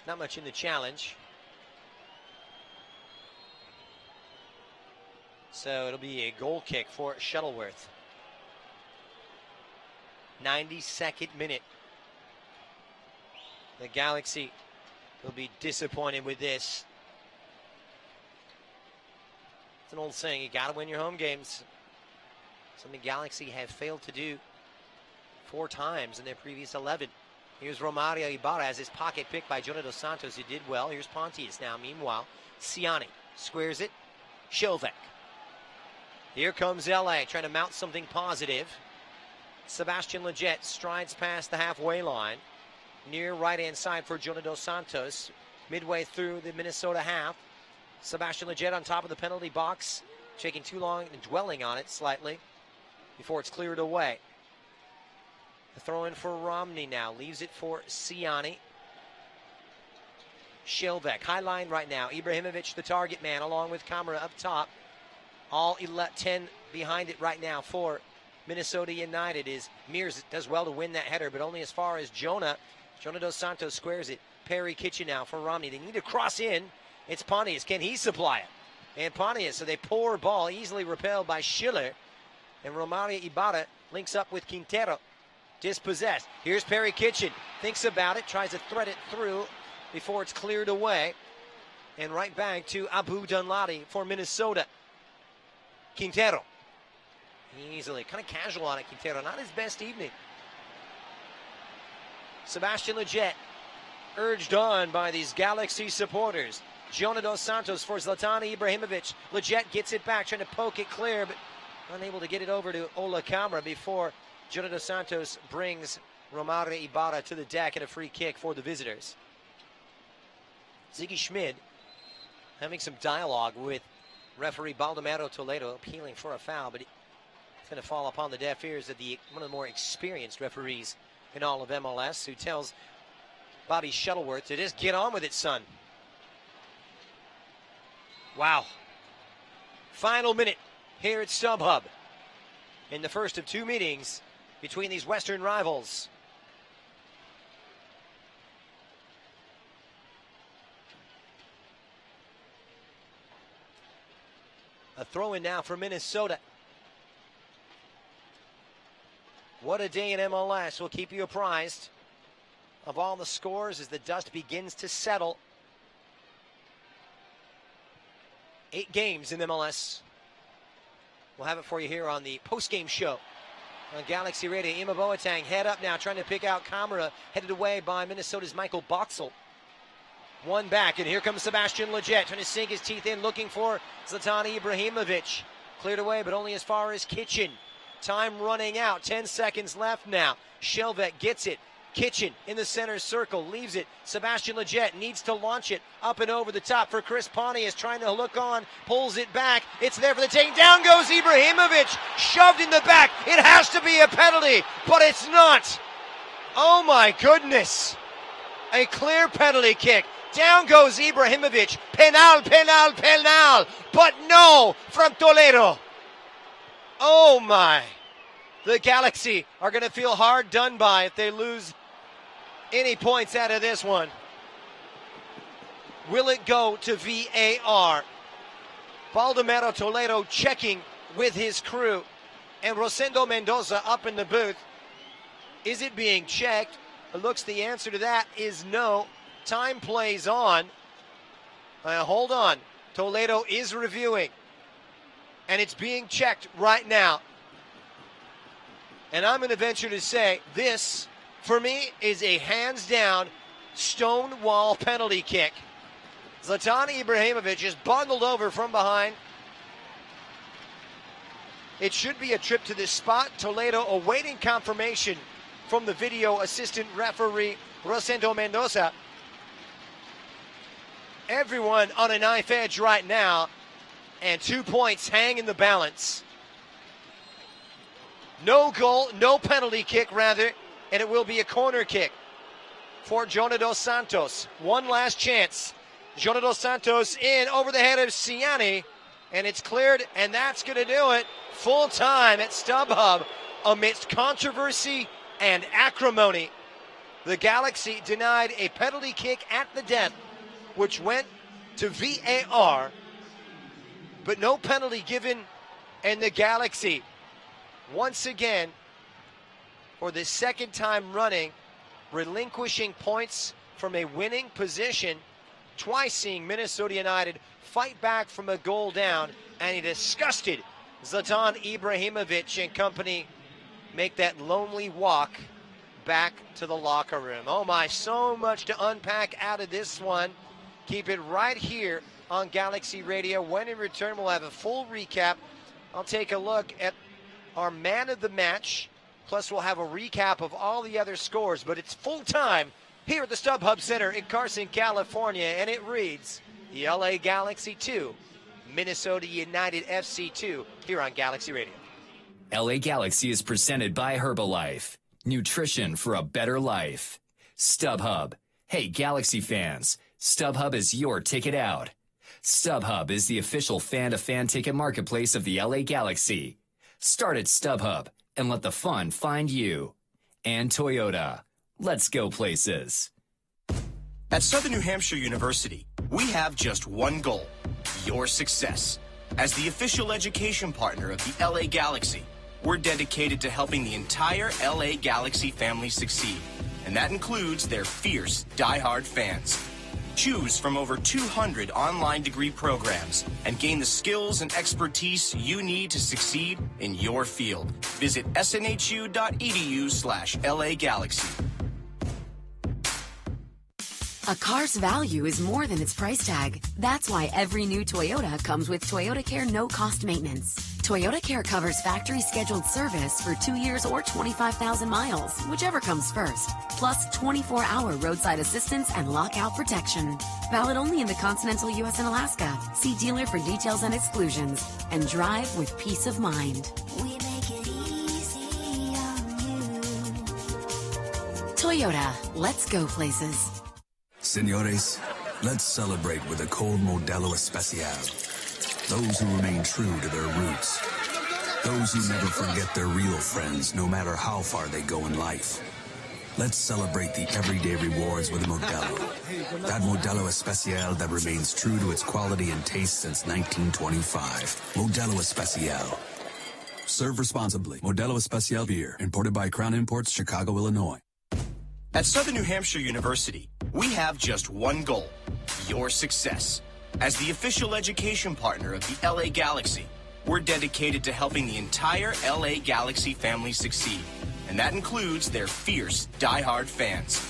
Not much in the challenge. So it'll be a goal kick for Shuttleworth. 92nd minute. The Galaxy will be disappointed with this. It's an old saying, you gotta win your home games. Something Galaxy have failed to do 4 times in their previous 11. Here's Romario Ibarra as his pocket picked by Jonah Dos Santos, who did well. Here's Pontius now. Meanwhile, Ciani squares it. Shelbeck. Here comes LA trying to mount something positive. Sebastian Leggett strides past the halfway line. Near right-hand side for Jonah Dos Santos. Midway through the Minnesota half. Sebastian Leggett on top of the penalty box. Taking too long and dwelling on it slightly before it's cleared away. The throw in for Romney now. Leaves it for Ciani. Shelbeck, high line right now. Ibrahimovic, the target man, along with Camara up top. All 10 behind it right now for Minnesota United is Mears. Does well to win that header, but only as far as Jonah. Jonah Dos Santos squares it. Perry Kitchen now for Romney. They need to cross in. It's Pontius. Can he supply it? And Pontius, so they poor ball, easily repelled by Schiller. And Romario Ibarra links up with Quintero. Dispossessed. Here's Perry Kitchen. Thinks about it. Tries to thread it through before it's cleared away. And right back to Abu Danladi for Minnesota. Quintero. Easily. Kind of casual on it, Quintero. Not his best evening. Sebastian Leggett. Urged on by these Galaxy supporters. Jonah Dos Santos for Zlatan Ibrahimovic. Leggett gets it back, trying to poke it clear, but unable to get it over to Ola Camara before Jonah Dos Santos brings Romario Ibarra to the deck and a free kick for the visitors. Ziggy Schmid having some dialogue with referee Baldomero Toledo, appealing for a foul, but it's going to fall upon the deaf ears of one of the more experienced referees in all of MLS, who tells Bobby Shuttleworth to just get on with it, son. Wow. Final minute here at StubHub in the first of 2 meetings between these Western rivals. throw in now for Minnesota. What a day in MLS. We'll keep you apprised of all the scores as the dust begins to settle. 8 games in MLS. We'll have it for you here on the post-game show on Galaxy Radio. Ima Boateng head up now, trying to pick out Camara, headed away by Minnesota's Michael Boxall. One back, and here comes Sebastian Lletget, trying to sink his teeth in, looking for Zlatan Ibrahimovic. Cleared away, but only as far as Kitchen. Time running out, 10 seconds left now. Shelvek gets it. Kitchen in the center circle, leaves it. Sebastian Lletget needs to launch it up and over the top for Chris Pontius, trying to look on, pulls it back. It's there for the taking. Down goes Ibrahimovic, shoved in the back. It has to be a penalty, but it's not. Oh my goodness. A clear penalty kick. Down goes Ibrahimovic. Penal, penal, penal. But no, from Toledo. Oh my. The Galaxy are going to feel hard done by if they lose any points out of this one. Will it go to VAR? Baldomero Toledo checking with his crew. And Rosendo Mendoza up in the booth. Is it being checked? It looks the answer to that is no. Time plays on. Hold on. Toledo is reviewing. And it's being checked right now. And I'm going to venture to say this, for me, is a hands-down stonewall penalty kick. Zlatan Ibrahimovic is bundled over from behind. It should be a trip to this spot. Toledo awaiting confirmation from the video assistant referee, Rosendo Mendoza. Everyone on a knife edge right now, and 2 points hang in the balance. No goal, no penalty kick rather, and it will be a corner kick for Jonah Dos Santos. One last chance. Jonah Dos Santos in over the head of Ciani, and it's cleared, and that's going to do it. Full time at StubHub amidst controversy and acrimony. The Galaxy denied a penalty kick at the death, which went to VAR, but no penalty given, and the Galaxy once again, for the second time running, relinquishing points from a winning position, twice seeing Minnesota United fight back from a goal down, and a disgusted Zlatan Ibrahimovic and company make that lonely walk back to the locker room. Oh my, so much to unpack out of this one. Keep it right here on Galaxy Radio. When in return, we'll have a full recap. I'll take a look at our man of the match, plus we'll have a recap of all the other scores, but it's full time here at the StubHub Center in Carson, California, and it reads the LA Galaxy 2, Minnesota United FC 2, here on Galaxy Radio. LA Galaxy is presented by Herbalife, nutrition for a better life. StubHub, hey Galaxy fans, StubHub is your ticket out. StubHub is the official fan-to-fan ticket marketplace of the LA Galaxy. Start at StubHub and let the fun find you. And Toyota. Let's go places. At Southern New Hampshire University, we have just one goal, your success. As the official education partner of the LA Galaxy, we're dedicated to helping the entire LA Galaxy family succeed. And that includes their fierce, diehard fans. Choose from over 200 online degree programs and gain the skills and expertise you need to succeed in your field. Visit snhu.edu/LA Galaxy. A car's value is more than its price tag. That's why every new Toyota comes with Toyotacare no-cost maintenance. Toyotacare covers factory-scheduled service for 2 years or 25,000 miles, whichever comes first. Plus 24-hour roadside assistance and lockout protection. Valid only in the continental U.S. and Alaska. See dealer for details and exclusions. And drive with peace of mind. We make it easy on you. Toyota, let's go places. Señores, let's celebrate with a cold Modelo Especial. Those who remain true to their roots. Those who never forget their real friends, no matter how far they go in life. Let's celebrate the everyday rewards with a Modelo. That Modelo Especial that remains true to its quality and taste since 1925. Modelo Especial. Serve responsibly. Modelo Especial beer, imported by Crown Imports, Chicago, Illinois. At Southern New Hampshire University, we have just one goal: your success. As the official education partner of the LA Galaxy, we're dedicated to helping the entire LA Galaxy family succeed. And that includes their fierce, diehard fans.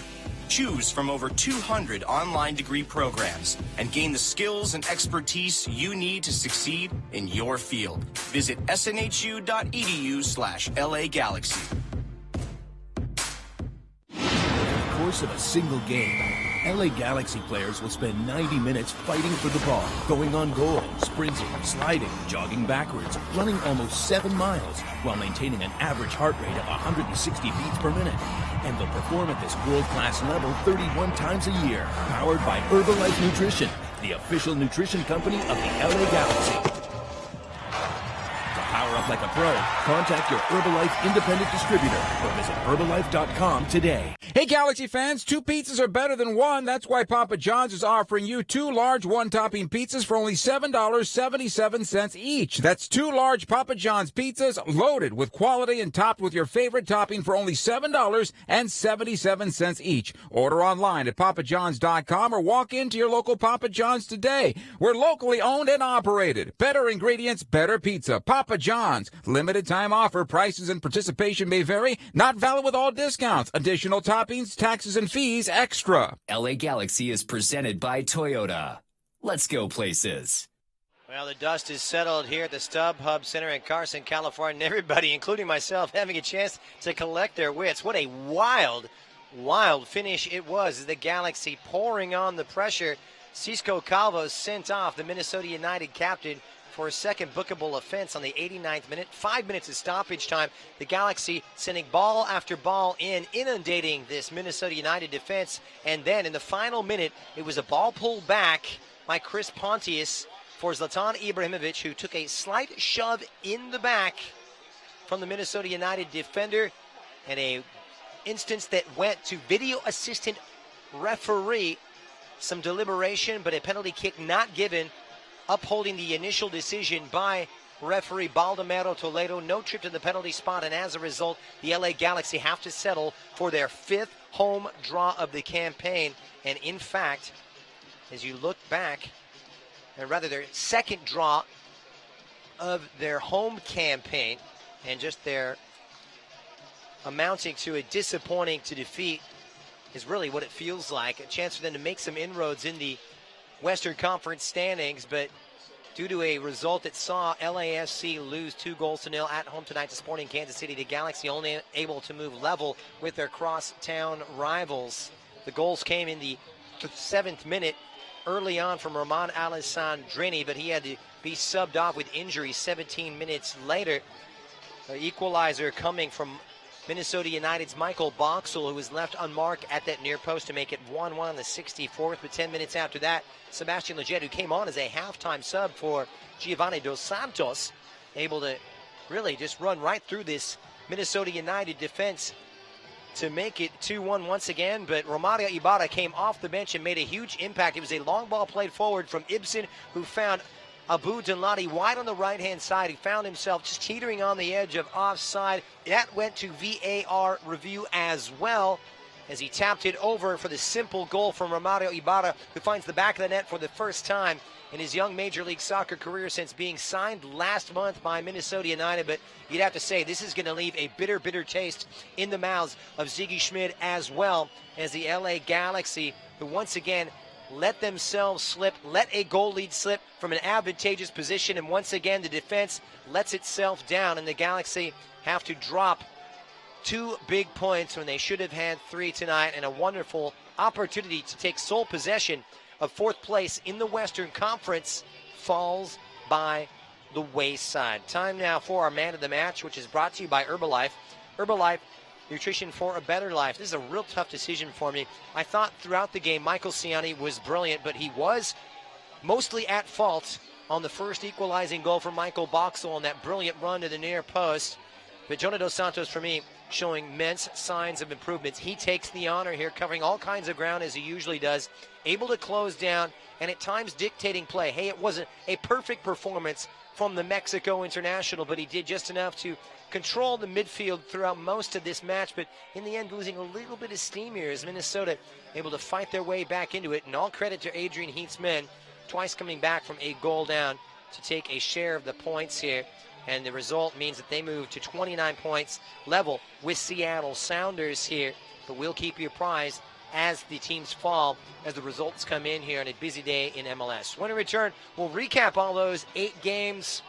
Choose from over 200 online degree programs and gain the skills and expertise you need to succeed in your field. Visit snhu.edu/LA Galaxy. Over the course of a single game, LA Galaxy players will spend 90 minutes fighting for the ball, going on goal, sprinting, sliding, jogging backwards, running almost 7 miles, while maintaining an average heart rate of 160 beats per minute. And they'll perform at this world-class level 31 times a year, powered by Herbalife Nutrition, the official nutrition company of the LA Galaxy. To power up like a pro, contact your Herbalife independent distributor or visit Herbalife.com today. Hey, Galaxy fans, 2 pizzas are better than 1. That's why Papa John's is offering you 2 large 1-topping pizzas for only $7.77 each. That's 2 large Papa John's pizzas loaded with quality and topped with your favorite topping for only $7.77 each. Order online at papajohns.com or walk into your local Papa John's today. We're locally owned and operated. Better ingredients, better pizza. Papa John's. Limited time offer. Prices and participation may vary. Not valid with all discounts. Additional toppings, taxes, and fees extra. LA Galaxy is presented by Toyota. Let's go places. Well, the dust is settled here at the StubHub Center in Carson, California, and everybody, including myself, having a chance to collect their wits. What a wild, wild finish it was as the Galaxy pouring on the pressure. Cisco Calvo sent off the Minnesota United captain for a second bookable offense on the 89th minute. 5 minutes of stoppage time. The Galaxy sending ball after ball in, inundating this Minnesota United defense. And then in the final minute, it was a ball pulled back by Chris Pontius for Zlatan Ibrahimovic, who took a slight shove in the back from the Minnesota United defender. And a instance that went to video assistant referee. Some deliberation, but a penalty kick not given, upholding the initial decision by referee Baldomero Toledo. No trip to the penalty spot, and as a result, the LA Galaxy have to settle for their 5th home draw of the campaign. And in fact, as you look back, or rather their 2nd draw of their home campaign, and just their amounting to a disappointing to defeat is really what it feels like. A chance for them to make some inroads in the Western Conference standings, but due to a result that saw LAFC lose 2-0 at home tonight to Sporting Kansas City, the Galaxy only able to move level with their crosstown rivals. The goals came in the 7th minute early on from Roman Alessandrini, but he had to be subbed off with injury 17 minutes later. The equalizer coming from Minnesota United's Michael Boxall, who was left unmarked at that near post to make it 1-1 on the 64th. But 10 minutes after that, Sebastian Lletget, who came on as a halftime sub for Giovanni Dos Santos, able to really just run right through this Minnesota United defense to make it 2-1 once again. But Romario Ibarra came off the bench and made a huge impact. It was a long ball played forward from Ibsen, who found Abu Danladi wide on the right-hand side. He found himself just teetering on the edge of offside. That went to VAR review as well, as he tapped it over for the simple goal from Romario Ibarra, who finds the back of the net for the first time in his young Major League Soccer career since being signed last month by Minnesota United. But you'd have to say this is going to leave a bitter, bitter taste in the mouths of Ziggy Schmid, as well as the LA Galaxy, who once again let themselves slip, let a goal lead slip from an advantageous position, and once again the defense lets itself down, and the Galaxy have to drop 2 big points when they should have had 3 tonight, and a wonderful opportunity to take sole possession of 4th place in the Western Conference falls by the wayside. Time now for our man of the match, which is brought to you by Herbalife. Herbalife, nutrition for a better life. This is a real tough decision for me. I thought throughout the game Michael Ciani was brilliant, but he was mostly at fault on the first equalizing goal from Michael Boxall on that brilliant run to the near post. But Jonah Dos Santos, for me, showing immense signs of improvements. He takes the honor here, covering all kinds of ground as he usually does, able to close down, and at times dictating play. Hey, it wasn't a perfect performance from the Mexico international, but he did just enough to control the midfield throughout most of this match, but in the end losing a little bit of steam here as Minnesota able to fight their way back into it. And all credit to Adrian Heath's men, twice coming back from a goal down to take a share of the points here. And the result means that they move to 29 points, level with Seattle Sounders here. But we'll keep you apprised as the teams fall, as the results come in here on a busy day in MLS. When we return, we'll recap all those 8 games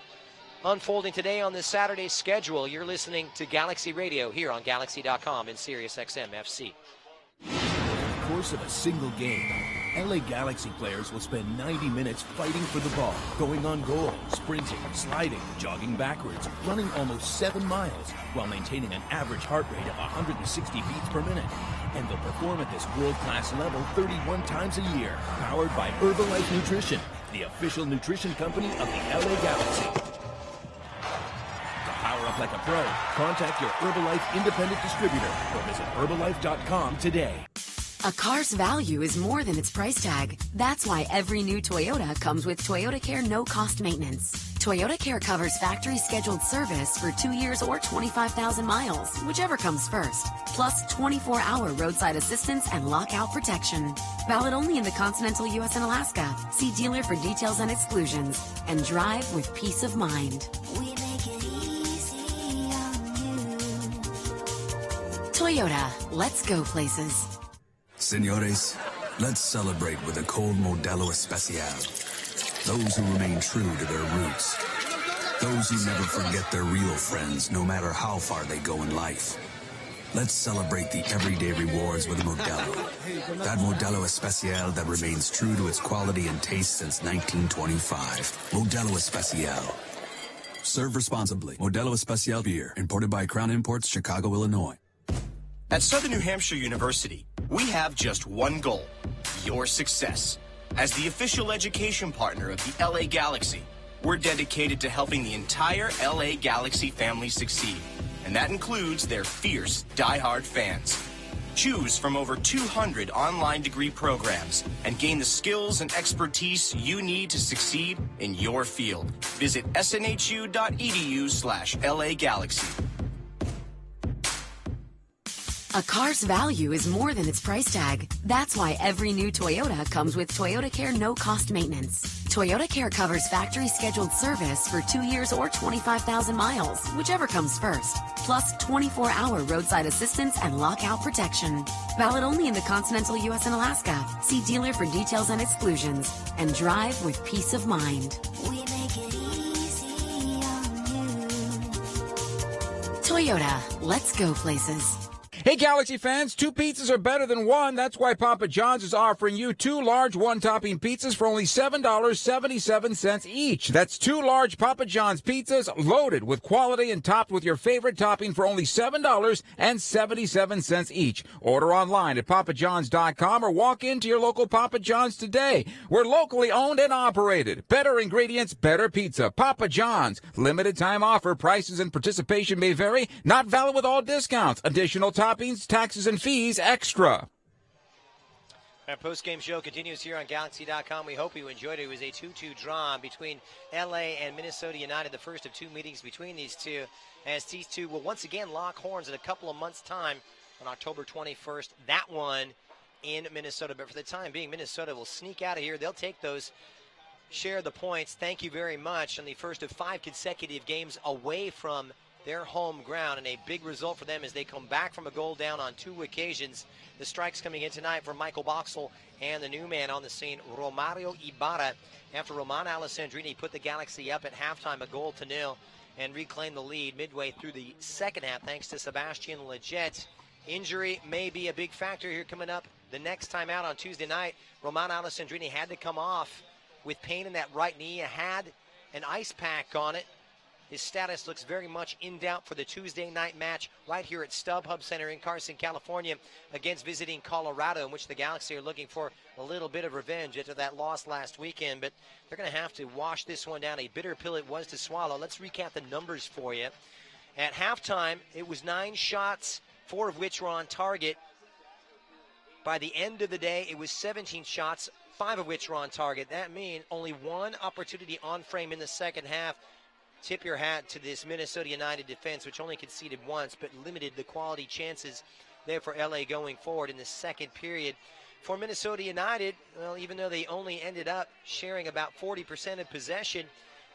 unfolding today on this Saturday schedule. You're listening to Galaxy Radio here on Galaxy.com and SiriusXM FC. Over the course of a single game, LA Galaxy players will spend 90 minutes fighting for the ball, going on goal, sprinting, sliding, jogging backwards, running almost 7 miles, while maintaining an average heart rate of 160 beats per minute. And they'll perform at this world-class level 31 times a year, powered by Herbalife Nutrition, the official nutrition company of the LA Galaxy. To power up like a pro, contact your Herbalife independent distributor or visit Herbalife.com today. A car's value is more than its price tag. That's why every new Toyota comes with Toyotacare no-cost maintenance. Toyotacare covers factory-scheduled service for 2 years or 25,000 miles, whichever comes first. Plus 24-hour roadside assistance and lockout protection. Valid only in the continental U.S. and Alaska. See dealer for details and exclusions. And drive with peace of mind. We make it easy on you. Toyota, let's go places. Señores, let's celebrate with a cold Modelo Especial. Those who remain true to their roots. Those who never forget their real friends, no matter how far they go in life. Let's celebrate the everyday rewards with a Modelo. That Modelo Especial that remains true to its quality and taste since 1925. Modelo Especial. Serve responsibly. Modelo Especial beer, imported by Crown Imports, Chicago, Illinois. At Southern New Hampshire University, we have just one goal: your success. As the official education partner of the LA Galaxy, we're dedicated to helping the entire LA Galaxy family succeed. And that includes their fierce, diehard fans. Choose from over 200 online degree programs and gain the skills and expertise you need to succeed in your field. Visit snhu.edu/LA Galaxy. A car's value is more than its price tag. That's why every new Toyota comes with Toyotacare no-cost maintenance. Toyotacare covers factory-scheduled service for 2 years or 25,000 miles, whichever comes first. Plus 24-hour roadside assistance and lockout protection. Valid only in the continental U.S. and Alaska. See dealer for details and exclusions. And drive with peace of mind. We make it easy on you. Toyota, let's go places. Hey, Galaxy fans, 2 pizzas are better than 1. That's why Papa John's is offering you 2 large one-topping pizzas for only $7.77 each. That's 2 large Papa John's pizzas loaded with quality and topped with your favorite topping for only $7.77 each. Order online at papajohns.com or walk into your local Papa John's today. We're locally owned and operated. Better ingredients, better pizza. Papa John's. Limited time offer. Prices and participation may vary. Not valid with all discounts. Additional toppings, taxes, and fees extra. Our post-game show continues here on Galaxy.com. We hope you enjoyed it. It was a 2-2 draw between LA and Minnesota United, the first of 2 meetings between these two, as these two will once again lock horns in a couple of months' time on October 21st. That one in Minnesota. But for the time being, Minnesota will sneak out of here. They'll take those, share the points. Thank you very much on the first of 5 consecutive games away from their home ground, and a big result for them as they come back from a goal down on 2 occasions. The strikes coming in tonight for Michael Boxall and the new man on the scene, Romario Ibarra, after Roman Alessandrini put the Galaxy up at halftime 1-0 and reclaimed the lead midway through the second half thanks to Sebastian Lletget. Injury may be a big factor here coming up the next time out on Tuesday night. Roman Alessandrini had to come off with pain in that right knee, had an ice pack on it. His status looks very much in doubt for the Tuesday night match right here at StubHub Center in Carson, California, against visiting Colorado, in which the Galaxy are looking for a little bit of revenge after that loss last weekend. But they're going to have to wash this one down. A bitter pill it was to swallow. Let's recap the numbers for you. At halftime, it was 9 shots, 4 of which were on target. By the end of the day, it was 17 shots, 5 of which were on target. That means only 1 opportunity on frame in the second half. Tip your hat to this Minnesota United defense, which only conceded once, but limited the quality chances there for LA going forward in the second period. For Minnesota United, well, even though they only ended up sharing about 40% of possession,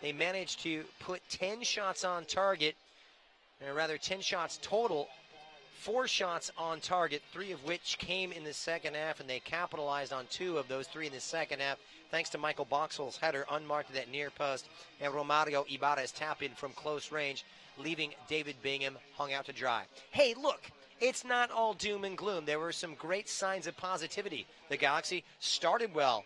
they managed to put 10 shots on target, or rather 10 shots total, 4 shots on target, 3 of which came in the second half, and they capitalized on 2 of those 3 in the second half, thanks to Michael Boxall's header unmarked at that near post, and Romario Ibarra's tap in from close range, leaving David Bingham hung out to dry. Hey, look, it's not all doom and gloom. There were some great signs of positivity. The Galaxy started well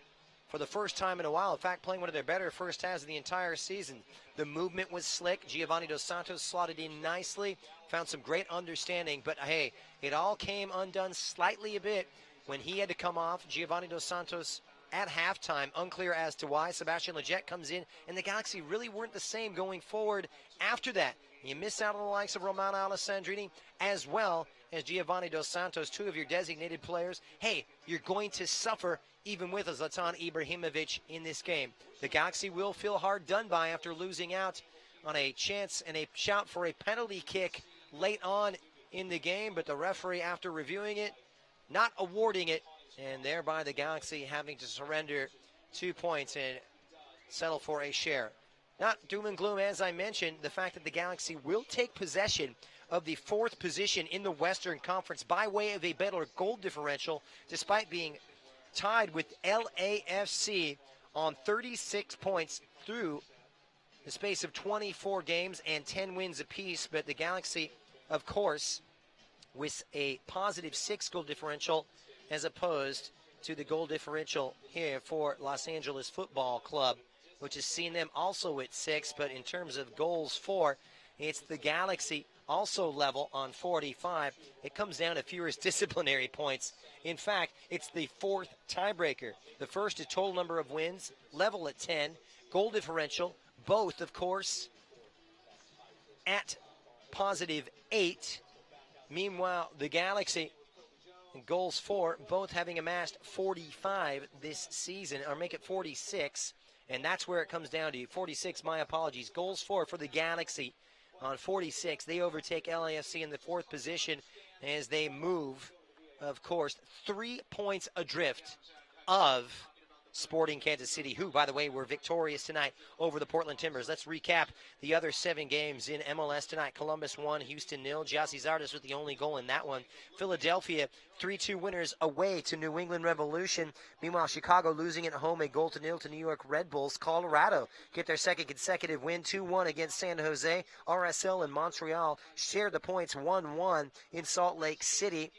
for the first time in a while. In fact, playing one of their better first halves of the entire season. The movement was slick. Giovanni Dos Santos slotted in nicely, found some great understanding, but hey, it all came undone slightly a bit when he had to come off. Giovanni Dos Santos at halftime, unclear as to why. Sebastian Lletget comes in, and the Galaxy really weren't the same going forward after that. You miss out on the likes of Romano Alessandrini as well as Giovanni Dos Santos, 2 of your designated players. Hey, you're going to suffer even with Zlatan Ibrahimovic in this game. The Galaxy will feel hard done by after losing out on a chance and a shout for a penalty kick late on in the game, but the referee, after reviewing it, not awarding it, and thereby the Galaxy having to surrender 2 points and settle for a share. Not doom and gloom, as I mentioned, the fact that the Galaxy will take possession of the 4th position in the Western Conference by way of a better goal differential, despite being tied with LAFC on 36 points through the space of 24 games and 10 wins apiece. But the Galaxy, of course, with a positive 6 goal differential as opposed to the goal differential here for Los Angeles Football Club, which has seen them also at 6. But in terms of goals for, it's the Galaxy also level on 45. It comes down to fewest disciplinary points. In fact, it's the 4th tiebreaker. The first is total number of wins, level at 10, goal differential, both, of course, at positive 8. Meanwhile, the Galaxy, goals for, both having amassed 45 this season, or make it 46, and that's where it comes down to. 46, my apologies. Goals for the Galaxy on 46. They overtake LAFC in the 4th position as they move, of course, 3 points adrift of Sporting Kansas City, who, by the way, were victorious tonight over the Portland Timbers. Let's recap the other 7 games in MLS tonight. Columbus 1, Houston 0. Gyasi Zardes with the only goal in that one. Philadelphia 3-2 winners away to New England Revolution. Meanwhile, Chicago losing at home, a 0-0 to New York Red Bulls. Colorado get their 2nd consecutive win, 2-1 against San Jose. RSL and Montreal share the points, 1-1 in Salt Lake City.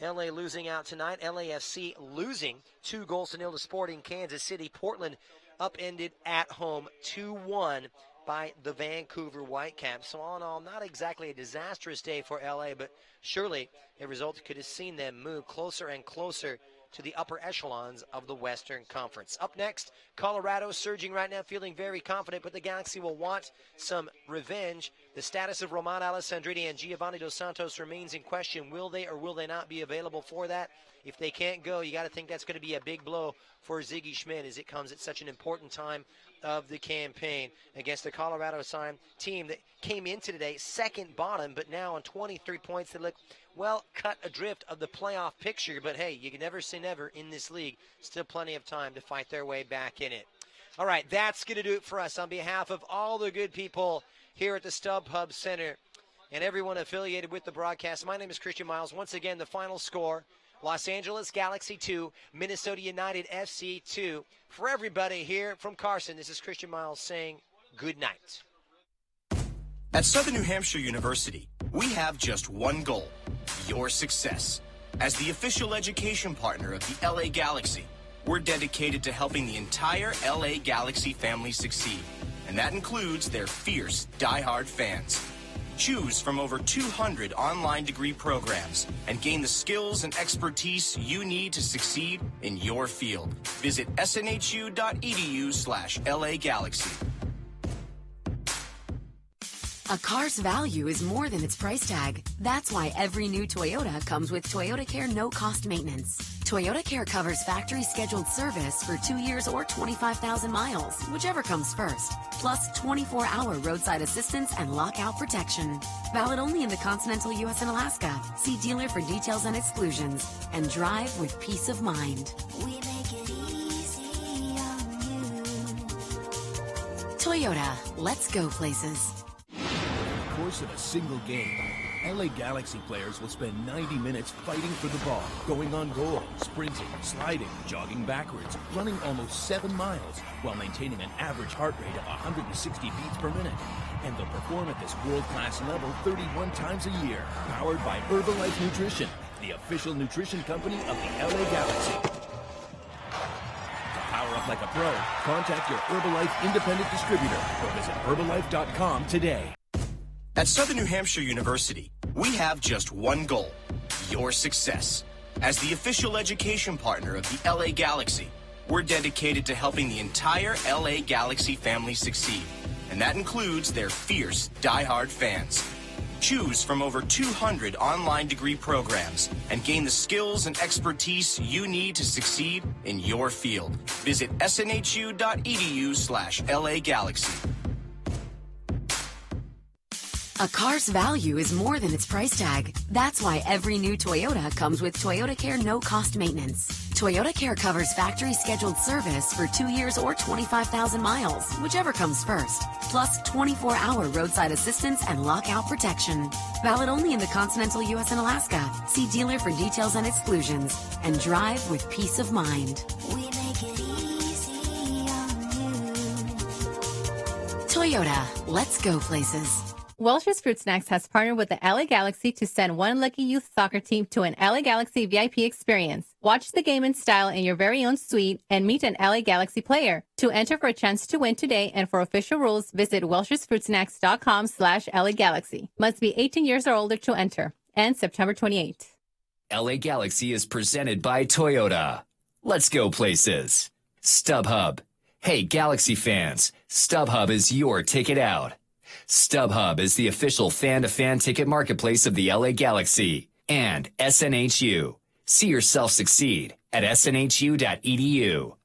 LA losing out tonight. LAFC losing 2-0 to Sporting Kansas City. Portland upended at home 2-1 by the Vancouver Whitecaps. So all in all, not exactly a disastrous day for LA, but surely a result could have seen them move closer and closer to the upper echelons of the Western Conference. Up next, Colorado surging right now, feeling very confident, but the Galaxy will want some revenge. The status of Roman Alessandrini and Giovanni Dos Santos remains in question. Will they or will they not be available for that? If they can't go, you got to think that's going to be a big blow for Ziggy Schmidt as it comes at such an important time of the campaign against the Colorado team that came into today 2nd bottom, but now on 23 points. They look well cut adrift of the playoff picture, but hey, you can never say never in this league. Still plenty of time to fight their way back in it. All right, that's going to do it for us. On behalf of all the good people here at the StubHub Center and everyone affiliated with the broadcast, my name is Christian Miles. Once again, the final score, Los Angeles Galaxy 2, Minnesota United FC 2. For everybody here from Carson, this is Christian Miles saying good night. At Southern New Hampshire University, we have just one goal: your success. As the official education partner of the LA Galaxy, we're dedicated to helping the entire LA Galaxy family succeed, and that includes their fierce, diehard fans. Choose from over 200 online degree programs and gain the skills and expertise you need to succeed in your field. Visit snhu.edu/LA Galaxy. A car's value is more than its price tag. That's why every new Toyota comes with Toyotacare no-cost maintenance. Toyotacare covers factory scheduled service for 2 years or 25,000 miles, whichever comes first. Plus 24-hour roadside assistance and lockout protection. Valid only in the continental U.S. and Alaska. See dealer for details and exclusions. And drive with peace of mind. We make it easy on you. Toyota, let's go places. In the course of a single game, LA Galaxy players will spend 90 minutes fighting for the ball, going on goal, sprinting, sliding, jogging backwards, running almost 7 miles, while maintaining an average heart rate of 160 beats per minute. And they'll perform at this world-class level 31 times a year, powered by Herbalife Nutrition, the official nutrition company of the LA Galaxy. To power up like a pro, contact your Herbalife independent distributor or visit Herbalife.com today. At Southern New Hampshire University, we have just one goal: your success. As the official education partner of the LA Galaxy, we're dedicated to helping the entire LA Galaxy family succeed. And that includes their fierce, diehard fans. Choose from over 200 online degree programs and gain the skills and expertise you need to succeed in your field. Visit snhu.edu/LA Galaxy. A car's value is more than its price tag. That's why every new Toyota comes with Toyotacare no-cost maintenance. Toyotacare covers factory scheduled service for 2 years or 25,000 miles, whichever comes first. Plus 24-hour roadside assistance and lockout protection. Valid only in the continental U.S. and Alaska. See dealer for details and exclusions. And drive with peace of mind. We make it easy on you. Toyota, let's go places. Welch's Fruit Snacks has partnered with the LA Galaxy to send one lucky youth soccer team to an LA Galaxy VIP experience. Watch the game in style in your very own suite and meet an LA Galaxy player. To enter for a chance to win today and for official rules, visit welch'sfruitsnacks.com/LA Galaxy. Must be 18 years or older to enter. And September 28th. LA Galaxy is presented by Toyota. Let's go places. StubHub. Hey, Galaxy fans, StubHub is your ticket out. StubHub is the official fan-to-fan ticket marketplace of the LA Galaxy. And SNHU. See yourself succeed at snhu.edu.